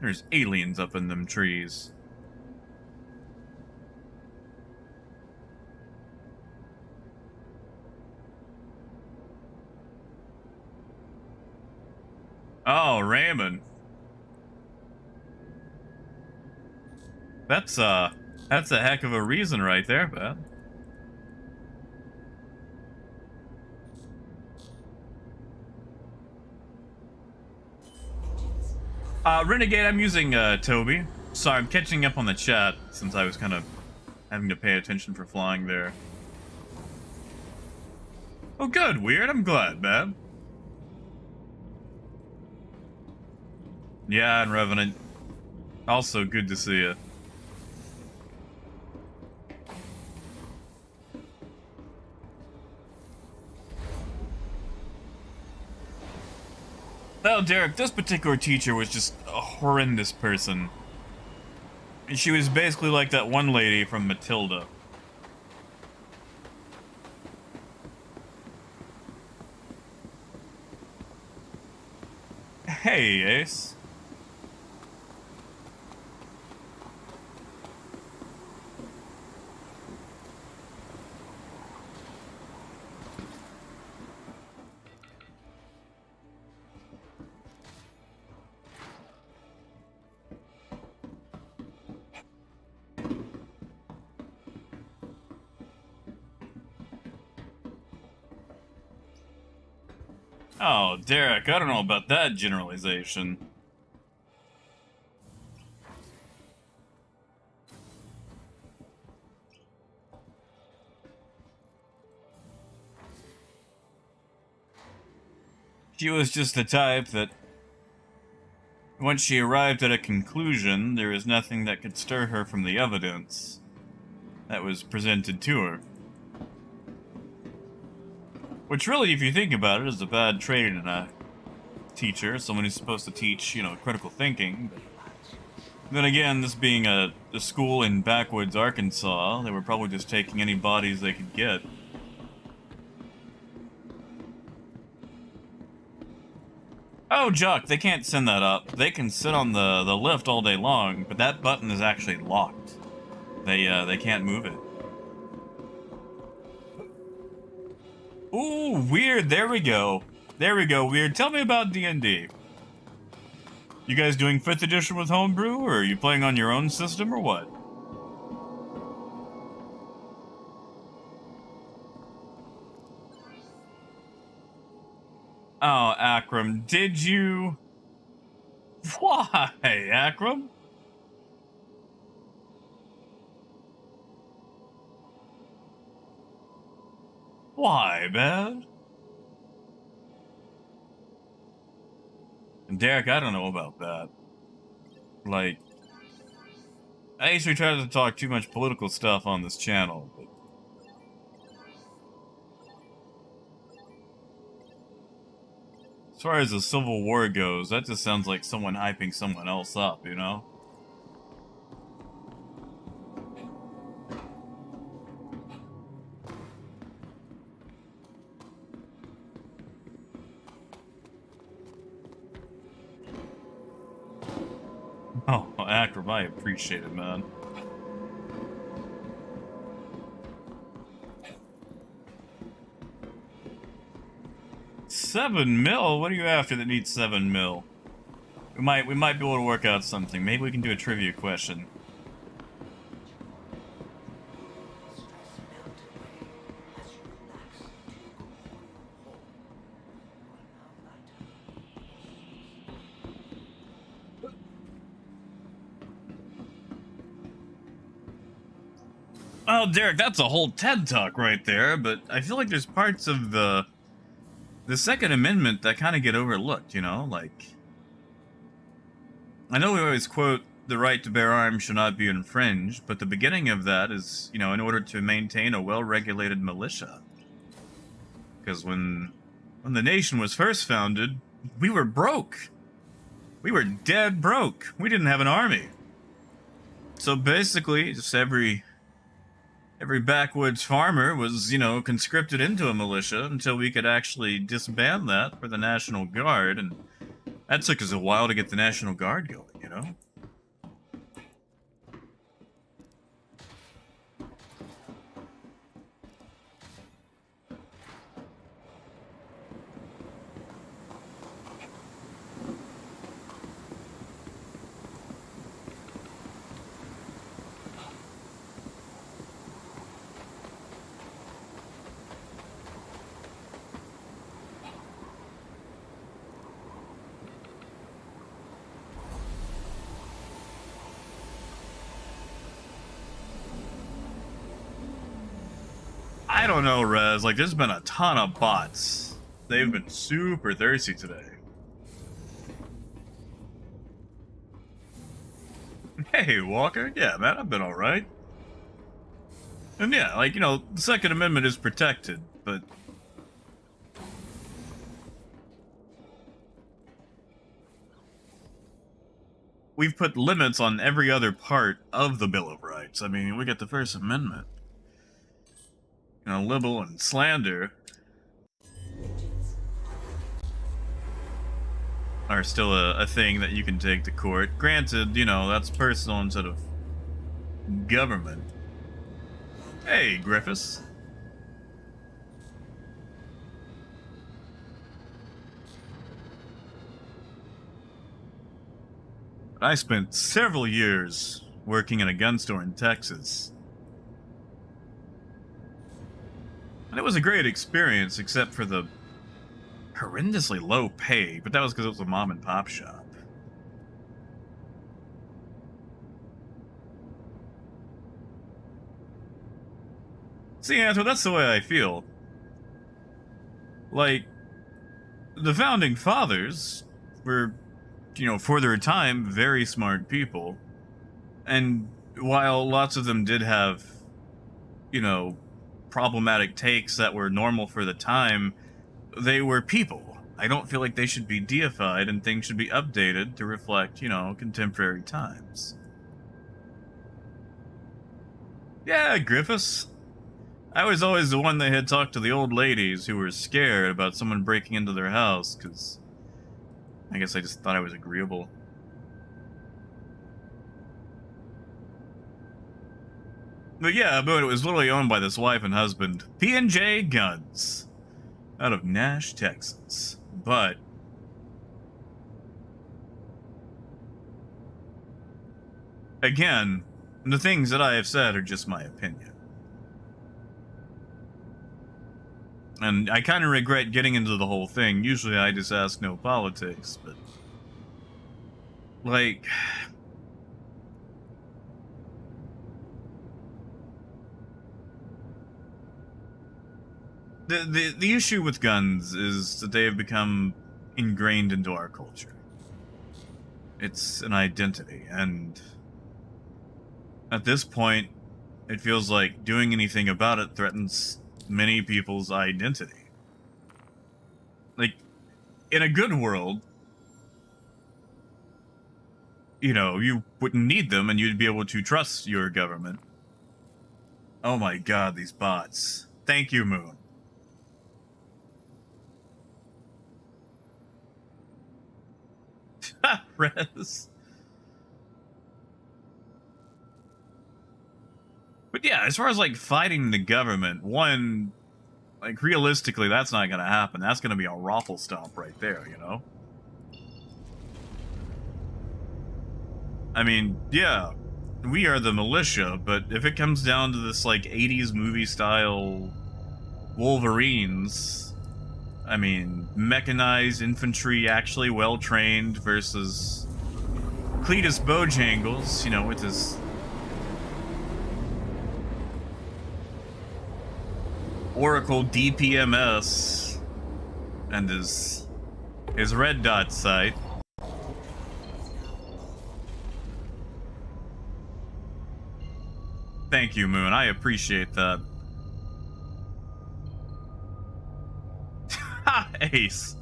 There's aliens up in them trees. Oh, Raymond. That's a heck of a reason right there, man. Renegade, I'm using Toby. Sorry, I'm catching up on the chat since I was kind of having to pay attention for flying there. Oh, good, Weird. I'm glad, man. Yeah, and Revenant. Also, good to see you. Well, Derek, this particular teacher was just a horrendous person. She was basically like that one lady from Matilda. Hey, Ace. Oh, Derek, I don't know about that generalization. She was just the type that, once she arrived at a conclusion, there was nothing that could stir her from the evidence that was presented to her. Which really, if you think about it, is a bad trait in a teacher, someone who's supposed to teach, you know, critical thinking. But then again, this being a school in backwoods Arkansas, they were probably just taking any bodies they could get. Oh, Jock, they can't send that up. They can sit on the lift all day long, but that button is actually locked. They can't move it. Ooh, Weird, there we go. There we go, Weird. Tell me about D&D. You guys doing 5th edition with Homebrew, or are you playing on your own system, or what? Oh, Akram, did you... Why, Akram? Why, man? And Derek, I don't know about that. Like, I usually try to talk too much political stuff on this channel, but... As far as the Civil War goes, that just sounds like someone hyping someone else up, you know? Oh, Akram, I appreciate it, man. $7 mil? What are you after that needs 7 mil? We might be able to work out something. Maybe we can do a trivia question. Oh, Derek, that's a whole TED Talk right there, but I feel like there's parts of the Second Amendment that kind of get overlooked, you know? Like, I know we always quote, the right to bear arms should not be infringed, but the beginning of that is, you know, in order to maintain a well-regulated militia. Because when the nation was first founded, we were broke. We were dead broke. We didn't have an army. So basically, just every backwoods farmer was, you know, conscripted into a militia until we could actually disband that for the National Guard, and that took us a while to get the National Guard going, you know? don't know, Rez. Like, there's been a ton of bots. They've been super thirsty today. Hey, Walker. Yeah, man, I've been alright. And yeah, like, you know, the Second Amendment is protected, but... we've put limits on every other part of the Bill of Rights. I mean, we got the First Amendment. You know, libel and slander are still a thing that you can take to court. Granted, you know, that's personal instead of government. Hey, Griffiths. I spent several years working in a gun store in Texas. And it was a great experience, except for the horrendously low pay, but that was because it was a mom and pop shop. See, Anto, that's the way I feel. Like, the founding fathers were, you know, for their time, very smart people. And while lots of them did have, you know, problematic takes that were normal for the time, they were people. I don't feel like they should be deified and things should be updated to reflect, you know, contemporary times. Yeah, Griffiths. I was always the one that had talked to the old ladies who were scared about someone breaking into their house, because I guess I just thought I was agreeable. But yeah, but it was literally owned by this wife and husband, P&J Guns, out of Nash, Texas. But again, the things that I have said are just my opinion. And I kind of regret getting into the whole thing. Usually I just ask no politics, but... like... The issue with guns is that they have become ingrained into our culture. It's an identity, and... at this point, it feels like doing anything about it threatens many people's identity. Like, in a good world, you know, you wouldn't need them and you'd be able to trust your government. Oh my god, these bots. Thank you, Moon. Ha, Rez. But yeah, as far as, like, fighting the government, one, like, realistically, that's not gonna happen. That's gonna be a raffle stomp right there, you know? I mean, yeah, we are the militia, but if it comes down to this, like, 80s movie-style Wolverines, I mean, mechanized infantry, actually well-trained, versus Cletus Bojangles, you know, with his... Oracle DPMS and his red dot sight. Thank you, Moon. I appreciate that. Ha! Ace.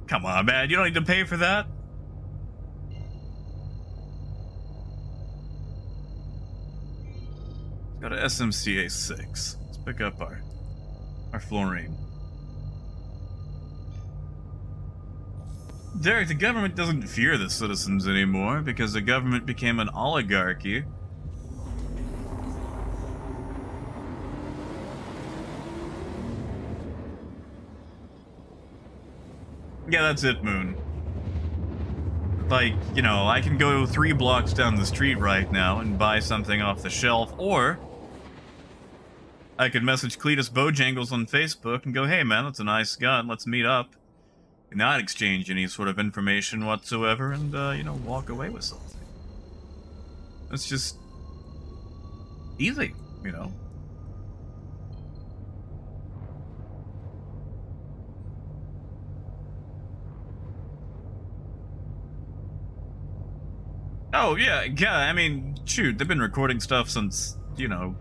Come on, man. You don't need to pay for that. Go to SMCA 6. Let's pick up our fluorine. Derek, the government doesn't fear the citizens anymore because the government became an oligarchy. Yeah, that's it, Moon. Like, you know, I can go 3 blocks down the street right now and buy something off the shelf, or I could message Cletus Bojangles on Facebook and go, hey man, that's a nice gun, let's meet up. And not exchange any sort of information whatsoever and, you know, walk away with something. It's just easy, you know? Oh, yeah, yeah, I mean, shoot, they've been recording stuff since, you know,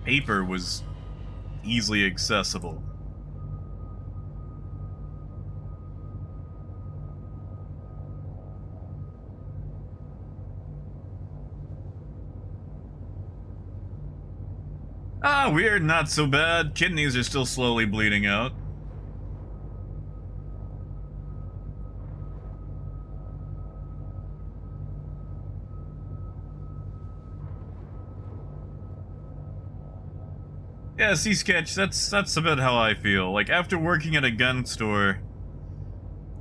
paper was easily accessible. Ah, weird, not so bad. Kidneys are still slowly bleeding out. Yeah, see, Sketch, that's about how I feel. Like, after working at a gun store,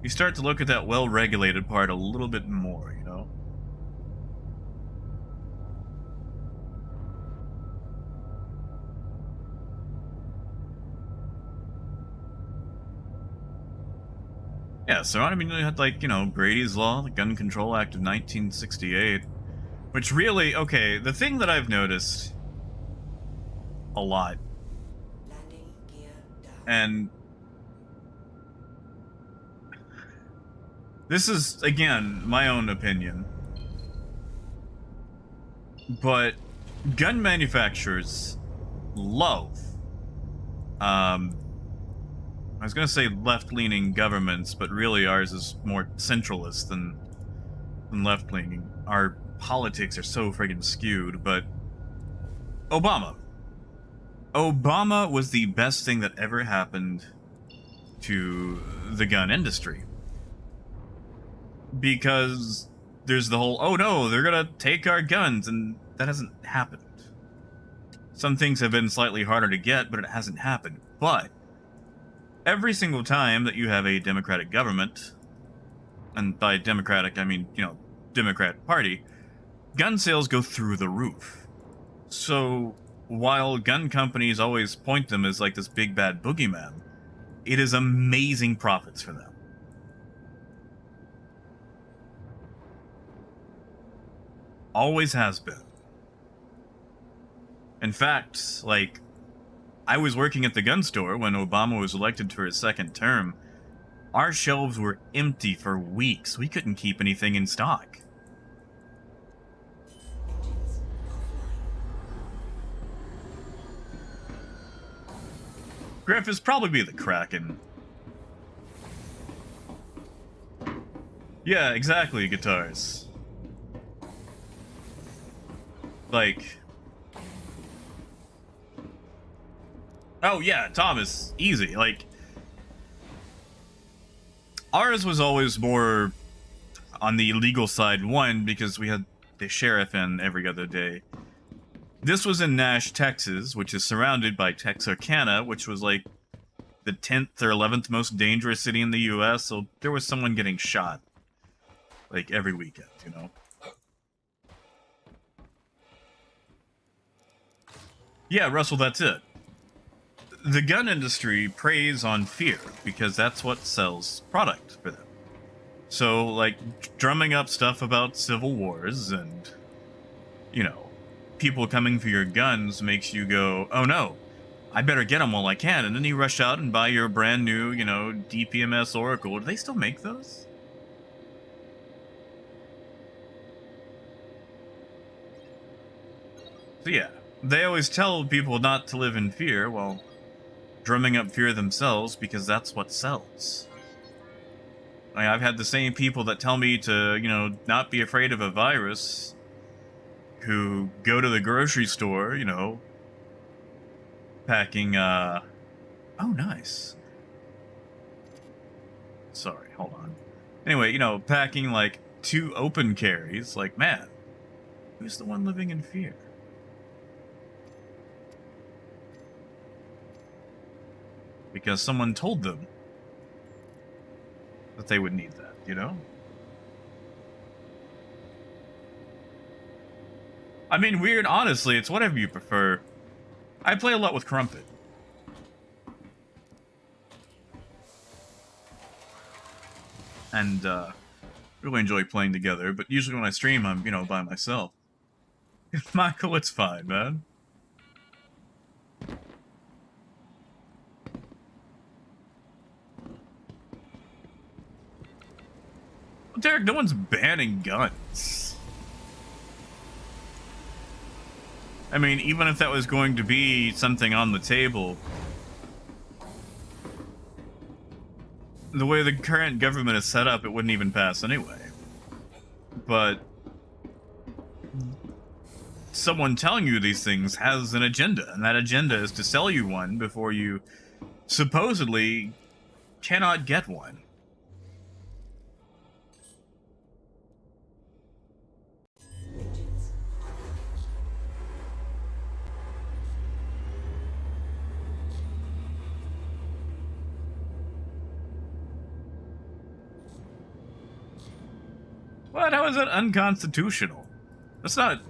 you start to look at that well-regulated part a little bit more, you know? Yeah, so I mean, you had, like, you know, Brady's Law, the Gun Control Act of 1968, which really, okay, the thing that I've noticed a lot, and this is, again, my own opinion, but gun manufacturers love, I was gonna say left-leaning governments, but really ours is more centralist than left-leaning. Our politics are so friggin' skewed, but Obama. Obama was the best thing that ever happened to the gun industry. Because there's the whole, oh no, they're gonna take our guns, and that hasn't happened. Some things have been slightly harder to get, but it hasn't happened. But every single time that you have a Democratic government, and by Democratic, I mean, you know, Democrat Party, gun sales go through the roof. So, while gun companies always point them as like this big bad boogeyman, it is amazing profits for them. Always has been. In fact, like, I was working at the gun store when Obama was elected for his second term. Our shelves were empty for weeks. We couldn't keep anything in stock. Griff is probably be the Kraken. Yeah, exactly, guitars. Like... Oh yeah, Thomas, easy. Like, ours was always more on the illegal side, one, because we had the sheriff in every other day. This was in Nash, Texas, which is surrounded by Texarkana, which was like the 10th or 11th most dangerous city in the US, so there was someone getting shot, like, every weekend, you know? Yeah, Russell, that's it. The gun industry preys on fear, because that's what sells product for them. So, like, drumming up stuff about civil wars and, you know, people coming for your guns makes you go, oh no, I better get them while I can, and then you rush out and buy your brand new, you know, DPMS Oracle. Do they still make those? So yeah, they always tell people not to live in fear while drumming up fear themselves, because that's what sells. Like, I've had the same people that tell me to, you know, not be afraid of a virus, who go to the grocery store, you know, packing, oh, nice. Sorry, hold on. Anyway, you know, packing, like, 2 open carries, like, man, who's the one living in fear? Because someone told them that they would need that, you know? I mean, weird, honestly, it's whatever you prefer. I play a lot with Crumpet. And, really enjoy playing together, but usually when I stream, I'm, you know, by myself. Michael, it's fine, man. Derek, no one's banning guns. I mean, even if that was going to be something on the table, the way the current government is set up, it wouldn't even pass anyway. But someone telling you these things has an agenda, and that agenda is to sell you one before you supposedly cannot get one. What? How is that unconstitutional? That's not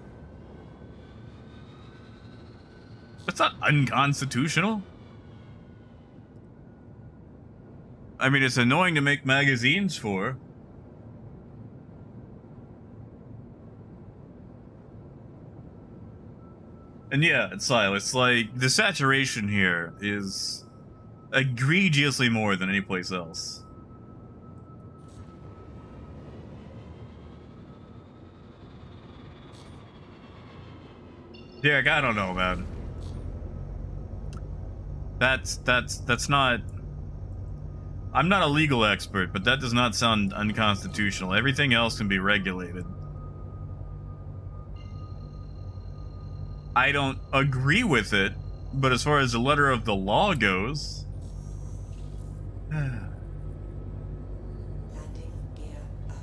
unconstitutional. I mean, it's annoying to make magazines for. And yeah, it's like the saturation here is egregiously more than any place else. Derek, I don't know, man. That's not... I'm not a legal expert, but that does not sound unconstitutional. Everything else can be regulated. I don't agree with it, but as far as the letter of the law goes... Landing gear up.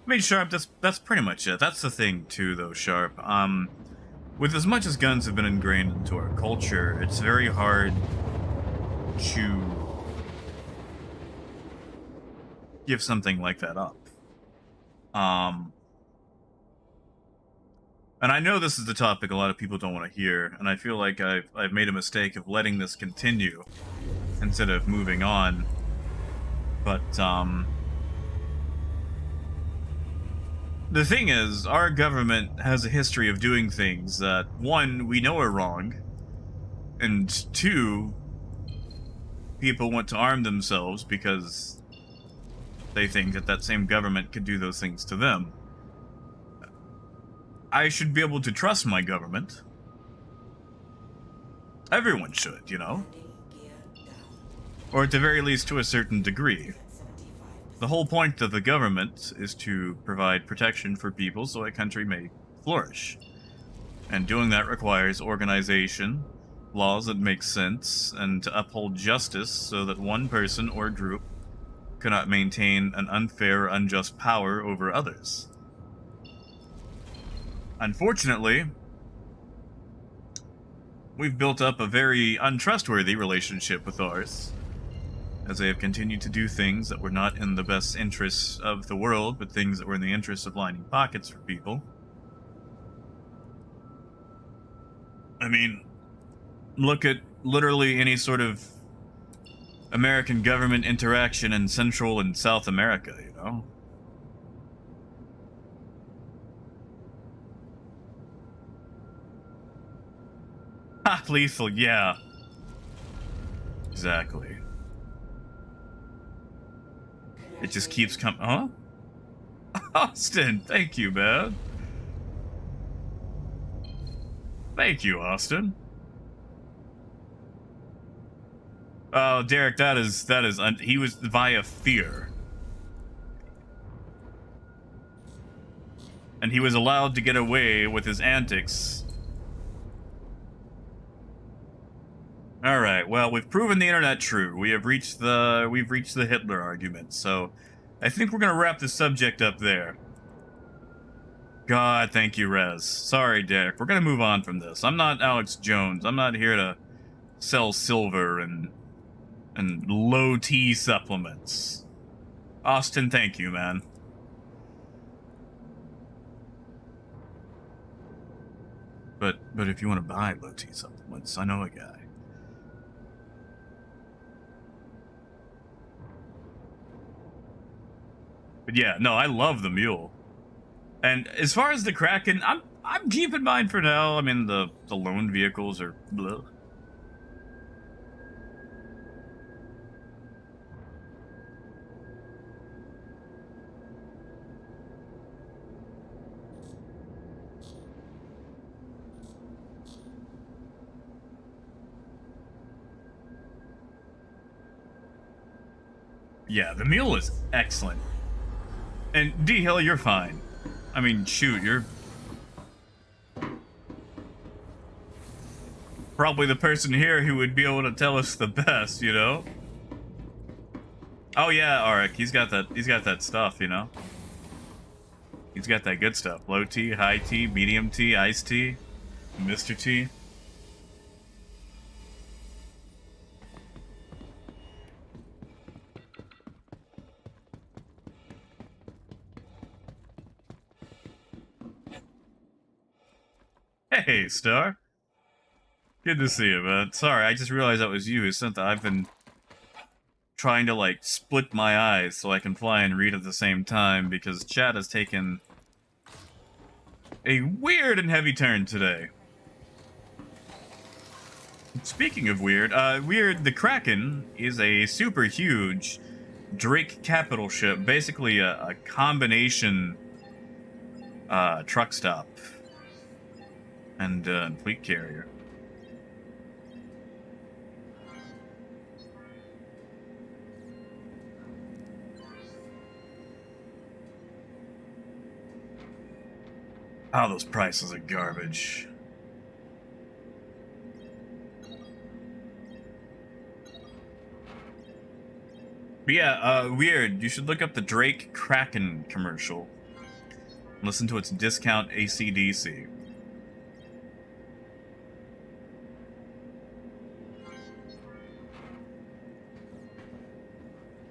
I mean, Sharp, that's pretty much it. That's the thing, too, though, Sharp. With as much as guns have been ingrained into our culture, it's very hard to give something like that up. And I know this is the topic a lot of people don't want to hear, and I feel like I've made a mistake of letting this continue instead of moving on. But, the thing is, our government has a history of doing things that, one, we know are wrong, and two, people want to arm themselves because they think that that same government could do those things to them. I should be able to trust my government. Everyone should, you know? Or at the very least to a certain degree. The whole point of the government is to provide protection for people so a country may flourish. And doing that requires organization, laws that make sense, and to uphold justice so that one person or group cannot maintain an unfair or unjust power over others. Unfortunately, we've built up a very untrustworthy relationship with ours, as they have continued to do things that were not in the best interests of the world, but things that were in the interests of lining pockets for people. I mean, look at literally any sort of American government interaction in Central and South America, you know? Ha, lethal, yeah. Exactly. It just keeps coming. Huh? Austin, thank you, man. Thank you, Austin. Oh, Derek, he was via fear. And he was allowed to get away with his antics. Alright, well, we've proven the internet true. We've reached the Hitler argument, so I think we're gonna wrap the subject up there. God, thank you, Rez. Sorry, Derek. We're gonna move on from this. I'm not Alex Jones. I'm not here to sell silver and low T supplements. Austin, thank you, man. But if you want to buy low T supplements, I know a guy. But yeah, no, I love the mule. And as far as the Kraken, I'm keeping mine for now. I mean, the loaned vehicles are blah. Yeah, the meal is excellent. And D-Hill, you're fine. I mean, shoot, you're probably the person here who would be able to tell us the best, you know? Oh yeah, Arik, he's got that stuff, you know? He's got that good stuff. Low tea, high tea, medium tea, iced tea, Mr. Tea. Hey, Star. Good to see you, man. Sorry, I just realized that was you who sent that. I've been trying to, like, split my eyes so I can fly and read at the same time because chat has taken a weird and heavy turn today. Speaking of weird, the Kraken is a super huge Drake capital ship, basically a combination truck stop and fleet carrier. Oh, those prices are garbage. But yeah, weird. You should look up the Drake Kraken commercial. Listen to its discount AC/DC.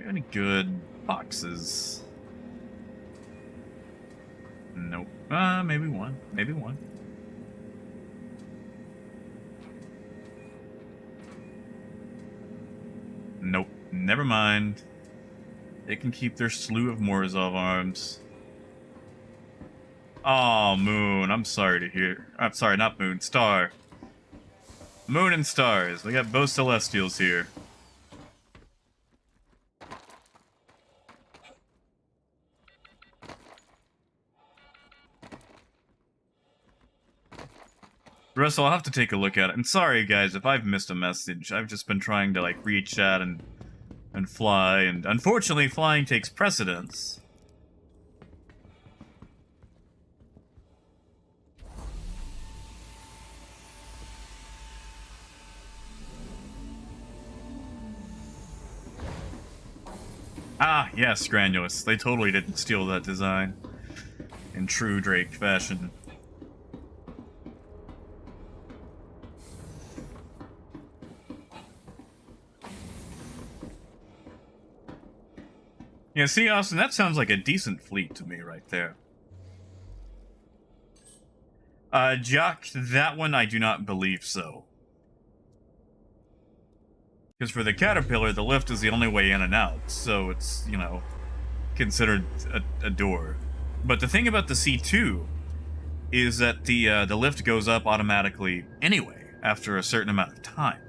Any good boxes? Nope. Maybe one. Maybe one. Nope. Never mind. They can keep their slew of Morozov arms. Oh, Moon. I'm sorry to hear. I'm sorry, not Moon. Star. Moon and Stars. We got both Celestials here. Russell, I'll have to take a look at it. And sorry, guys, if I've missed a message. I've just been trying to, like, read chat and fly, and unfortunately, flying takes precedence. Ah, yes, Granulous. They totally didn't steal that design. In true Drake fashion. Yeah, see, Austin, that sounds like a decent fleet to me right there. Jock, that one I do not believe so. Because for the Caterpillar, the lift is the only way in and out, so it's, you know, considered a door. But the thing about the C2 is that the lift goes up automatically anyway, after a certain amount of time.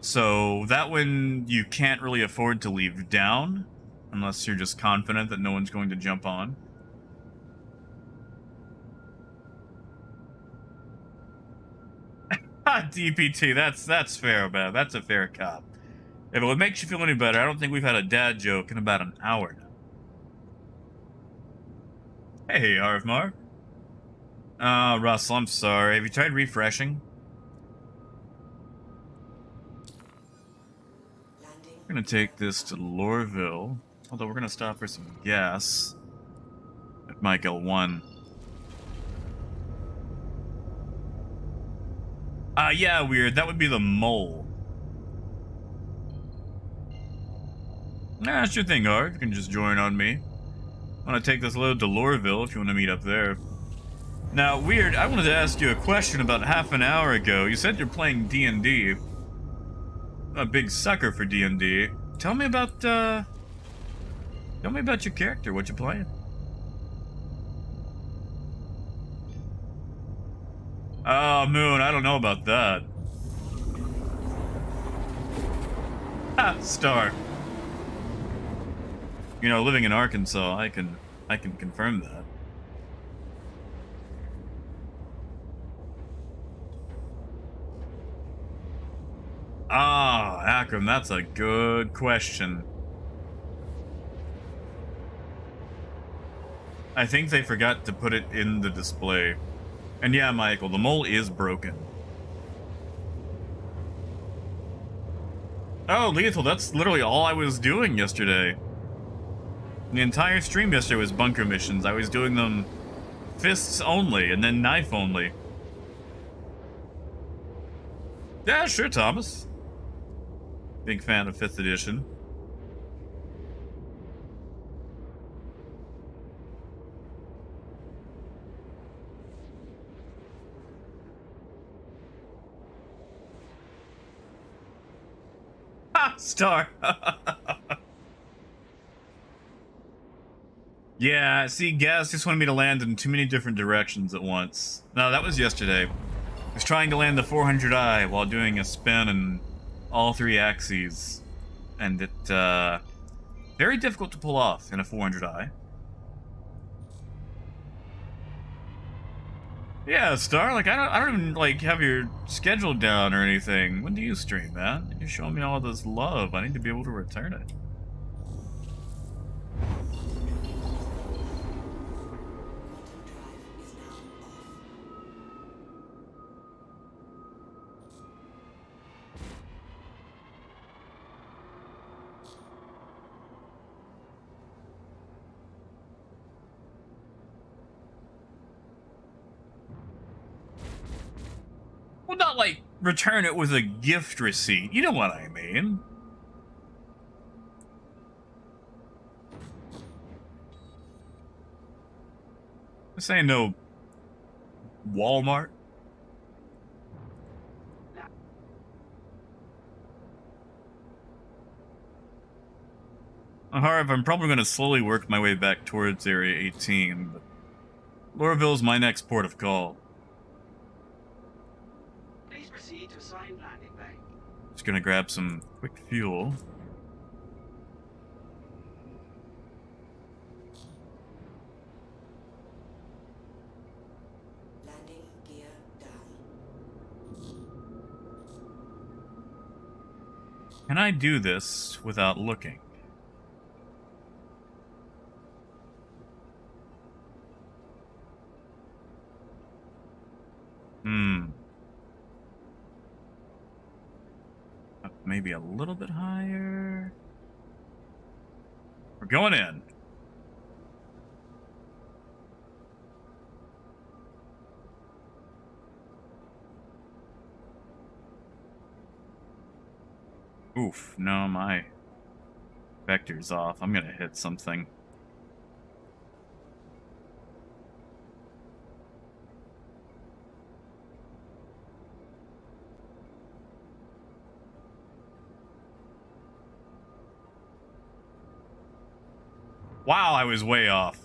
So that one you can't really afford to leave down, unless you're just confident that no one's going to jump on. DPT, that's fair, man. That's a fair cop. If it makes you feel any better, I don't think we've had a dad joke in about an hour now. Hey, Arvmar. Russell, I'm sorry. Have you tried refreshing? We're gonna take this to Lorville, although we're gonna stop for some gas at Michael 1. Yeah, weird. That would be the mole. Nah, sure thing, Arv. You can just join on me. I want to take this load to Lorville if you want to meet up there. Now, weird, I wanted to ask you a question about half an hour ago. You said you're playing D&D. I'm a big sucker for D&D. tell me about your character, what you playing. Oh, Moon, I don't know about that. Ha, Star. You know, living in Arkansas, I can confirm that. Ah, Akram, that's a good question. I think they forgot to put it in the display. And yeah, Michael, the mole is broken. Oh, Lethal, that's literally all I was doing yesterday. The entire stream yesterday was bunker missions. I was doing them fists only, and then knife only. Yeah, sure, Thomas. Big fan of 5th edition. Ha! Star! Yeah, see, Gaz just wanted me to land in too many different directions at once. No, that was yesterday. I was trying to land the 400i while doing a spin in all 3 axes. And it, very difficult to pull off in a 400i. Yeah, Star, like, I don't even, like, have your schedule down or anything. When do you stream, man? You're showing me all this love. I need to be able to return it. Well, not like return it with a gift receipt. You know what I mean. This ain't no Walmart. Harv, I'm probably going to slowly work my way back towards Area 18, but Lorville's my next port of call. Please proceed to assigned landing bay. Just gonna grab some quick fuel. Landing gear down. Can I do this without looking? Up maybe a little bit higher. We're going in. Oof, no, my vector's off. I'm gonna hit something. Wow, I was way off.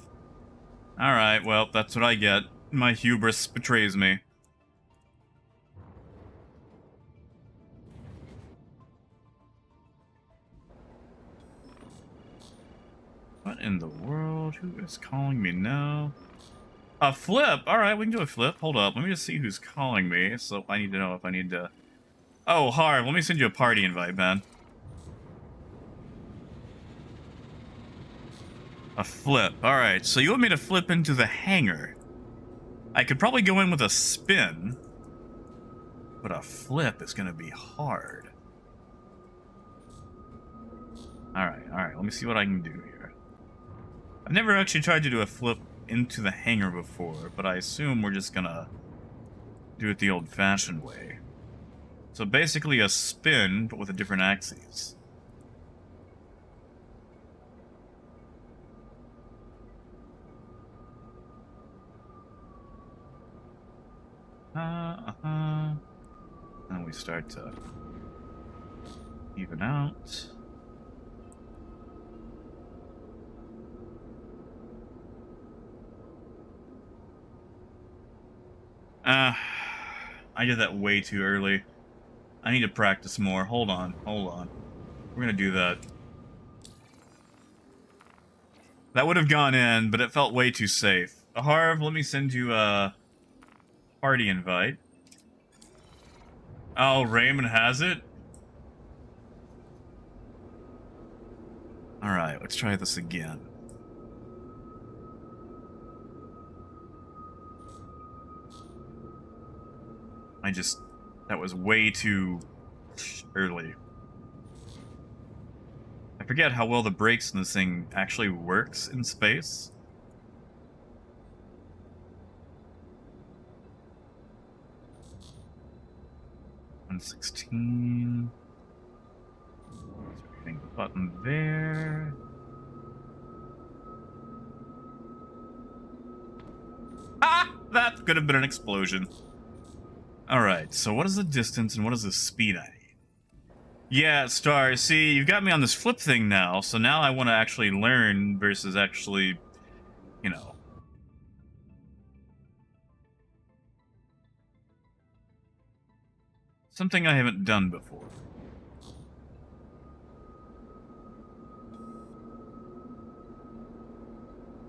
Alright, well, that's what I get. My hubris betrays me. What in the world? Who is calling me now? A flip! Alright, we can do a flip. Hold up, let me just see who's calling me. So I need to know if I need to... Oh, Harv, let me send you a party invite, man. A flip. Alright, so you want me to flip into the hangar. I could probably go in with a spin. But a flip is going to be hard. Alright, let me see what I can do here. I've never actually tried to do a flip into the hangar before, but I assume we're just going to do it the old-fashioned way. So basically a spin, but with a different axis. And we start to even out. I did that way too early. I need to practice more. Hold on, hold on. We're gonna do that. That would have gone in, but it felt way too safe. Harv, let me send you a party invite. Oh, Raymond has it? Alright, let's try this again. That was way too early. I forget how well the brakes in this thing actually works in space. $116. Hitting the button there. Ah! That could have been an explosion. Alright, so what is the distance and what is the speed I need? Yeah, Star, see, you've got me on this flip thing now, so now I want to actually learn versus actually, you know. Something I haven't done before.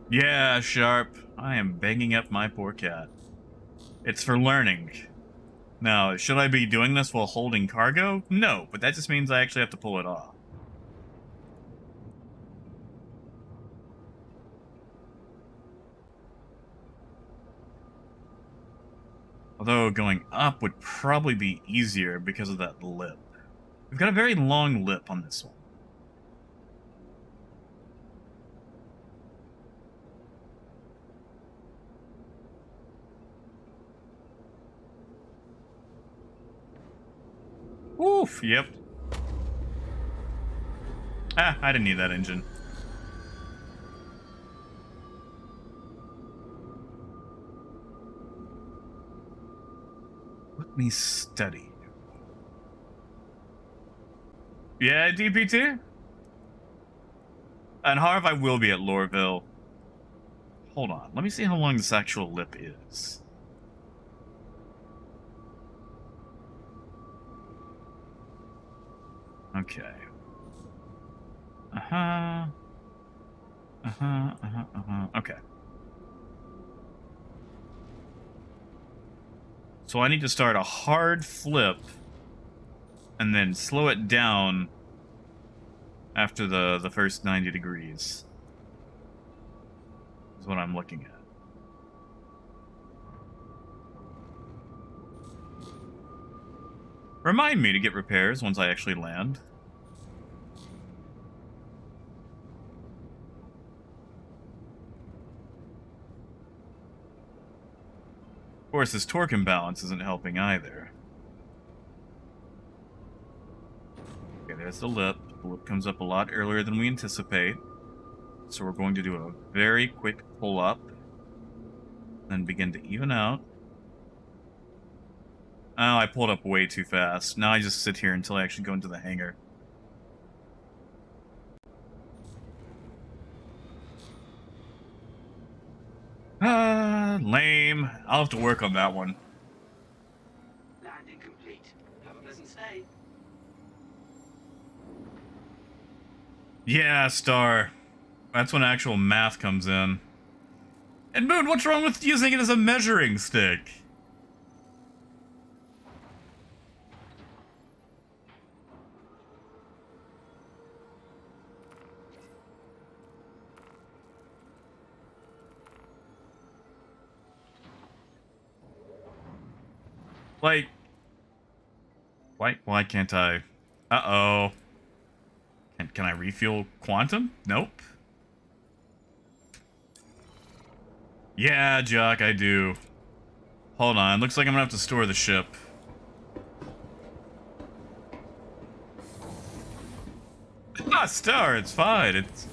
Yeah, Sharp, I am banging up my poor cat. It's for learning. Now, should I be doing this while holding cargo? No, but that just means I actually have to pull it off. Although going up would probably be easier because of that lip. We've got a very long lip on this one. Oof, yep. Ah, I didn't need that engine. Let me study. Yeah, DPT? And Harv, I will be at Lorville. Hold on, let me see how long this actual lip is. Okay. Okay. So I need to start a hard flip and then slow it down after the first 90 degrees. Is what I'm looking at. Remind me to get repairs once I actually land. Of course, this torque imbalance isn't helping either. Okay, there's the lip. The lip comes up a lot earlier than we anticipate. So we're going to do a very quick pull up. Then begin to even out. Oh, I pulled up way too fast. Now I just sit here until I actually go into the hangar. Lame. I'll have to work on that one. Landing complete. Have a pleasant stay. Yeah, Star. That's when actual math comes in. And Moon, what's wrong with using it as a measuring stick? Like, why can't I? Uh-oh. Can I refuel Quantum? Nope. Yeah, Jock, I do. Hold on, looks like I'm gonna have to store the ship. Ah, Star, it's fine. It's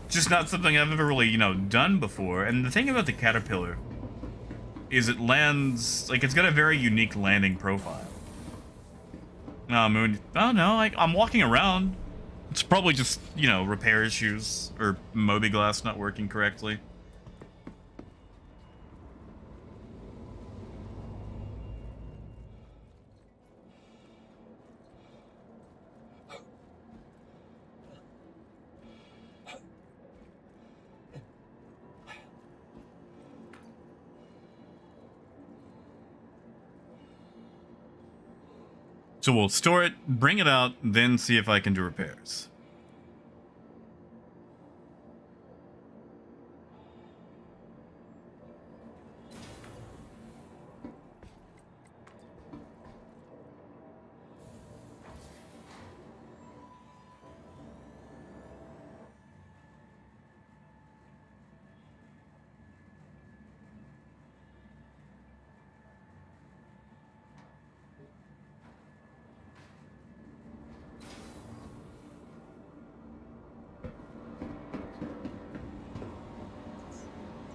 just not something I've ever really, done before. And the thing about the Caterpillar is it lands, like, it's got a very unique landing profile. Oh, Moon. Oh, no, I'm walking around. It's probably just, repair issues or Mobi-Glass not working correctly. So we'll store it, bring it out, then see if I can do repairs.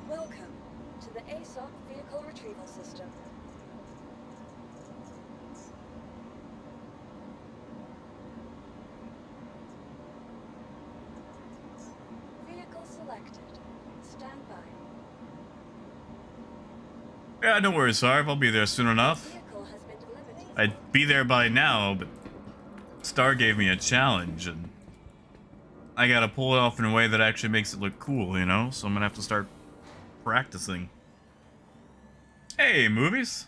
Welcome to the ASOP vehicle retrieval system. Vehicle selected. Stand by. Yeah, don't worry, Sarv. I'll be there soon enough. Vehicle has been delivered. I'd be there by now, but Star gave me a challenge, and I gotta pull it off in a way that actually makes it look cool, you know? So I'm gonna have to start practicing. Hey, movies.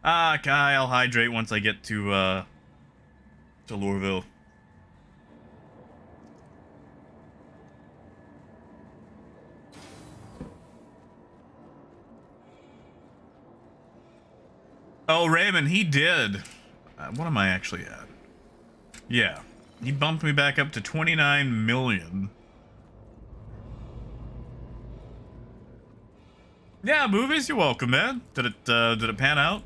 Ah, Kai, I'll hydrate once I get to Louisville. Oh, Raymond, he did. What am I actually at? Yeah, he bumped me back up to 29 million. Yeah, movies, you're welcome, man. Did it pan out?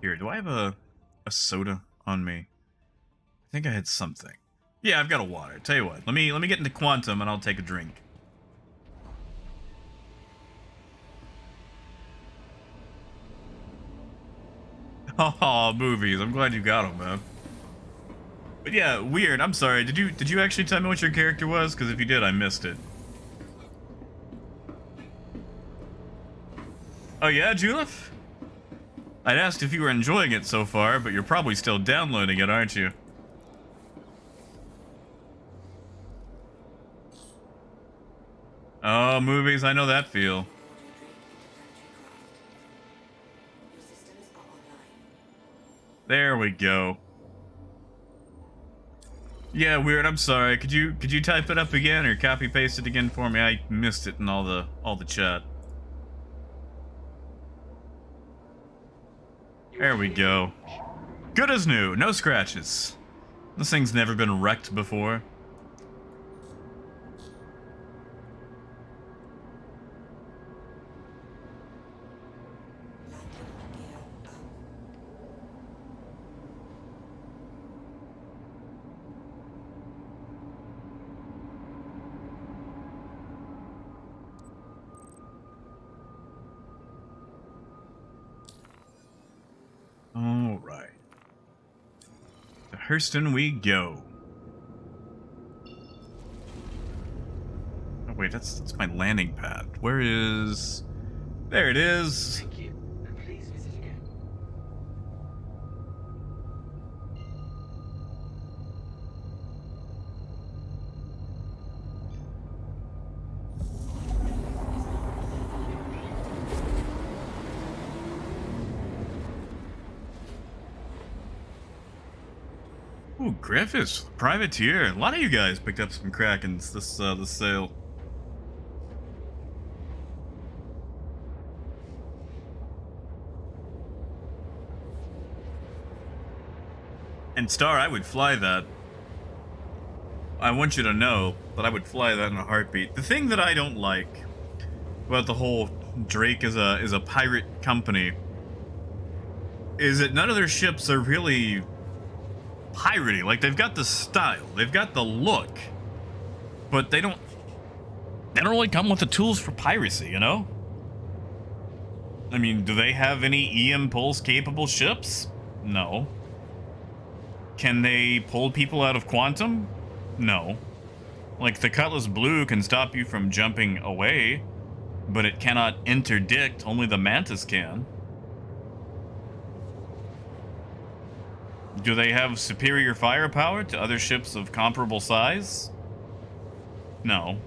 Here, do I have a soda on me? I think I had something. Yeah, I've got a water. Tell you what, let me get into Quantum and I'll take a drink. Oh, movies. I'm glad you got them, man. But yeah, weird. I'm sorry. Did you actually tell me what your character was? Because if you did, I missed it. Oh yeah, Julef? I'd asked if you were enjoying it so far, but you're probably still downloading it, aren't you? Oh, movies. I know that feel. Your systems are online. There we go. Yeah, weird. I'm sorry. Could you type it up again or copy paste it again for me? I missed it in all the chat. There we go. Good as new. No scratches. This thing's never been wrecked before. Landing gear up. All right. To Hurston we go. Oh wait, that's my landing pad. Where is? There it is. Thank you, and please visit again. Ooh, Griffiths, privateer. A lot of you guys picked up some Krakens this sale. And Star, I would fly that. I want you to know that I would fly that in a heartbeat. The thing that I don't like about the whole Drake is a pirate company is that none of their ships are really piratey. Like, they've got the style, they've got the look, but they don't really come with the tools for piracy, you know? I mean, do they have any EM pulse capable ships? No. Can they pull people out of Quantum? No. Like, the Cutlass Blue can stop you from jumping away, but it cannot interdict. Only the Mantis can. Do they have superior firepower to other ships of comparable size? No.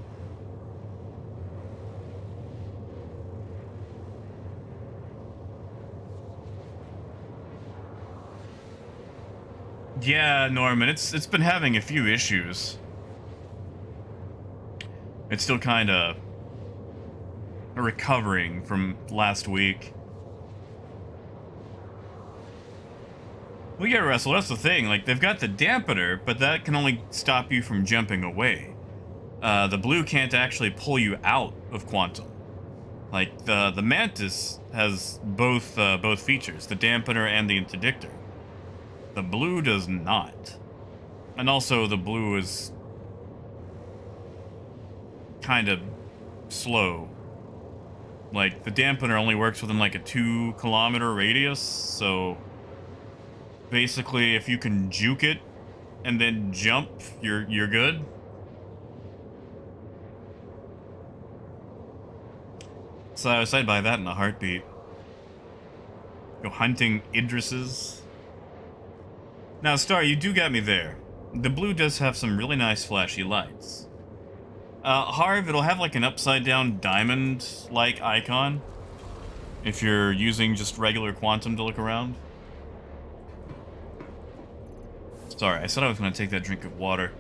Yeah, Norman, it's been having a few issues. It's still kind of recovering from last week. Well, yeah, Russell, that's the thing. Like, they've got the dampener, but that can only stop you from jumping away. The blue can't actually pull you out of quantum. Like, the Mantis has both features, the dampener and the interdictor. The blue does not. And also, the blue is kind of slow. Like, the dampener only works within, like, a 2-kilometer radius, so basically, if you can juke it and then jump, you're good. So I'd buy that in a heartbeat. Go hunting Idrises. Now, Star, you do get me there. The blue does have some really nice flashy lights. Harv, it'll have like an upside-down diamond-like icon if you're using just regular quantum to look around. Sorry, I said I was going to take that drink of water.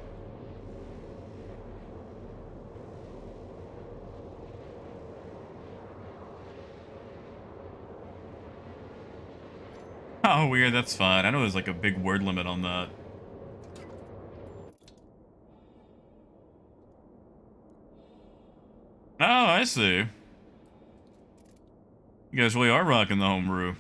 Oh, weird, that's fine. I know there's like a big word limit on that. Oh, I see. You guys really are rocking the homebrew.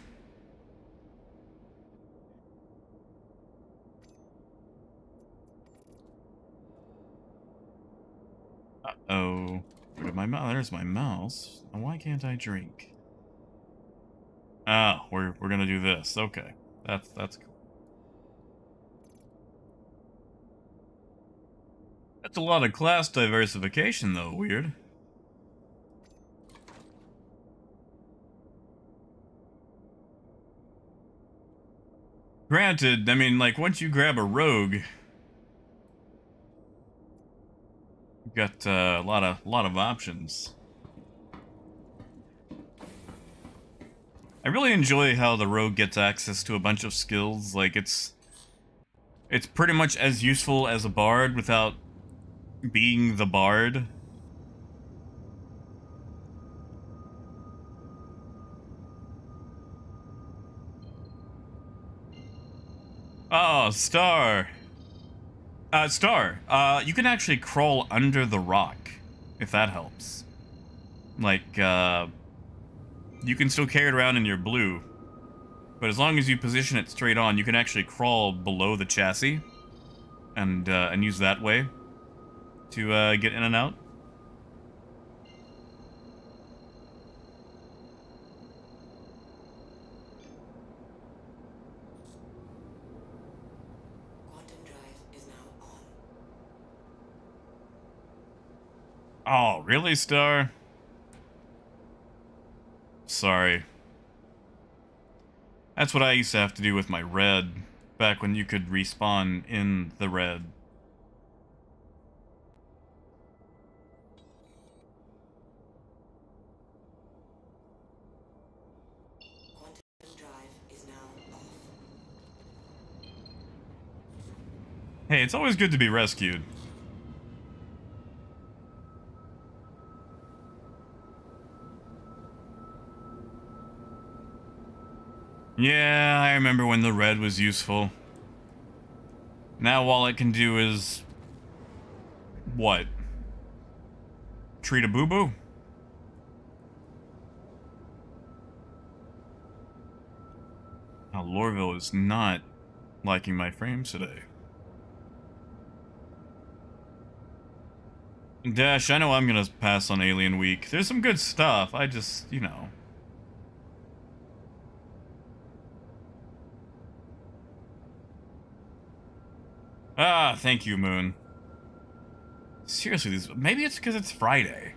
Uh-oh. Where did my mouse? There's my mouse. Now, why can't I drink? Oh, we're gonna do this. Okay. That's cool. That's a lot of class diversification, though. Weird. Granted, I mean, like, once you grab a rogue, you've got a lot of options. I really enjoy how the rogue gets access to a bunch of skills. Like, it's pretty much as useful as a bard without being the bard. Oh, Star. Star, you can actually crawl under the rock, if that helps. Like, you can still carry it around in your blue, but as long as you position it straight on, you can actually crawl below the chassis and use that way to get in and out. Quantum drive is now on. Oh, really, Star? Sorry. That's what I used to have to do with my red, back when you could respawn in the red. Quantum drive is now off. Hey, it's always good to be rescued. Yeah, I remember when the red was useful. Now all it can do is... what? Treat a boo-boo? Now, Lorville is not liking my frames today. Dash, I know I'm gonna pass on Alien Week. There's some good stuff, I just, you know... Ah, thank you, Moon. Seriously, maybe it's because it's Friday.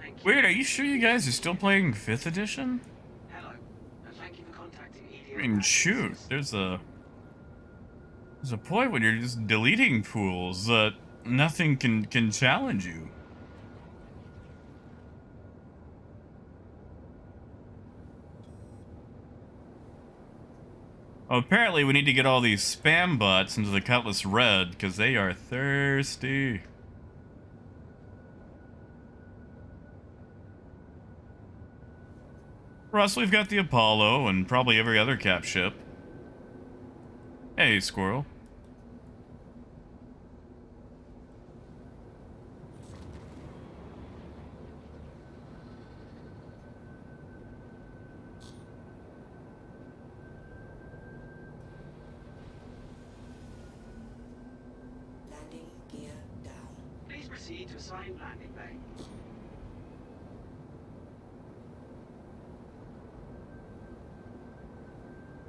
Thank you. Weird, are you sure you guys are still playing 5th edition? Hello, and thank you for contacting EDO. I mean, shoot, there's a point when you're just deleting pools that nothing can challenge you. Oh, apparently we need to get all these spam bots into the Cutlass Red, because they are thirsty. Russ, we've got the Apollo and probably every other cap ship. Hey, Squirrel. Landing gear down. Please proceed to assigned landing bay.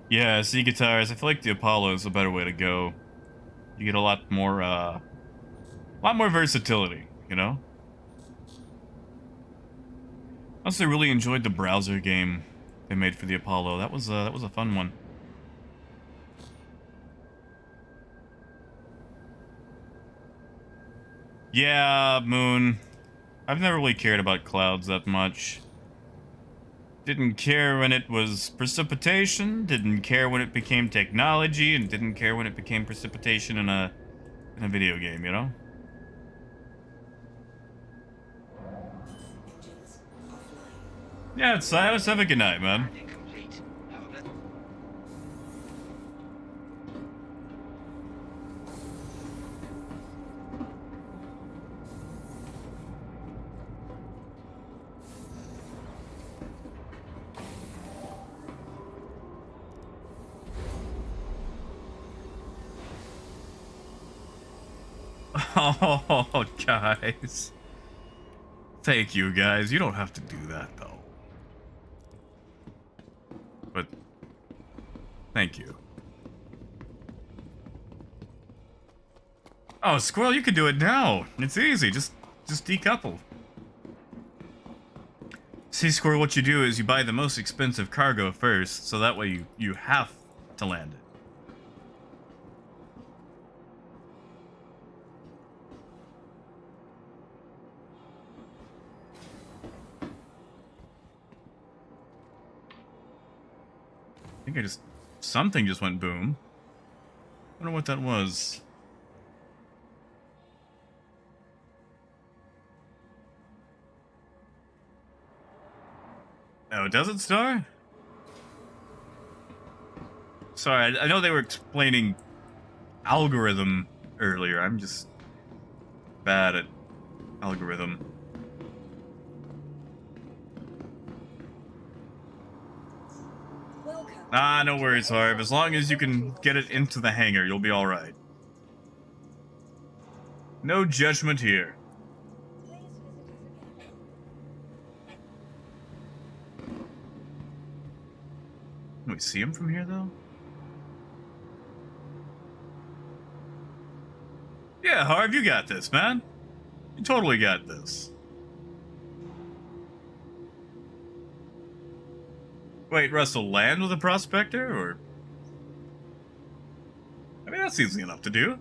Yeah, see, guitars, I feel like the Apollo is a better way to go. You get a lot more versatility, you know? I also really enjoyed the browser game they made for the Apollo. That was a fun one. Yeah, Moon. I've never really cared about clouds that much. Didn't care when it was precipitation, didn't care when it became technology, and didn't care when it became precipitation in a video game, you know? Engines offline. Yeah, it's Silas. Have a good night, man. Landing complete. Have a pleasant... Oh, guys. Thank you, guys. You don't have to do that, though. But, thank you. Oh, Squirrel, you can do it now. It's easy. Just decouple. See, Squirrel, what you do is you buy the most expensive cargo first, so that way you have to land it. I think something just went boom. I don't know what that was. Oh, does it, Star? Sorry, I know they were explaining algorithm earlier. I'm just bad at algorithm. Welcome. Ah, no worries, Harv. As long as you can get it into the hangar, you'll be alright. No judgment here. Please visit us again. Can we see him from here, though? Yeah, Harv, you got this, man. You totally got this. Wait, Russell, land with a prospector, or...? I mean, that's easy enough to do.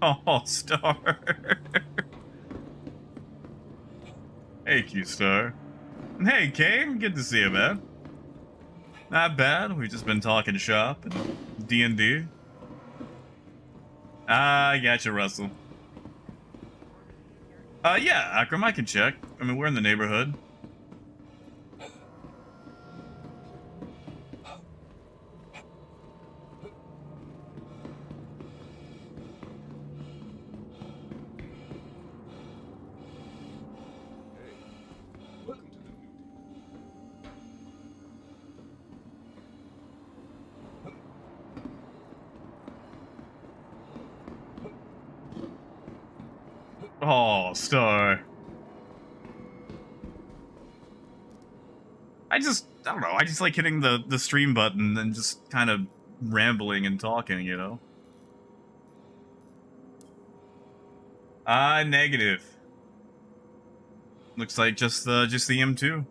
Oh, Star. Hey, Q-Star. And hey, Kane, good to see you, man. Not bad, we've just been talking shop and D&D. I gotcha, Russell. Yeah, Akram, I can check. I mean, we're in the neighborhood. Oh, Star. I don't know, I just like hitting the stream button and just kind of rambling and talking, you know? Negative. Looks like just the M2.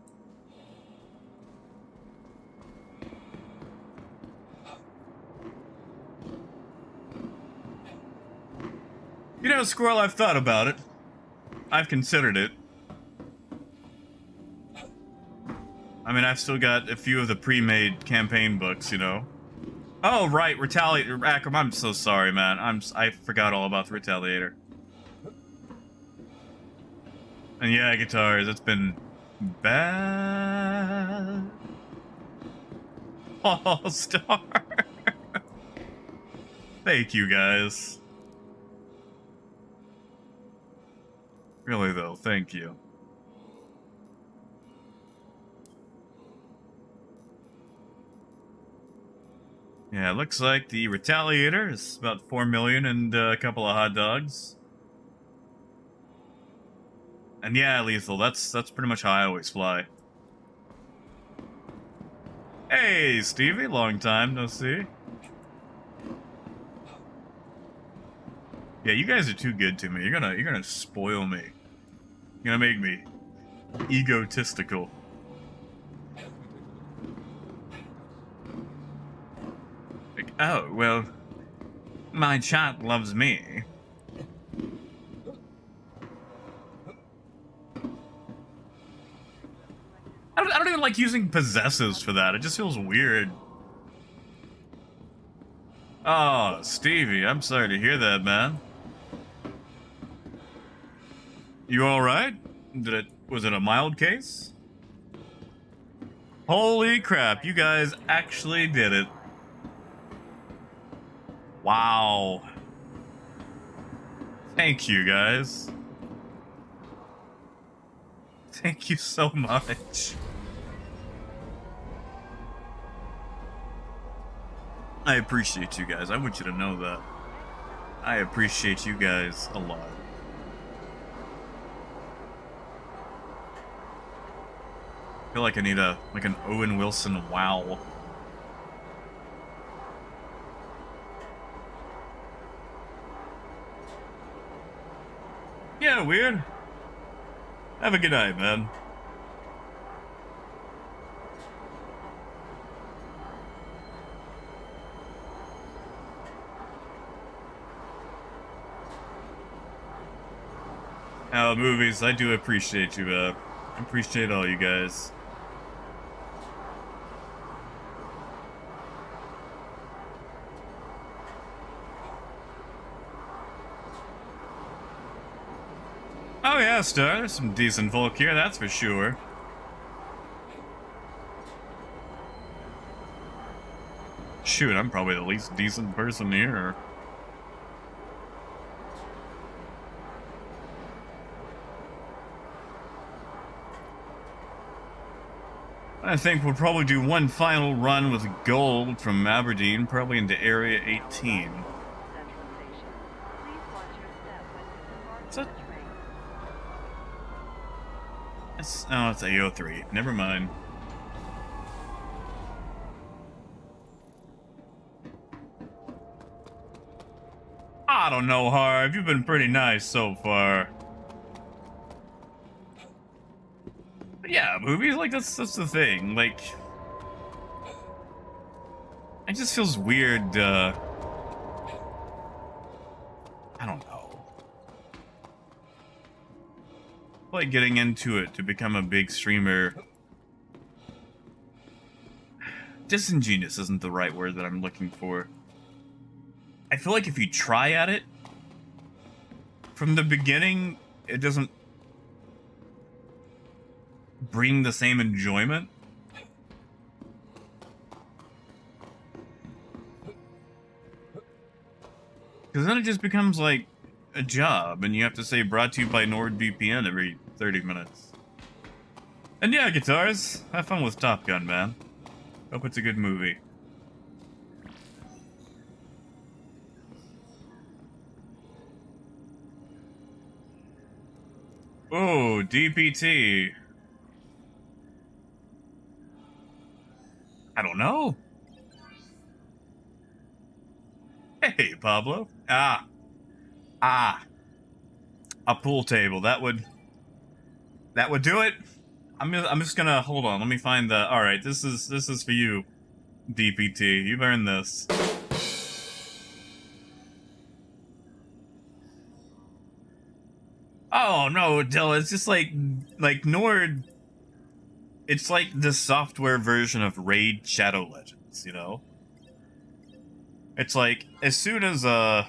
You know, Squirrel, I've thought about it. I've considered it. I mean, I've still got a few of the pre-made campaign books, you know. Oh, right, Retaliator. Akram, I'm so sorry, man. I forgot all about the Retaliator. And yeah, guitars, it's been bad. All-star. Thank you, guys. Really, though, thank you. Yeah, it looks like the Retaliator is about 4 million and a couple of hot dogs. And yeah, Lethal, that's pretty much how I always fly. Hey, Stevie, long time no see. Yeah, you guys are too good to me. You're gonna spoil me. You're gonna make me egotistical. Like, oh, well, my chat loves me. I don't even like using possessives for that. It just feels weird. Oh, Stevie, I'm sorry to hear that, man. You alright? Was it a mild case? Holy crap, you guys actually did it. Wow. Thank you, guys. Thank you so much. I appreciate you guys. I want you to know that. I appreciate you guys a lot. I feel like I need like an Owen Wilson wow. Yeah, weird. Have a good night, man. Movies, I do appreciate you, I appreciate all you guys. Oh yeah, Star, there's some decent folk here, that's for sure. Shoot, I'm probably the least decent person here. I think we'll probably do one final run with gold from Aberdeen, probably into Area 18. What's that? Oh, it's AO3. Never mind. I don't know, Harv. You've been pretty nice so far. But yeah, movies, like, that's the thing. Like, it just feels weird, I don't know. Like, getting into it to become a big streamer. Disingenuous isn't the right word that I'm looking for. I feel like if you try at it, from the beginning, it doesn't bring the same enjoyment. Because then it just becomes like a job, and you have to say brought to you by NordVPN every 30 minutes. And yeah, guitars, have fun with Top Gun, man. Hope it's a good movie. Oh, DPT. I don't know. Hey, Pablo. A pool table. That would do it. I'm just gonna hold on. Let me find the. All right, this is for you, DPT. You've earned this. no, Dylan. It's just like Nord. It's like the software version of Raid Shadow Legends, you know? It's like as soon as a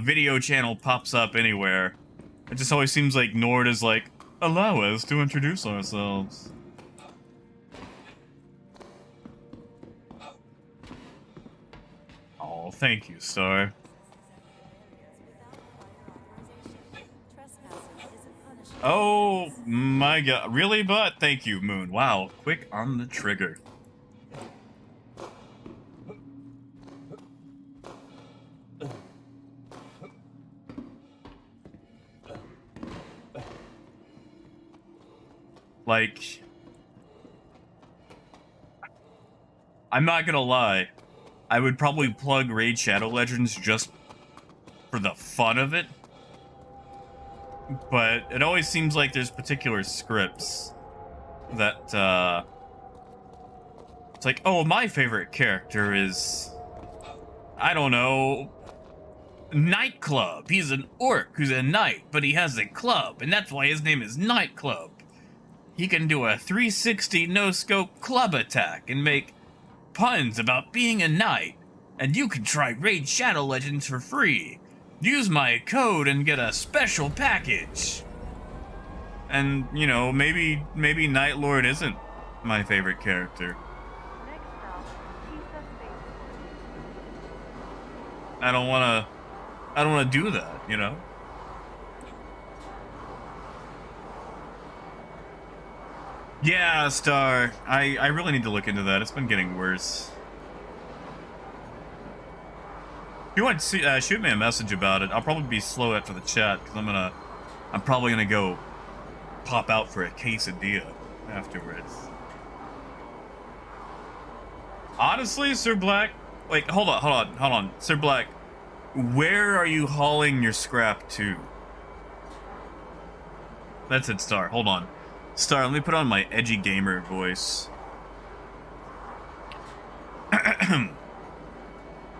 video channel pops up anywhere, it just always seems like Nord is like, allow us to introduce ourselves. Oh, thank you, Star. Oh my god, really? But thank you, Moon. Wow, quick on the trigger. Like, I'm not gonna lie, I would probably plug Raid Shadow Legends just for the fun of it. But it always seems like there's particular scripts that, it's like, oh, my favorite character is, I don't know, Nightclub. He's an orc who's a knight, but he has a club, and that's why his name is Nightclub. He can do a 360 no-scope club attack and make puns about being a knight, and you can try Raid Shadow Legends for free. Use my code and get a special package. And, you know, maybe Night Lord isn't my favorite character. I don't wanna do that, you know? Yeah, Star. I really need to look into that. It's been getting worse. If you want to shoot me a message about it, I'll probably be slow after the chat, because I'm probably gonna go pop out for a quesadilla afterwards. Honestly, Sir Black, wait, hold on, Sir Black, where are you hauling your scrap to? That's it, Star. Hold on, Star. Let me put on my edgy gamer voice.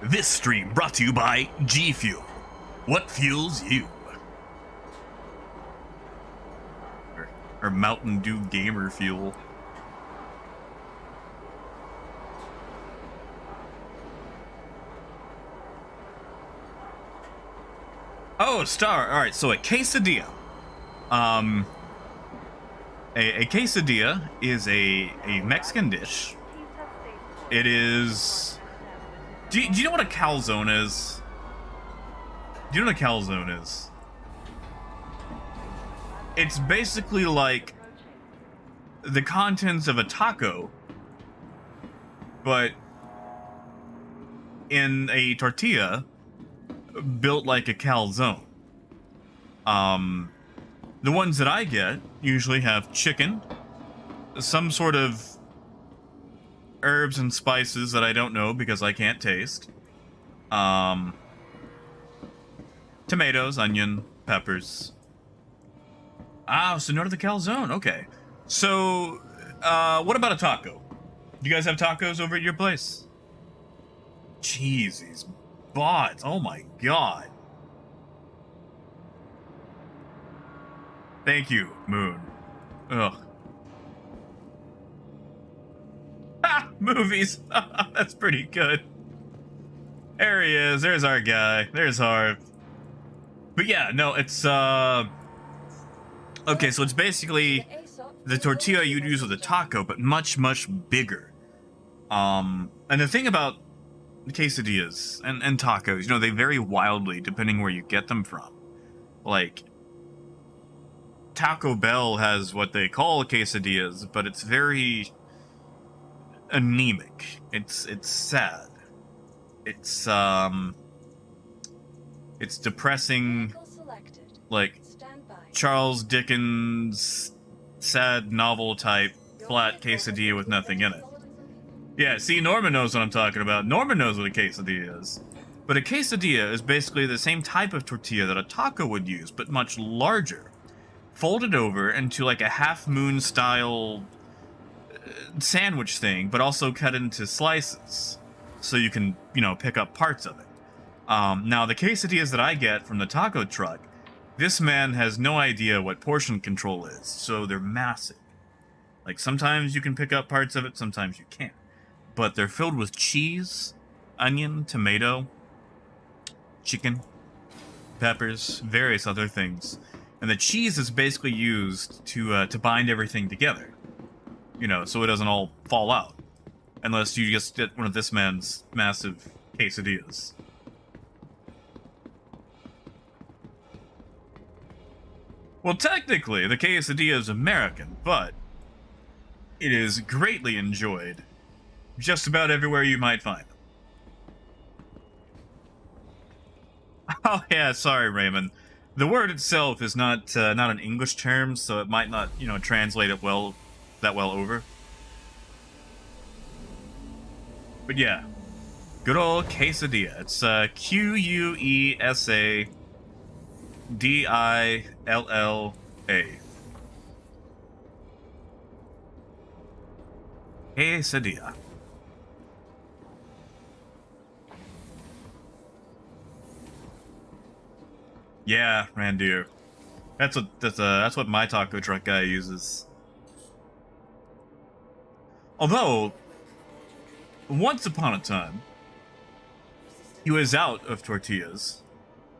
This stream brought to you by G Fuel. What fuels you? Or Mountain Dew Gamer Fuel. Oh, Star. All right, so a quesadilla. A quesadilla is a Mexican dish. It is. Do you know what a calzone is? Do you know what a calzone is? It's basically like the contents of a taco, but in a tortilla built like a calzone. The ones that I get usually have chicken, some sort of herbs and spices that I don't know because I can't taste. Tomatoes, onion, peppers. Ah, so no to the calzone. Okay. So, what about a taco? Do you guys have tacos over at your place? Jeez, these bots. Oh my god. Thank you, Moon. Ugh. Ha! Movies! That's pretty good. There he is. There's our guy. There's Harv. But yeah, no, it's, okay, so it's basically the tortilla you'd use with a taco, but much, much bigger. And the thing about quesadillas and tacos, you know, they vary wildly depending where you get them from. Like, Taco Bell has what they call quesadillas, but it's very anemic. It's sad. It's depressing, like Charles Dickens sad novel type flat quesadilla with nothing in it. Yeah, see, Norman knows what I'm talking about. Norman knows what a quesadilla is. But a quesadilla is basically the same type of tortilla that a taco would use, but much larger. Folded over into like a half moon style sandwich thing, but also cut into slices. So you can, you know, pick up parts of it. Now, the quesadillas that I get from the taco truck, this man has no idea what portion control is, so they're massive. Like, sometimes you can pick up parts of it, sometimes you can't. But they're filled with cheese, onion, tomato, chicken, peppers, various other things. And the cheese is basically used to bind everything together. You know, so it doesn't all fall out. Unless you just get one of this man's massive quesadillas. Well, technically, the quesadilla is American, but it is greatly enjoyed just about everywhere you might find them. Oh yeah, sorry, Raymond. The word itself is not an English term, so it might not, you know, translate it that well over. But yeah, good old quesadilla. It's Quesadilla. Quesadilla. Yeah, Randir. That's what my taco truck guy uses. Although, once upon a time, he was out of tortillas,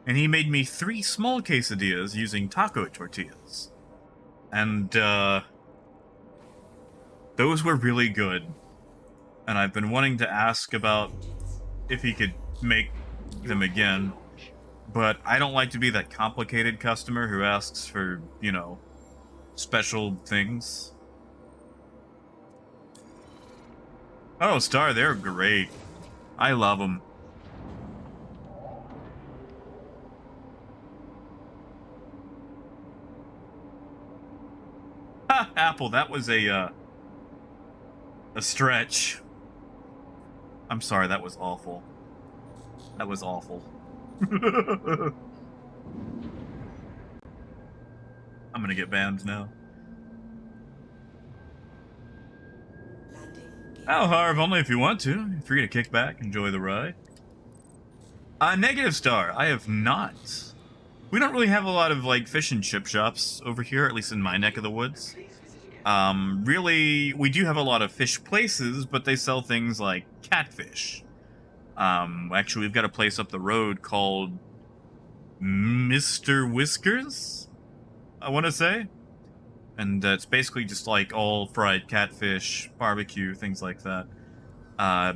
and he made me 3 small quesadillas using taco tortillas. And, those were really good. And I've been wanting to ask about if he could make them again. But I don't like to be that complicated customer who asks for, you know, special things. Oh, Star, they're great. I love them. Ha! Apple, that was a stretch. I'm sorry, that was awful. That was awful. I'm gonna get banned now. Oh, Harv, only if you want to. You're free to kick back, enjoy the ride. Negative Star, I have not. We don't really have a lot of, like, fish and chip shops over here, at least in my neck of the woods. Really, we do have a lot of fish places, but they sell things like catfish. Actually, we've got a place up the road called Mr. Whiskers, I want to say. And it's basically just like all fried catfish, barbecue, things like that.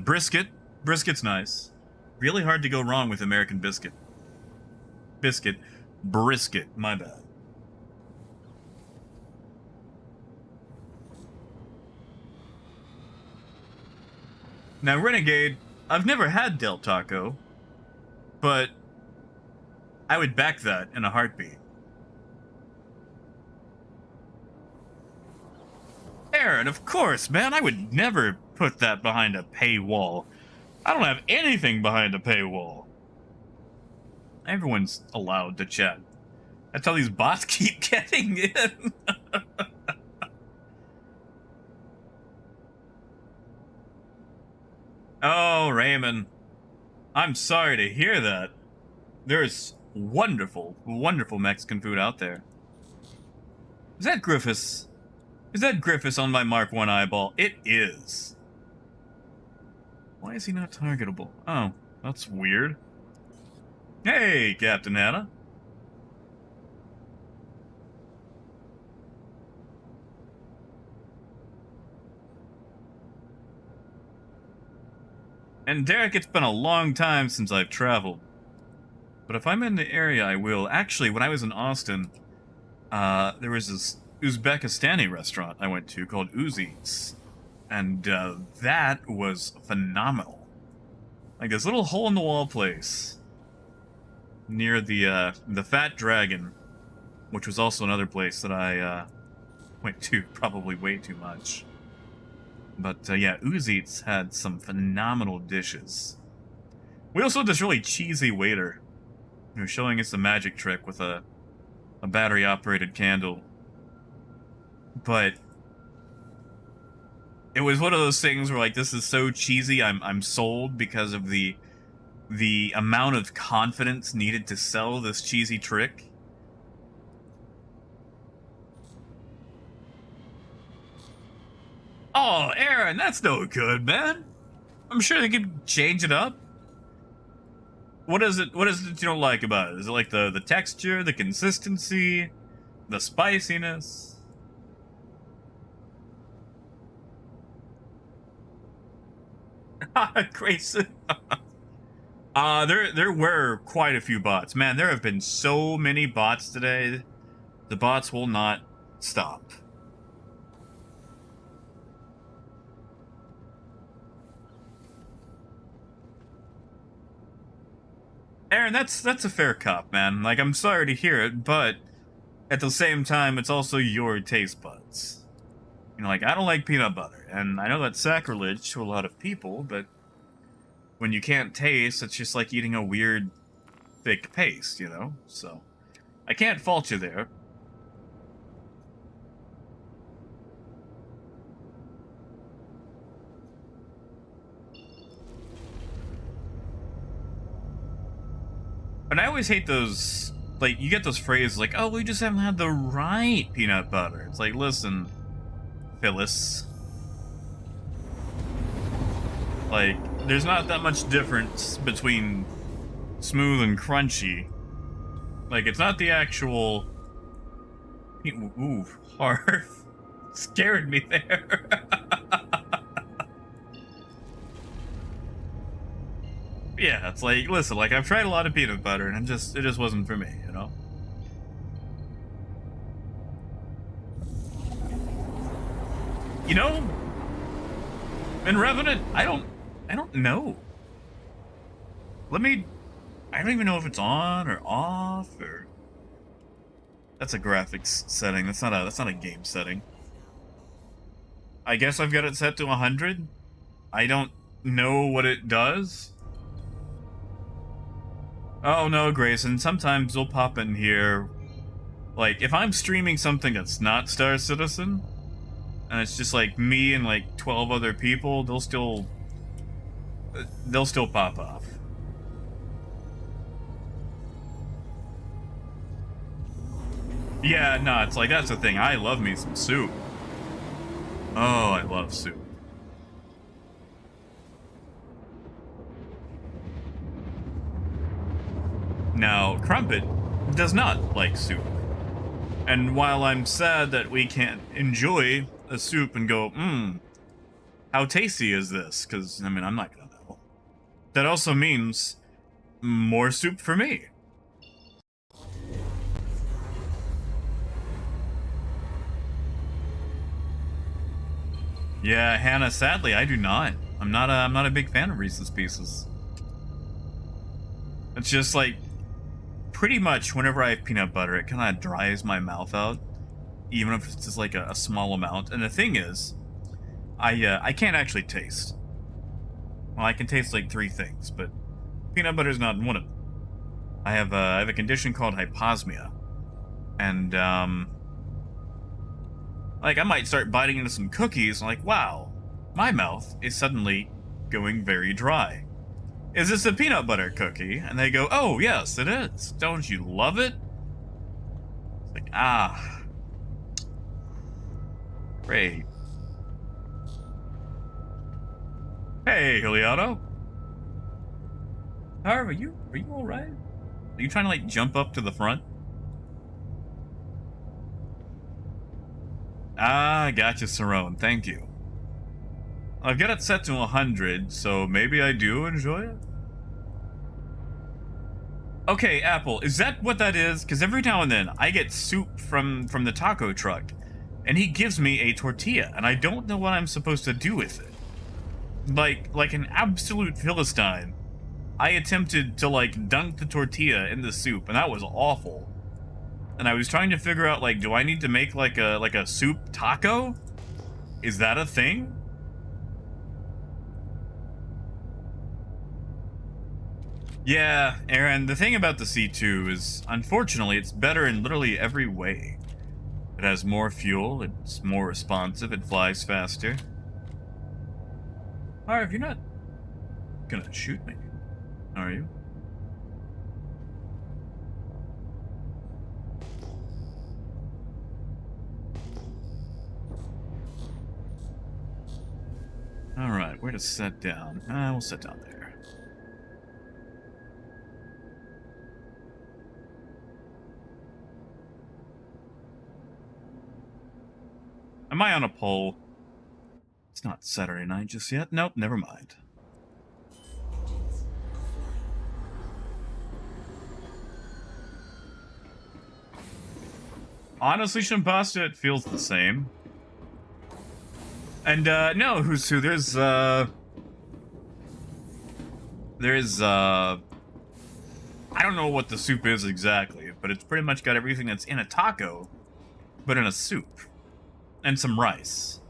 Brisket. Brisket's nice. Really hard to go wrong with American biscuit. Brisket, my bad. Now, Renegade, I've never had Del Taco, but I would back that in a heartbeat. Aaron, of course, man, I would never put that behind a paywall. I don't have anything behind a paywall. Everyone's allowed to chat. That's how these bots keep getting in. Oh, Raymond. I'm sorry to hear that. There's wonderful, wonderful Mexican food out there. Is that Griffiths? Is that Griffiths on my Mark 1 eyeball? It is. Why is he not targetable? Oh, that's weird. Hey, Captain Anna. And Derek, it's been a long time since I've traveled. But if I'm in the area, I will. Actually, when I was in Austin, there was this Uzbekistani restaurant I went to called Uzits. And that was phenomenal. Like this little hole-in-the-wall place near the Fat Dragon, which was also another place that I went to probably way too much. But yeah, Uzits had some phenomenal dishes. We also had this really cheesy waiter who was showing us a magic trick with a battery-operated candle. But it was one of those things where, like, this is so cheesy, I'm sold because of the the amount of confidence needed to sell this cheesy trick. Oh, Aaron, that's no good, man. I'm sure they could change it up. What is it you don't like about it? Is it like the texture, the consistency, the spiciness? Grayson. There were quite a few bots. Man, there have been so many bots today. The bots will not stop. Aaron, that's a fair cop, man. Like, I'm sorry to hear it, but at the same time, it's also your taste buds. You know, like, I don't like peanut butter, and I know that's sacrilege to a lot of people, but when you can't taste, it's just like eating a weird, thick paste, you know? So, I can't fault you there. And I always hate those, like, you get those phrases like, oh, we just haven't had the right peanut butter. It's like, listen, Phyllis. Like, there's not that much difference between smooth and crunchy. Like, it's not the actual... Ooh, hard. Scared me there. Yeah, it's like, listen, like, I've tried a lot of peanut butter, and it just wasn't for me, you know? You know, in Revenant, I don't know. I don't even know if it's on or off, or... That's a graphics setting, that's not a game setting. I guess I've got it set to 100. I don't know what it does. Oh no, Grayson, sometimes you'll pop in here. Like, if I'm streaming something that's not Star Citizen, and it's just like me and like 12 other people, they'll still pop off. Yeah, no, it's like, that's the thing. I love me some soup. Oh, I love soup. Now, Crumpet does not like soup. And while I'm sad that we can't enjoy a soup and go, how tasty is this? Because, I mean, I'm not gonna know. That also means more soup for me. Yeah, Hannah, sadly, I do not. I'm not a big fan of Reese's Pieces. It's just like, pretty much whenever I have peanut butter, it kind of dries my mouth out, even if it's just like a small amount. And the thing is, I can't actually taste. Well, I can taste like 3 things, but peanut butter is not one of them. I have a condition called hyposmia, and like, I might start biting into some cookies, and like, wow, my mouth is suddenly going very dry. Is this a peanut butter cookie? And they go, oh, yes, it is. Don't you love it? It's like, ah. Great. Hey, Juliano. How are you? Are you alright? Are you trying to, like, jump up to the front? Ah, gotcha, Cerrone. Thank you. I've got it set to 100, so maybe I do enjoy it? Okay, Apple, is that what that is? Because every now and then, I get soup from the taco truck, and he gives me a tortilla, and I don't know what I'm supposed to do with it. Like an absolute Philistine, I attempted to, like, dunk the tortilla in the soup, and that was awful. And I was trying to figure out, like, do I need to make, like a soup taco? Is that a thing? Yeah, Aaron, the thing about the C2 is, unfortunately, it's better in literally every way. It has more fuel, it's more responsive, it flies faster. Alright, if you're not gonna shoot me. Are you? Alright, where to set down? We'll set down there. Am I on a pole? It's not Saturday night just yet. Nope, never mind. Engines offline. Honestly, Shimpasta, it feels the same. And, no, who's who? There's, I don't know what the soup is exactly, but it's pretty much got everything that's in a taco, but in a soup. And some rice.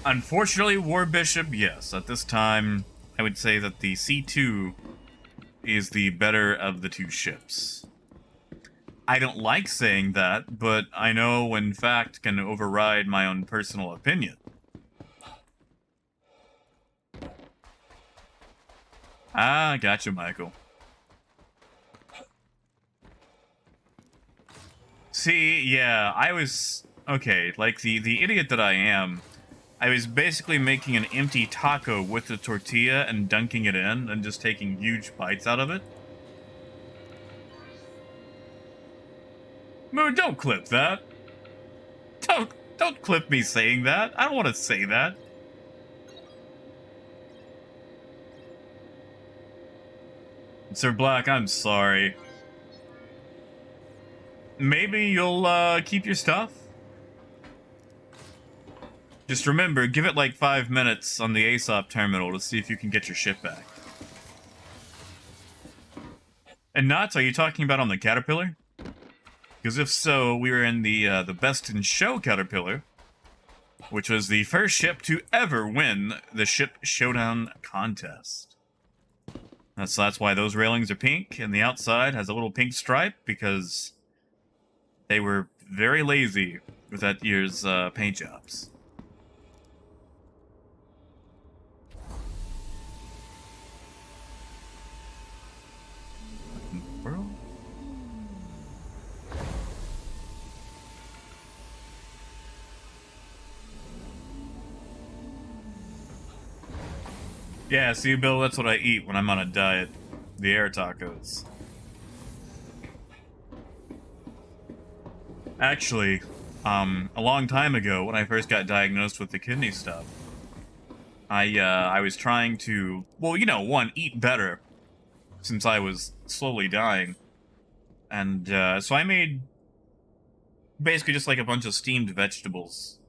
Unfortunately, War Bishop, yes. At this time, I would say that the C2 is the better of the two ships. I don't like saying that, but I know when fact can override my own personal opinion. Ah, gotcha, Michael. See, yeah, I was... Okay, like, the idiot that I am, I was basically making an empty taco with the tortilla and dunking it in and just taking huge bites out of it. Moon, don't clip that. Don't clip me saying that. I don't want to say that. Sir Black, I'm sorry. Maybe you'll keep your stuff? Just remember, give it like 5 minutes on the ASOP terminal to see if you can get your ship back. And Knots, are you talking about on the Caterpillar? Because if so, we were in the Best in Show Caterpillar, which was the first ship to ever win the Ship Showdown contest. That's why those railings are pink, and the outside has a little pink stripe, because they were very lazy with that year's paint jobs. Bro? Yeah, see, Bill, that's what I eat when I'm on a diet. The air tacos. Actually, a long time ago, when I first got diagnosed with the kidney stuff, I was trying to, well, you know, one, eat better, since I was slowly dying. And, so I made basically just like a bunch of steamed vegetables.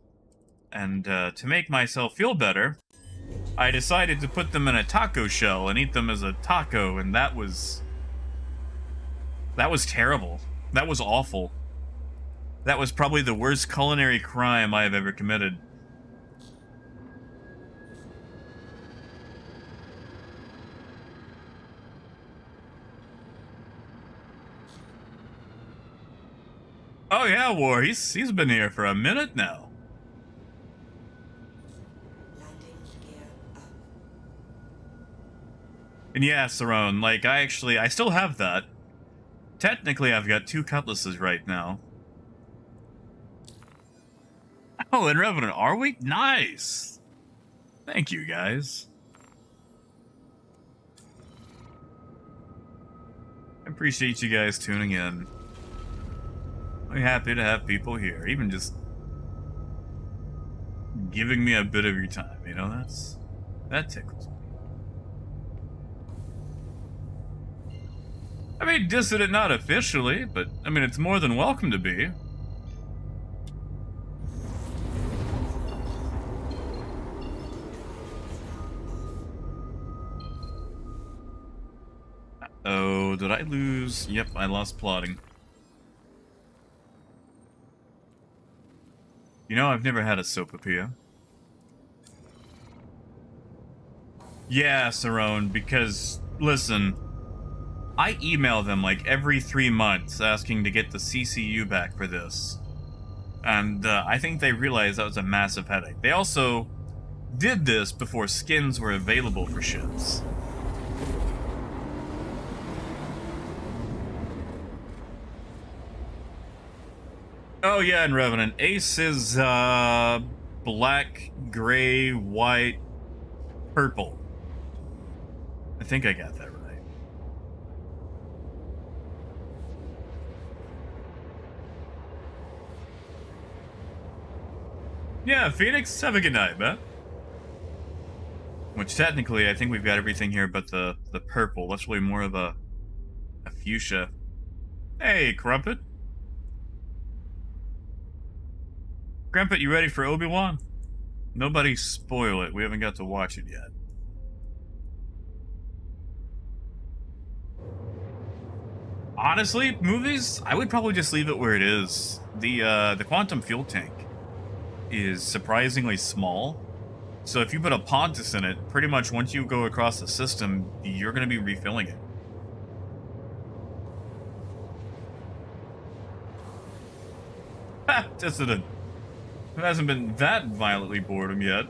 And, to make myself feel better, I decided to put them in a taco shell and eat them as a taco, and that was terrible. That was awful. That was probably the worst culinary crime I have ever committed. Oh yeah, War, he's been here for a minute now. Landing gear up. And yeah, Sarone, like, I still have that. Technically, I've got 2 cutlasses right now. Oh, in Revenant, are we? Nice! Thank you, guys. I appreciate you guys tuning in. I'm happy to have people here, even just giving me a bit of your time, you know, that tickles me. I mean, dissident not officially, but, I mean, it's more than welcome to be. Oh, did I lose? Yep, I lost plotting. You know, I've never had a sopapilla. Yeah, Sarone, because, listen, I email them like every 3 months asking to get the CCU back for this. And I think they realized that was a massive headache. They also did this before skins were available for ships. Oh yeah, and Revenant. Ace is black, gray, white, purple. I think I got that right. Yeah, Phoenix, have a good night, man. Which technically, I think we've got everything here but the purple. That's really more of a fuchsia. Hey, Crumpet. Crumpet, you ready for Obi-Wan? Nobody spoil it. We haven't got to watch it yet. Honestly, movies, I would probably just leave it where it is. The quantum fuel tank is surprisingly small. So if you put a Pontus in it, pretty much once you go across the system, you're going to be refilling it. Ha! Dissident. It hasn't been that violently boredom yet.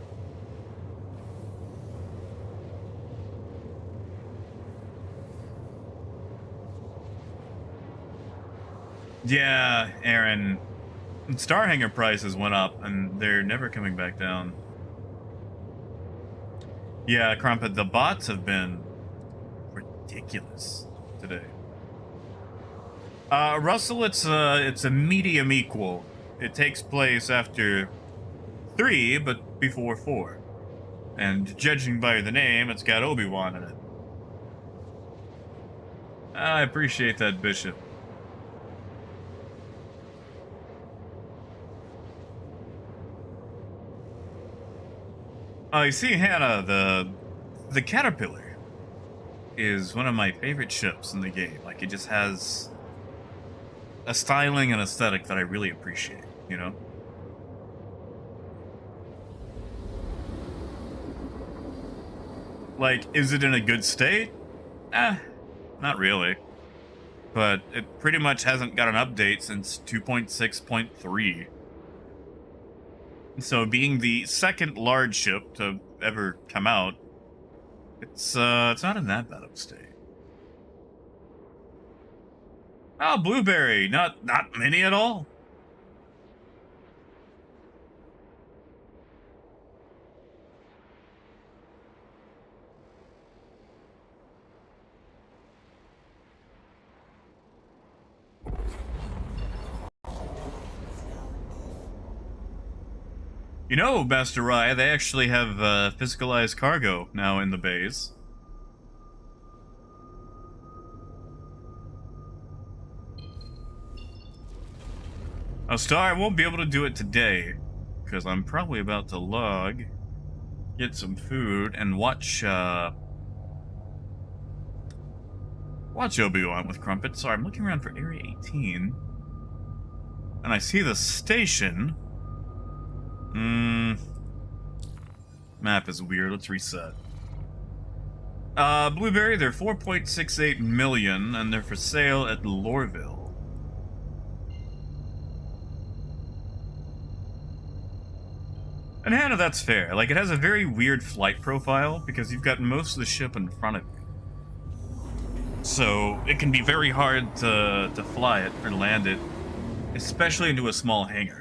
Yeah, Aaron. Starhanger prices went up, and they're never coming back down. Yeah, Crumpet, the bots have been ridiculous today. Russell, it's a medium equal. It takes place after 3, but before 4. And judging by the name, it's got Obi-Wan in it. I appreciate that, Bishop. You see, Hannah, the Caterpillar is one of my favorite ships in the game. Like, it just has a styling and aesthetic that I really appreciate, you know? Like, is it in a good state? Not really. But it pretty much hasn't got an update since 2.6.3. So being the second large ship to ever come out, it's not in that bad of a state. Oh, Blueberry, not many at all. You know, Master Raya, they actually have physicalized cargo now in the bays. Oh, Star, I won't be able to do it today, because I'm probably about to log, get some food, and watch Obi-Wan with Crumpet. Sorry, I'm looking around for Area 18, and I see the station. Map is weird. Let's reset. Blueberry, they're 4.68 million, and they're for sale at Lorville. And Hannah, that's fair. Like, it has a very weird flight profile, because you've got most of the ship in front of you. So, it can be very hard to fly it or land it, especially into a small hangar.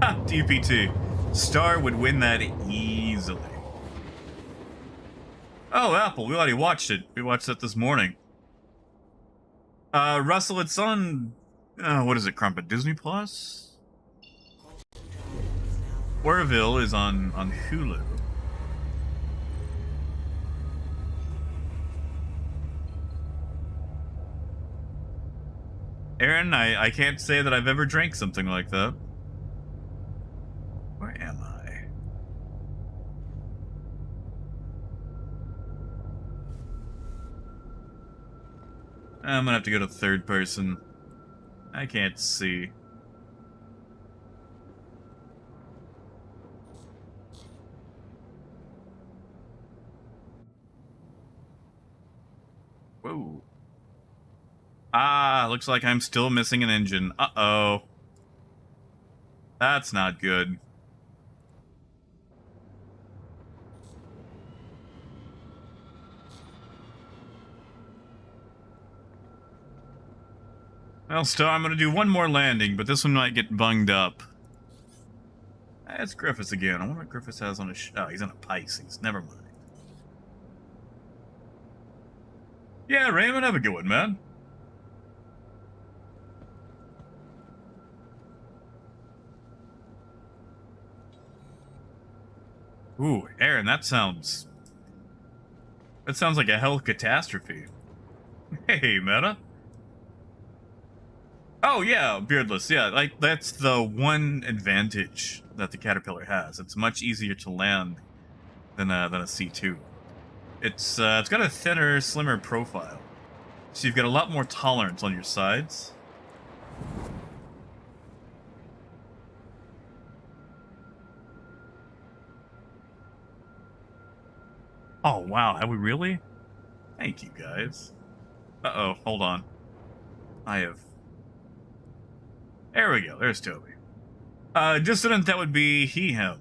Ha! DPT. Star would win that easily. Oh, Apple, we already watched it. We watched it this morning. Russell, it's on... what is it, Crumpet? Disney Plus? Orville is on Hulu. Aaron, I can't say that I've ever drank something like that. Where am I? I'm gonna have to go to third person. I can't see. Whoa. Ah, looks like I'm still missing an engine. Uh-oh. That's not good. Well, still, I'm gonna do one more landing, but this one might get bunged up. It's Griffiths again. I wonder what Griffiths has on his... Oh, he's on a Pisces. Never mind. Yeah, Raymond, have a good one, man. Ooh, Aaron, that sounds like a health catastrophe. Hey, Meta. Oh, yeah, Beardless. Yeah, like, that's the one advantage that the Caterpillar has. It's much easier to land than a C2. It's got a thinner, slimmer profile. So you've got a lot more tolerance on your sides. Oh, wow, have we really? Thank you, guys. Uh-oh, hold on. There we go, there's Toby. Dissident, that would be he, him.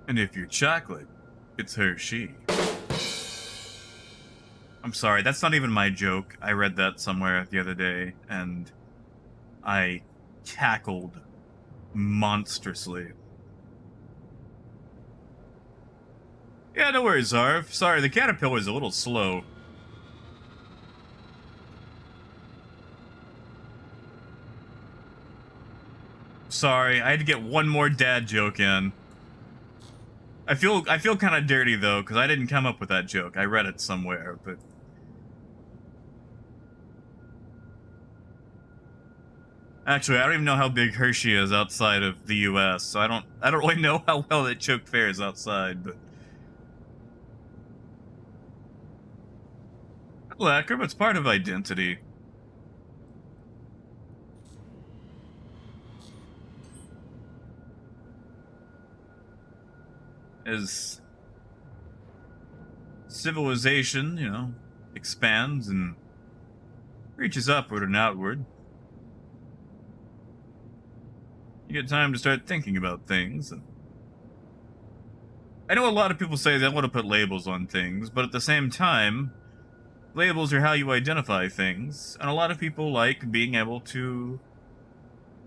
And if you're chocolate, it's her, she. I'm sorry, that's not even my joke. I read that somewhere the other day, and I cackled monstrously. Yeah, no worries, Zarv. Sorry, the Caterpillar's a little slow. Sorry, I had to get one more dad joke in. I feel kind of dirty though, because I didn't come up with that joke. I read it somewhere, but actually, I don't even know how big Hershey is outside of the U.S., so I don't really know how well that joke fares outside. But lacquer, it's part of identity. As civilization, you know, expands and reaches upward and outward, you get time to start thinking about things. And I know a lot of people say they want to put labels on things, but at the same time, labels are how you identify things, and a lot of people like being able to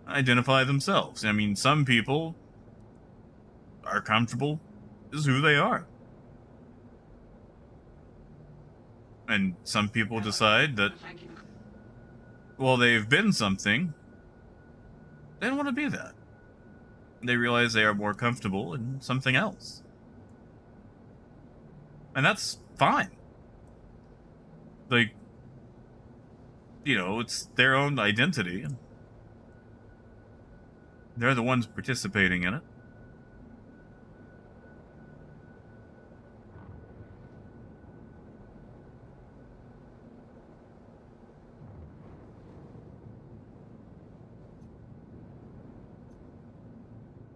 identify themselves. I mean, some people are comfortable as who they are. And some people decide that, well, they've been something, they don't want to be that. They realize they are more comfortable in something else. And that's fine. Like, you know, it's their own identity. They're the ones participating in it.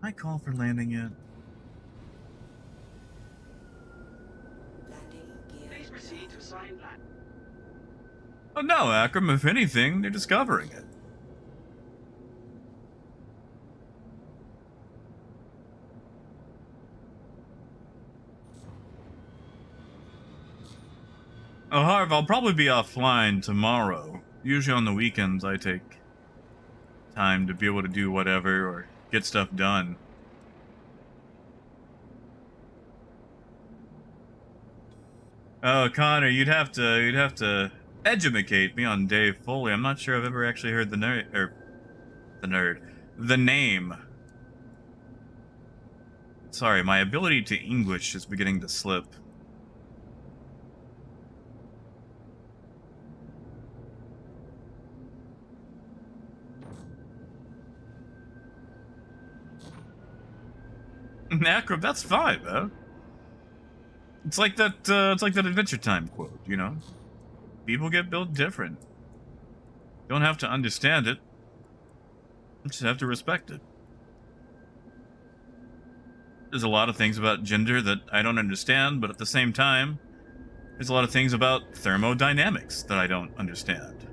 I call for landing yet? Landing gear. Please proceed to assigned land. Oh no, Akram, if anything, they're discovering it. Oh, Harv, I'll probably be offline tomorrow. Usually on the weekends I take time to be able to do whatever or get stuff done. Oh, Connor, you'd have to edumacate me on Dave Foley. I'm not sure I've ever actually heard the name. Sorry, my ability to English is beginning to slip. Akram, that's fine, though. It's like that Adventure Time quote, you know? People get built different. Don't have to understand it. You just have to respect it. There's a lot of things about gender that I don't understand, but at the same time, There's a lot of things about thermodynamics that I don't understand.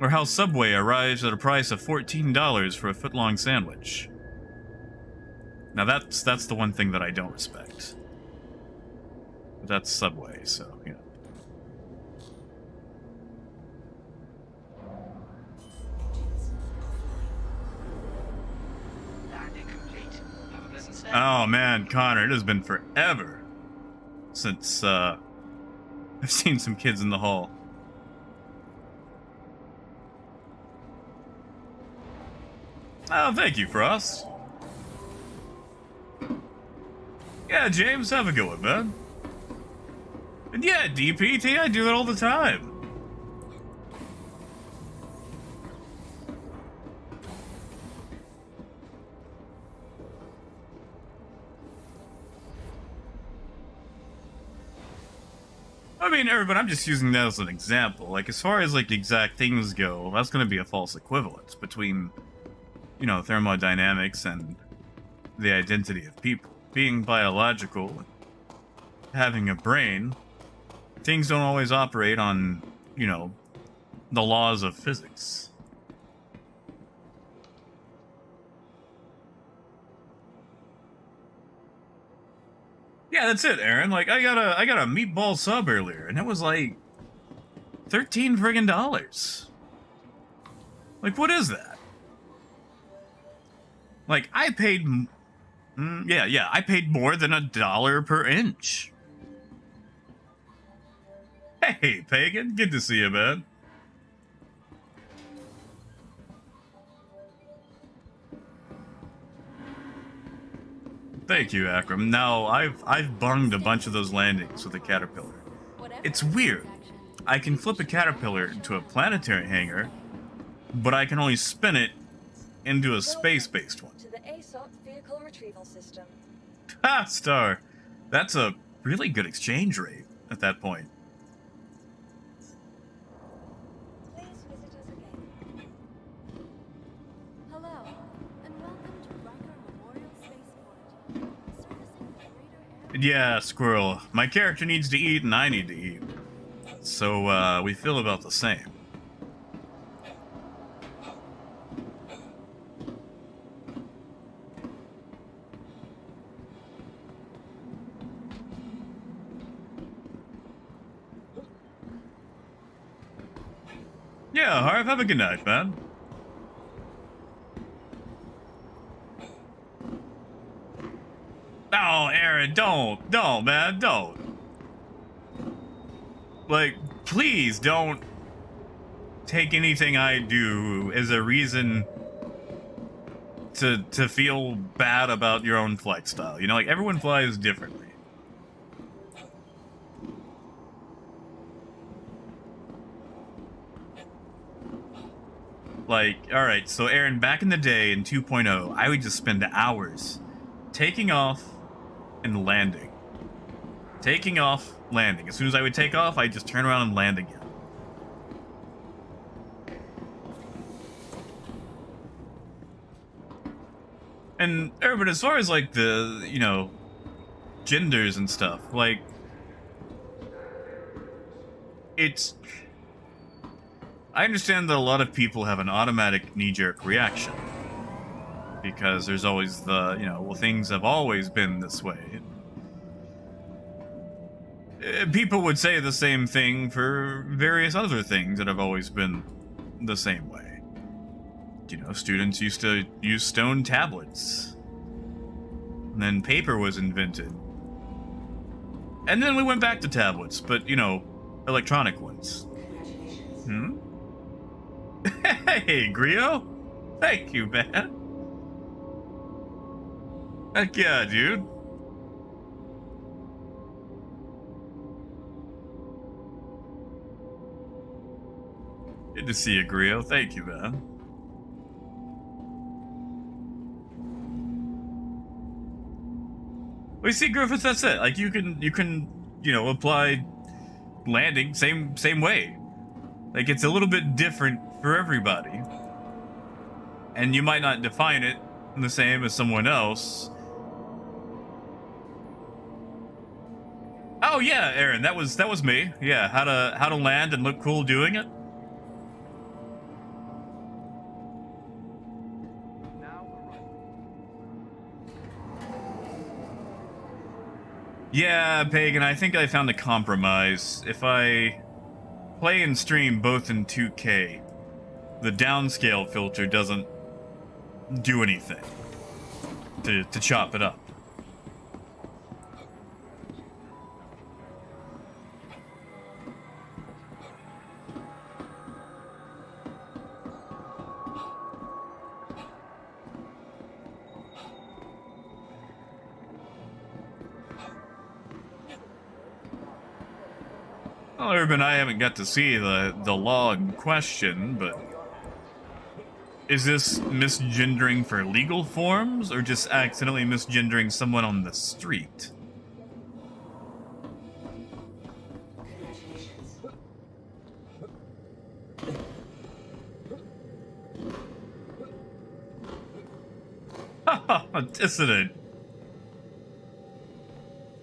Or how Subway arrives at a price of $14 for a foot-long sandwich. Now that's the one thing that I don't respect. But that's Subway, so, you know. Landing complete. Have a pleasant stay. Oh man, Connor, it has been forever since I've seen some kids in the hall. Oh, thank you, Frost. Yeah, James, have a good one, man. And yeah, DPT, I do that all the time. I mean, everybody, I'm just using that as an example. Like, as far as, like, exact things go, that's going to be a false equivalence between, you know, thermodynamics and the identity of people. Being biological, having a brain, things don't always operate on, you know, the laws of physics. Yeah, that's it, Aaron. Like, I got a meatball sub earlier, and it was like $13 friggin'. Like, what is that? Like, I paid, I paid more than $1 per inch. Hey, Pagan, good to see you, man. Thank you, Akram. Now, I've bunged a bunch of those landings with a caterpillar. It's weird. I can flip a caterpillar into a planetary hangar, but I can only spin it into a space-based one. To the ASOP vehicle retrieval system. Ha, Star. That's a really good exchange rate at that point. Please visit us again. Hello, and welcome to Riker Memorial Spaceport. Servicing the greater area. Yeah, Squirrel. My character needs to eat and I need to eat. So, we feel about the same. Yeah, Harv, have a good night, man. Oh, Aaron, don't, man, don't. Like, please don't take anything I do as a reason to feel bad about your own flight style. You know, like, everyone flies differently. Like, alright, so Aaron, back in the day in 2.0, I would just spend hours taking off and landing. Taking off, landing. As soon as I would take off, I'd just turn around and land again. And, but as far as, like, the, you know, genders and stuff, like, it's... I understand that a lot of people have an automatic knee-jerk reaction. Because there's always the, you know, well, things have always been this way. People would say the same thing for various other things that have always been the same way. You know, students used to use stone tablets. And then paper was invented. And then we went back to tablets, but, you know, electronic ones. Congratulations. Hey, Grio! Thank you, man. Heck yeah, dude. Good to see you, Grio. Thank you, man. Well, you see, Griffiths, that's it. Like, you can, you know, apply landing same way. Like, it's a little bit different for everybody. And you might not define it the same as someone else. Oh yeah, Aaron, that was me. Yeah, how to land and look cool doing it. Yeah, Pagan, I think I found a compromise. If I play and stream both in 2K, the downscale filter doesn't do anything to chop it up. Well, Urban, I haven't got to see the law in question, but is this misgendering for legal forms, or just accidentally misgendering someone on the street? Congratulations. Haha, dissident.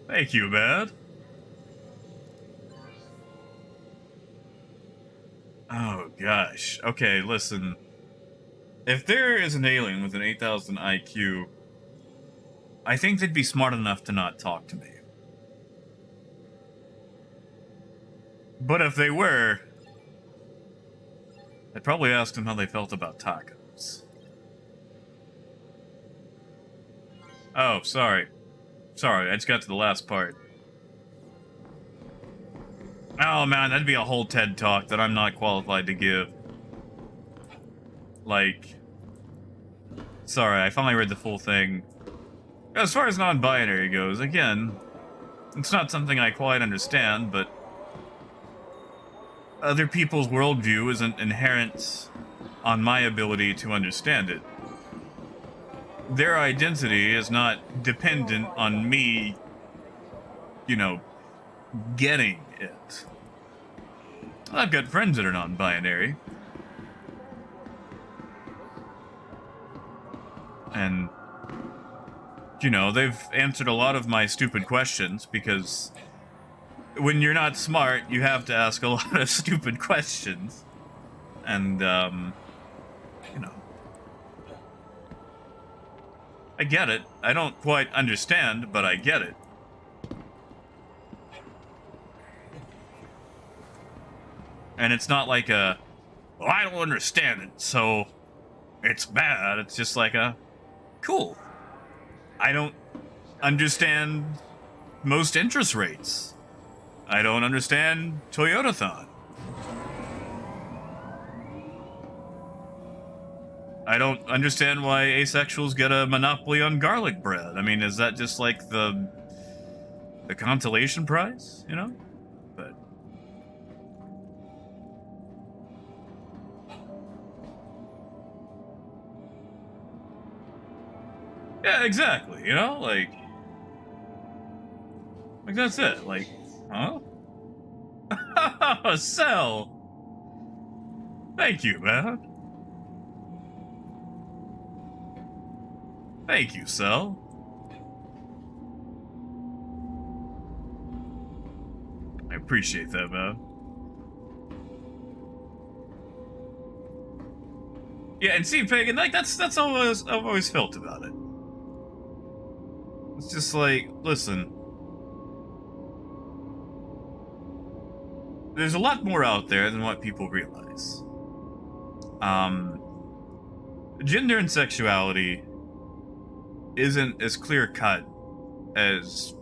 Thank you, man. Oh, gosh. Okay, listen. If there is an alien with an 8,000 IQ, I think they'd be smart enough to not talk to me. But if they were, I'd probably ask them how they felt about tacos. Oh, sorry. Sorry, I just got to the last part. Oh man, that'd be a whole TED talk that I'm not qualified to give. Like, sorry, I finally read the full thing. As far as non-binary goes, again, it's not something I quite understand, but other people's worldview isn't inherent on my ability to understand it. Their identity is not dependent on me, you know, getting it. I've got friends that are non-binary. And, you know, they've answered a lot of my stupid questions, because when you're not smart, you have to ask a lot of stupid questions. And, you know, I get it. I don't quite understand, but I get it. And it's not like a, well, I don't understand it, so it's bad. It's just like a, cool. I don't understand most interest rates. I don't understand Toyotathon. I don't understand why asexuals get a monopoly on garlic bread. I mean, is that just like the consolation prize, you know? But yeah, exactly, you know? Like that's it. Like, huh? Cell. Thank you, man. Thank you, Cell. I appreciate that, man. Yeah, and see, Pagan, like that's how I've always felt about it. It's just like, listen, there's a lot more out there than what people realize. Gender and sexuality isn't as clear-cut as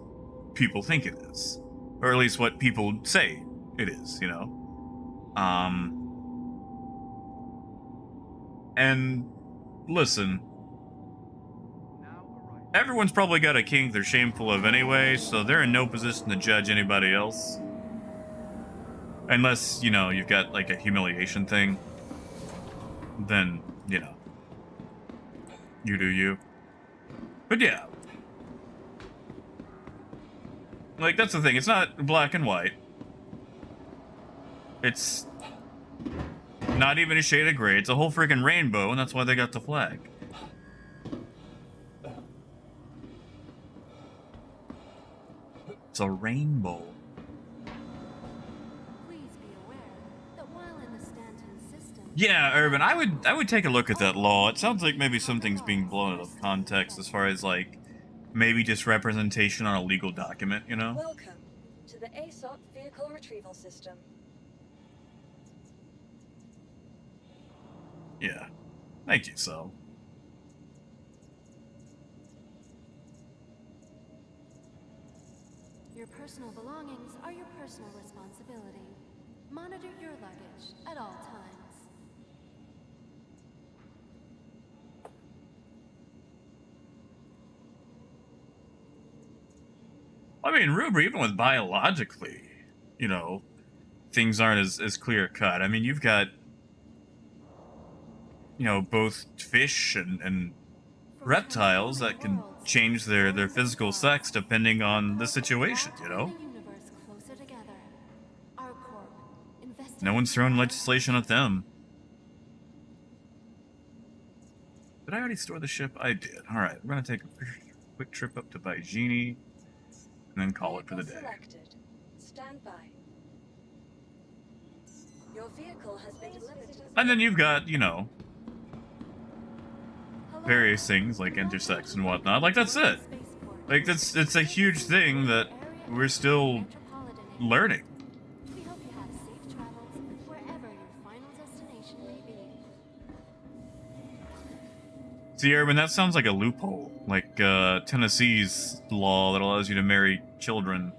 people think it is. Or at least what people say it is, you know? And listen, everyone's probably got a kink they're shameful of anyway, so they're in no position to judge anybody else. Unless, you know, you've got like a humiliation thing. Then, you know, you do you. But yeah. Like, that's the thing. It's not black and white. It's Not even a shade of gray. It's a whole freaking rainbow, and that's why they got the flag. It's a rainbow. Please be aware that while in the Stanton system, Yeah, Urban, I would take a look at that law. It sounds like maybe something's being blown out of context as far as like maybe just representation on a legal document, you know? Welcome to the ASOP vehicle retrieval system. Yeah. Thank you, so. your personal belongings are your personal responsibility. Monitor your luggage at all times. I mean, Ruber, even with biologically, you know, things aren't as clear cut. I mean, you've got, you know, both fish and reptiles that can change their physical sex depending on the situation, you know? The universe closer together. Our corp No one's throwing legislation at them. Did I already store the ship? I did. Alright, we're gonna take a quick trip up to Baijini and then call it for the day. Selected. Stand by. Your vehicle has been delivered to the And then you've got, you know, various things like intersex and whatnot. Like, that's it. Like, it's a huge thing that we're still learning. We hope you have safe travels wherever your final destination may be. See, Urban, that sounds like a loophole. Like, Tennessee's law that allows you to marry children.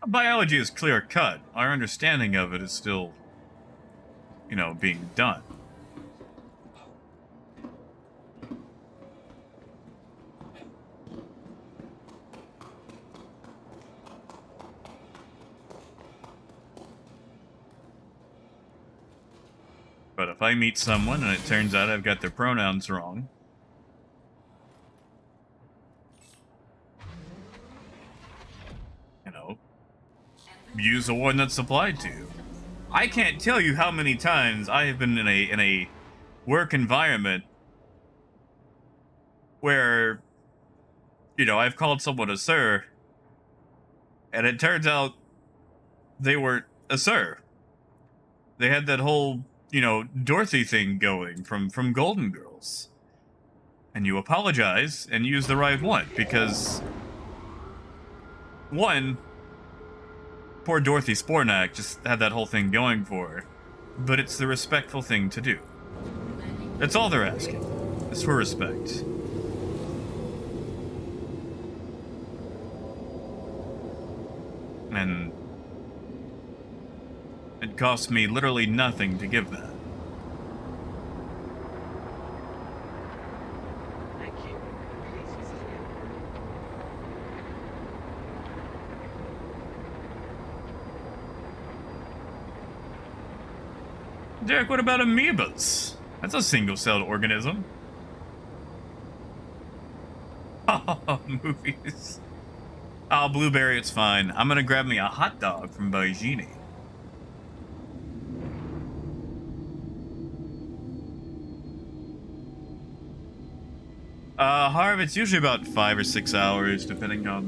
Biology is clear cut. Our understanding of it is still, you know, being done. But if I meet someone and it turns out I've got their pronouns wrong, you know, use the one that's applied to. I can't tell you how many times I have been in a work environment where, you know, I've called someone a sir, and it turns out they weren't a sir. They had that whole, you know, Dorothy thing going from Golden Girls. And you apologize and use the right one, because one, poor Dorothy Spornak just had that whole thing going for her. But it's the respectful thing to do. That's all they're asking. It's for respect. And it costs me literally nothing to give that. Thank you. Please visit again. Derek, what about amoebas? That's a single-celled organism. Oh, movies. Oh, Blueberry, it's fine. I'm gonna grab me a hot dog from Baijini. Harv, it's usually about 5 or 6 hours, depending on,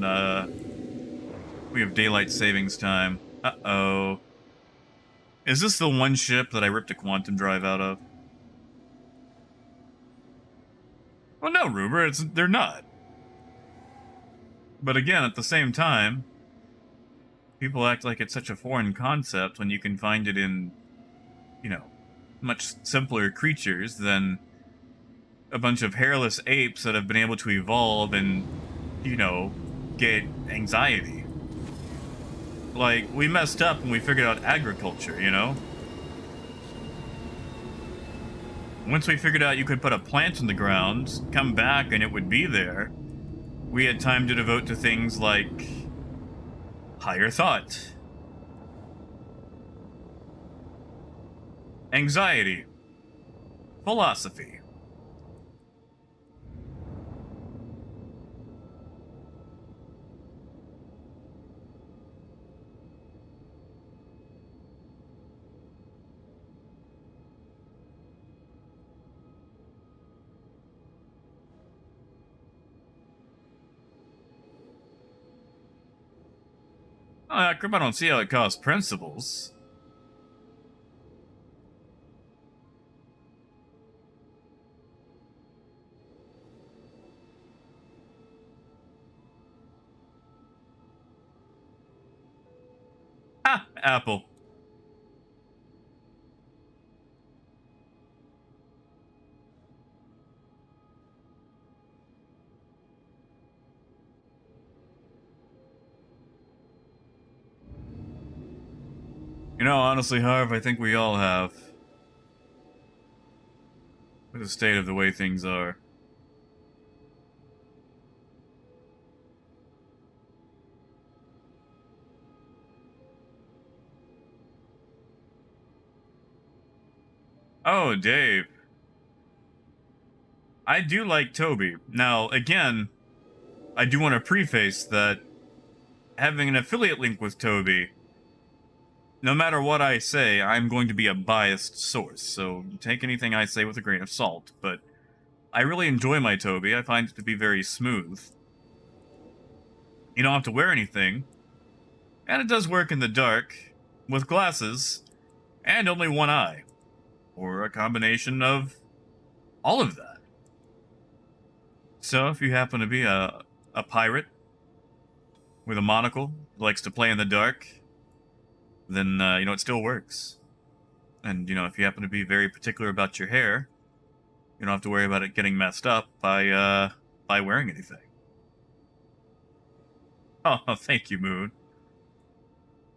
we have daylight savings time. Uh-oh. Is this the one ship that I ripped a quantum drive out of? Well, no, Ruber, they're not. But again, at the same time, people act like it's such a foreign concept when you can find it in, you know, much simpler creatures than a bunch of hairless apes that have been able to evolve and, you know, get anxiety. Like, we messed up when we figured out agriculture, you know? Once we figured out you could put a plant in the ground, come back, and it would be there, we had time to devote to things like higher thought, anxiety, philosophy. Oh, crap, I don't see how it costs principles. Ah, Apple. You know, honestly, Harv, I think we all have. With the state of the way things are. Oh, Dave. I do like Toby. Now, again, I do want to preface that having an affiliate link with Toby, no matter what I say, I'm going to be a biased source, so take anything I say with a grain of salt, but I really enjoy my Toby. I find it to be very smooth. You don't have to wear anything, and it does work in the dark, with glasses, and only one eye, or a combination of all of that. So if you happen to be a pirate with a monocle who likes to play in the dark, then, you know, it still works. And, you know, if you happen to be very particular about your hair, you don't have to worry about it getting messed up by wearing anything. Oh, thank you, Moon.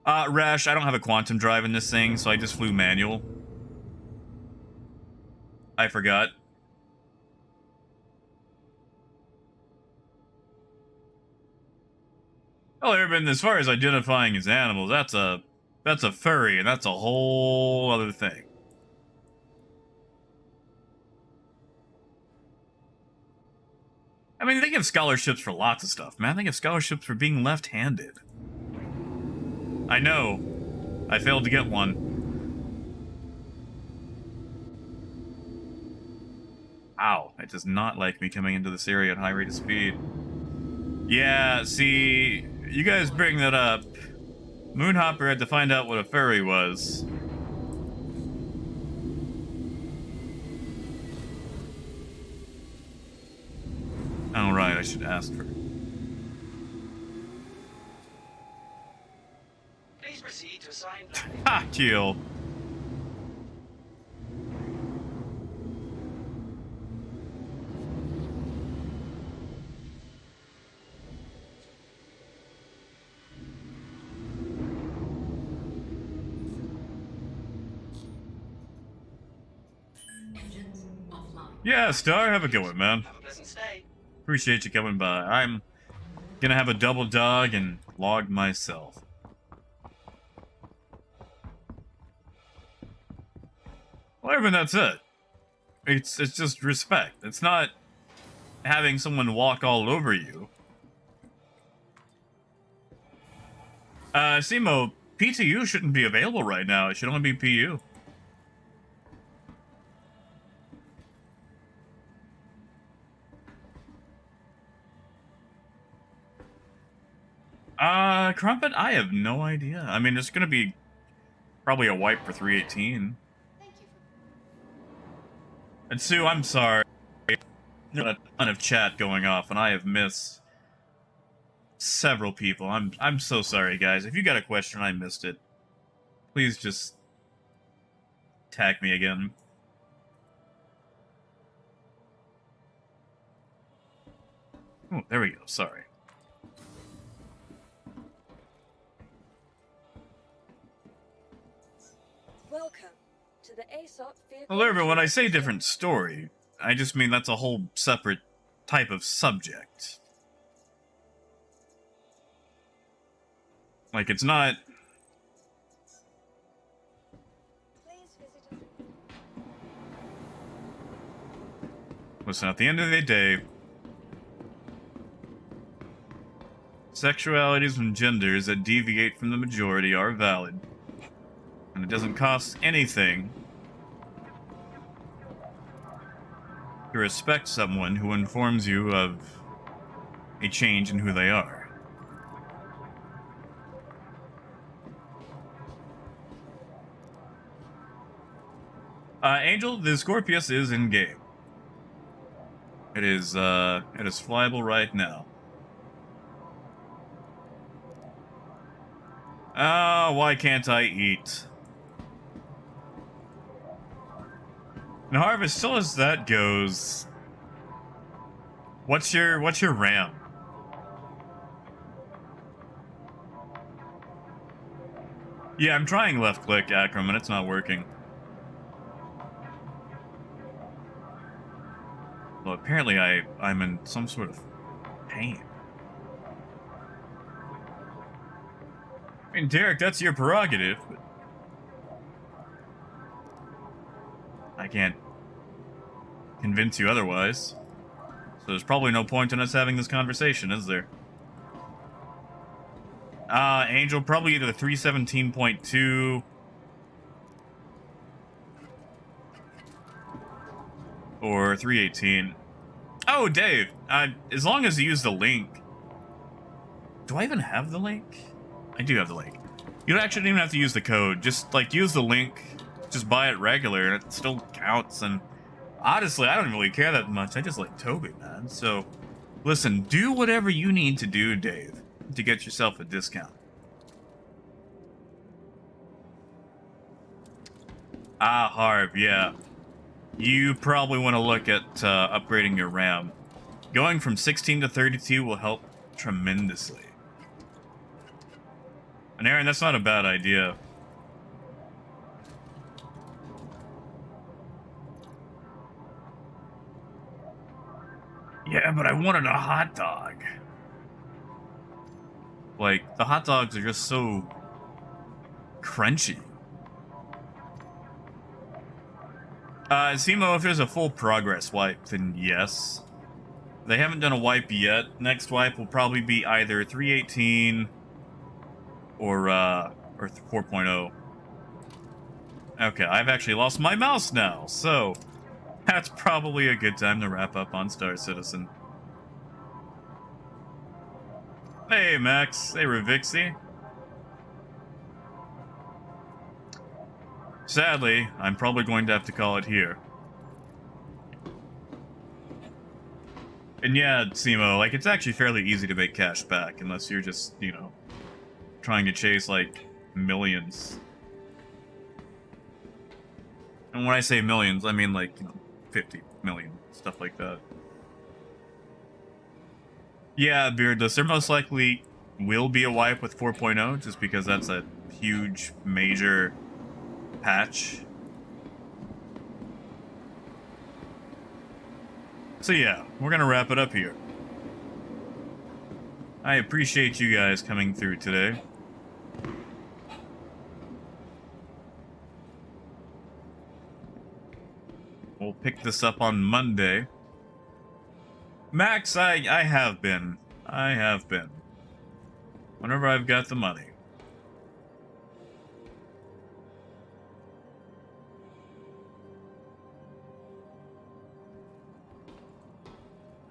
Rash, I don't have a quantum drive in this thing, so I just flew manual. I forgot. Well, Urban, as far as identifying as animals, that's a furry, and that's a whole other thing. I mean, they give scholarships for lots of stuff, man. They give scholarships for being left-handed. I know. I failed to get one. Ow, it does not like me coming into this area at high rate of speed. Yeah, see, you guys bring that up. Moonhopper had to find out what a furry was. Oh, right, I should ask her. Please proceed to assigned Ha! Kill. Engines offline. Yeah, Star, have a good one, man. Have a pleasant stay. Appreciate you coming by. I'm gonna have a double dog and log myself. Well, Urban, that's it. It's just respect. It's not having someone walk all over you. Simo, PTU shouldn't be available right now. It should only be PU. Crumpet, I have no idea. I mean, it's gonna be probably a wipe for 318. Thank you And Sue, I'm sorry. There's a ton of chat going off, and I have missed several people. I'm so sorry, guys. If you got a question, I missed it. Please just tag me again. Oh, there we go. Sorry. Welcome to the ASOP vehicle. Well, Urban, when I say different story, I just mean that's a whole separate type of subject. Like, it's not... Please visit us. Listen, at the end of the day, sexualities and genders that deviate from the majority are valid. And it doesn't cost anything to respect someone who informs you of a change in who they are. Angel, the Scorpius is in game. It is flyable right now. Why can't I eat? And Harvest, still as that goes, what's your RAM? Yeah, I'm trying left click Akram and it's not working. Well, apparently I'm in some sort of pain. I mean, Derek, that's your prerogative, but I can't convince you otherwise. So there's probably no point in us having this conversation, is there? Angel, probably either 317.2 or 318. Oh, Dave, as long as you use the link. Do I even have the link? I do have the link. You actually don't even have to use the code. Just, like, use the link. Just buy it regular, and it still counts. And honestly, I don't really care that much. I just like Toby, man. So, listen, do whatever you need to do, Dave, to get yourself a discount. Harv, yeah. You probably want to look at upgrading your RAM. Going from 16 to 32 will help tremendously. And Aaron, that's not a bad idea. Yeah, but I wanted a hot dog. Like, the hot dogs are just so crunchy. Simo, if there's a full progress wipe, then yes. They haven't done a wipe yet. Next wipe will probably be either 318 or 4.0. Okay, I've actually lost my mouse now, so that's probably a good time to wrap up on Star Citizen. Hey, Max. Hey, Ravixie. Sadly, I'm probably going to have to call it here. And yeah, Simo, like, it's actually fairly easy to make cash back, unless you're just, you know, trying to chase, like, millions. And when I say millions, I mean, like, you know, 50 million, stuff like that. Yeah, Beardless, there most likely will be a wipe with 4.0, just because that's a huge, major patch. So yeah, we're gonna wrap it up here. I appreciate you guys coming through today. We'll pick this up on Monday. Max, I have been. I have been. Whenever I've got the money.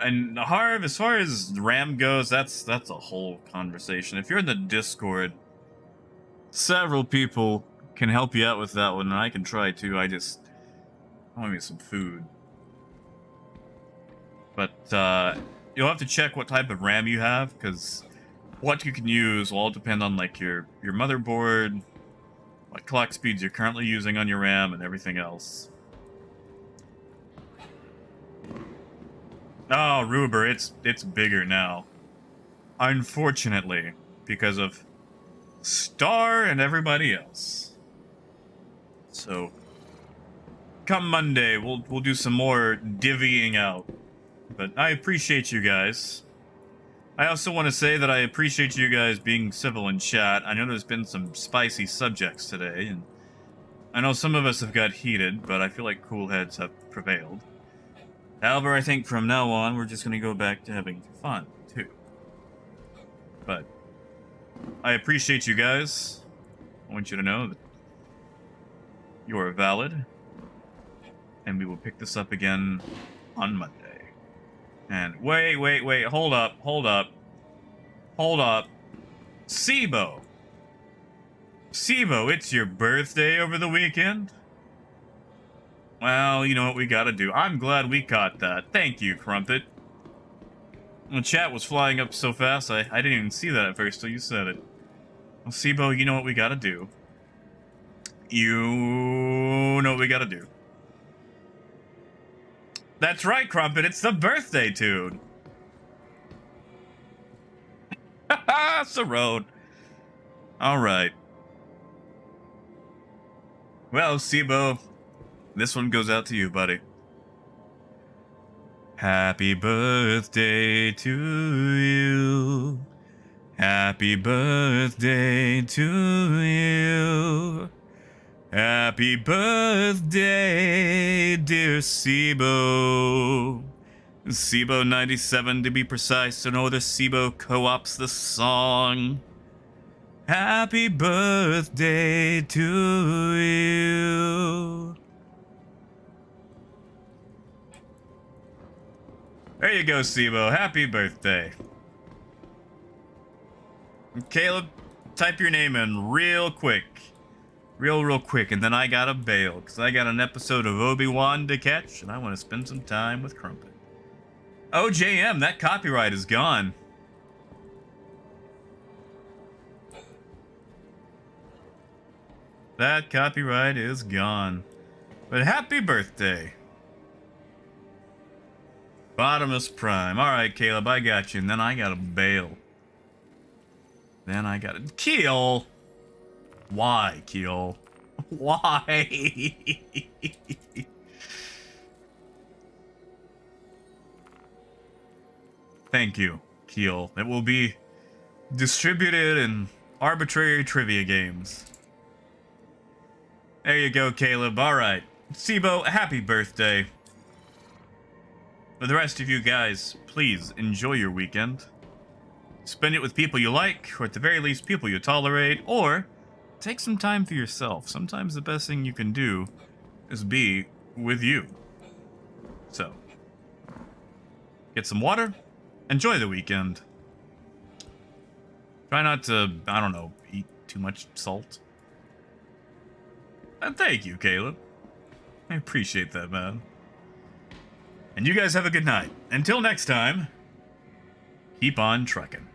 And Harv, as far as RAM goes, that's a whole conversation. If you're in the Discord, several people can help you out with that one, and I can try too. I want me some food. But you'll have to check what type of RAM you have, because what you can use will all depend on like your motherboard, what clock speeds you're currently using on your RAM, and everything else. Oh, Ruber, it's bigger now. Unfortunately, because of Star and everybody else. So, come Monday, we'll do some more divvying out. But I appreciate you guys. I also want to say that I appreciate you guys being civil in chat. I know there's been some spicy subjects today, and I know some of us have got heated, but I feel like cool heads have prevailed. However, I think from now on, we're just going to go back to having fun, too. But I appreciate you guys. I want you to know that you are valid. And we will pick this up again on Monday. And wait, hold up. Sibo, it's your birthday over the weekend? Well, you know what we gotta do. I'm glad we caught that. Thank you, Crumpet. The chat was flying up so fast, I didn't even see that at first till you said it. Well, Sibo, you know what we gotta do. You know what we gotta do. That's right, Crumpet, it's the birthday tune. Haha, it's the road. Alright. Well, Sibo, this one goes out to you, buddy. Happy birthday to you. Happy birthday to you. Happy birthday, dear Sibo. Sibo 97 to be precise, to know the Sibo co-ops the song. Happy birthday to you. There you go, Sibo. Happy birthday. Caleb, type your name in real quick. Real quick, and then I gotta bail, because I got an episode of Obi-Wan to catch, and I want to spend some time with Crumpet. OJM, that copyright is gone. That copyright is gone. But happy birthday. Bottomus Prime. Alright, Caleb, I got you, and then I gotta bail. Then I gotta... Keel! Why, Keel? Why? Thank you, Keel. It will be distributed in arbitrary trivia games. There you go, Caleb. Alright. Sibo, happy birthday. For the rest of you guys, please enjoy your weekend. Spend it with people you like, or at the very least, people you tolerate, or take some time for yourself. Sometimes the best thing you can do is be with you. So, get some water, enjoy the weekend. Try not to, I don't know, eat too much salt. And thank you, Caleb. I appreciate that, man. And you guys have a good night. Until next time, keep on trucking.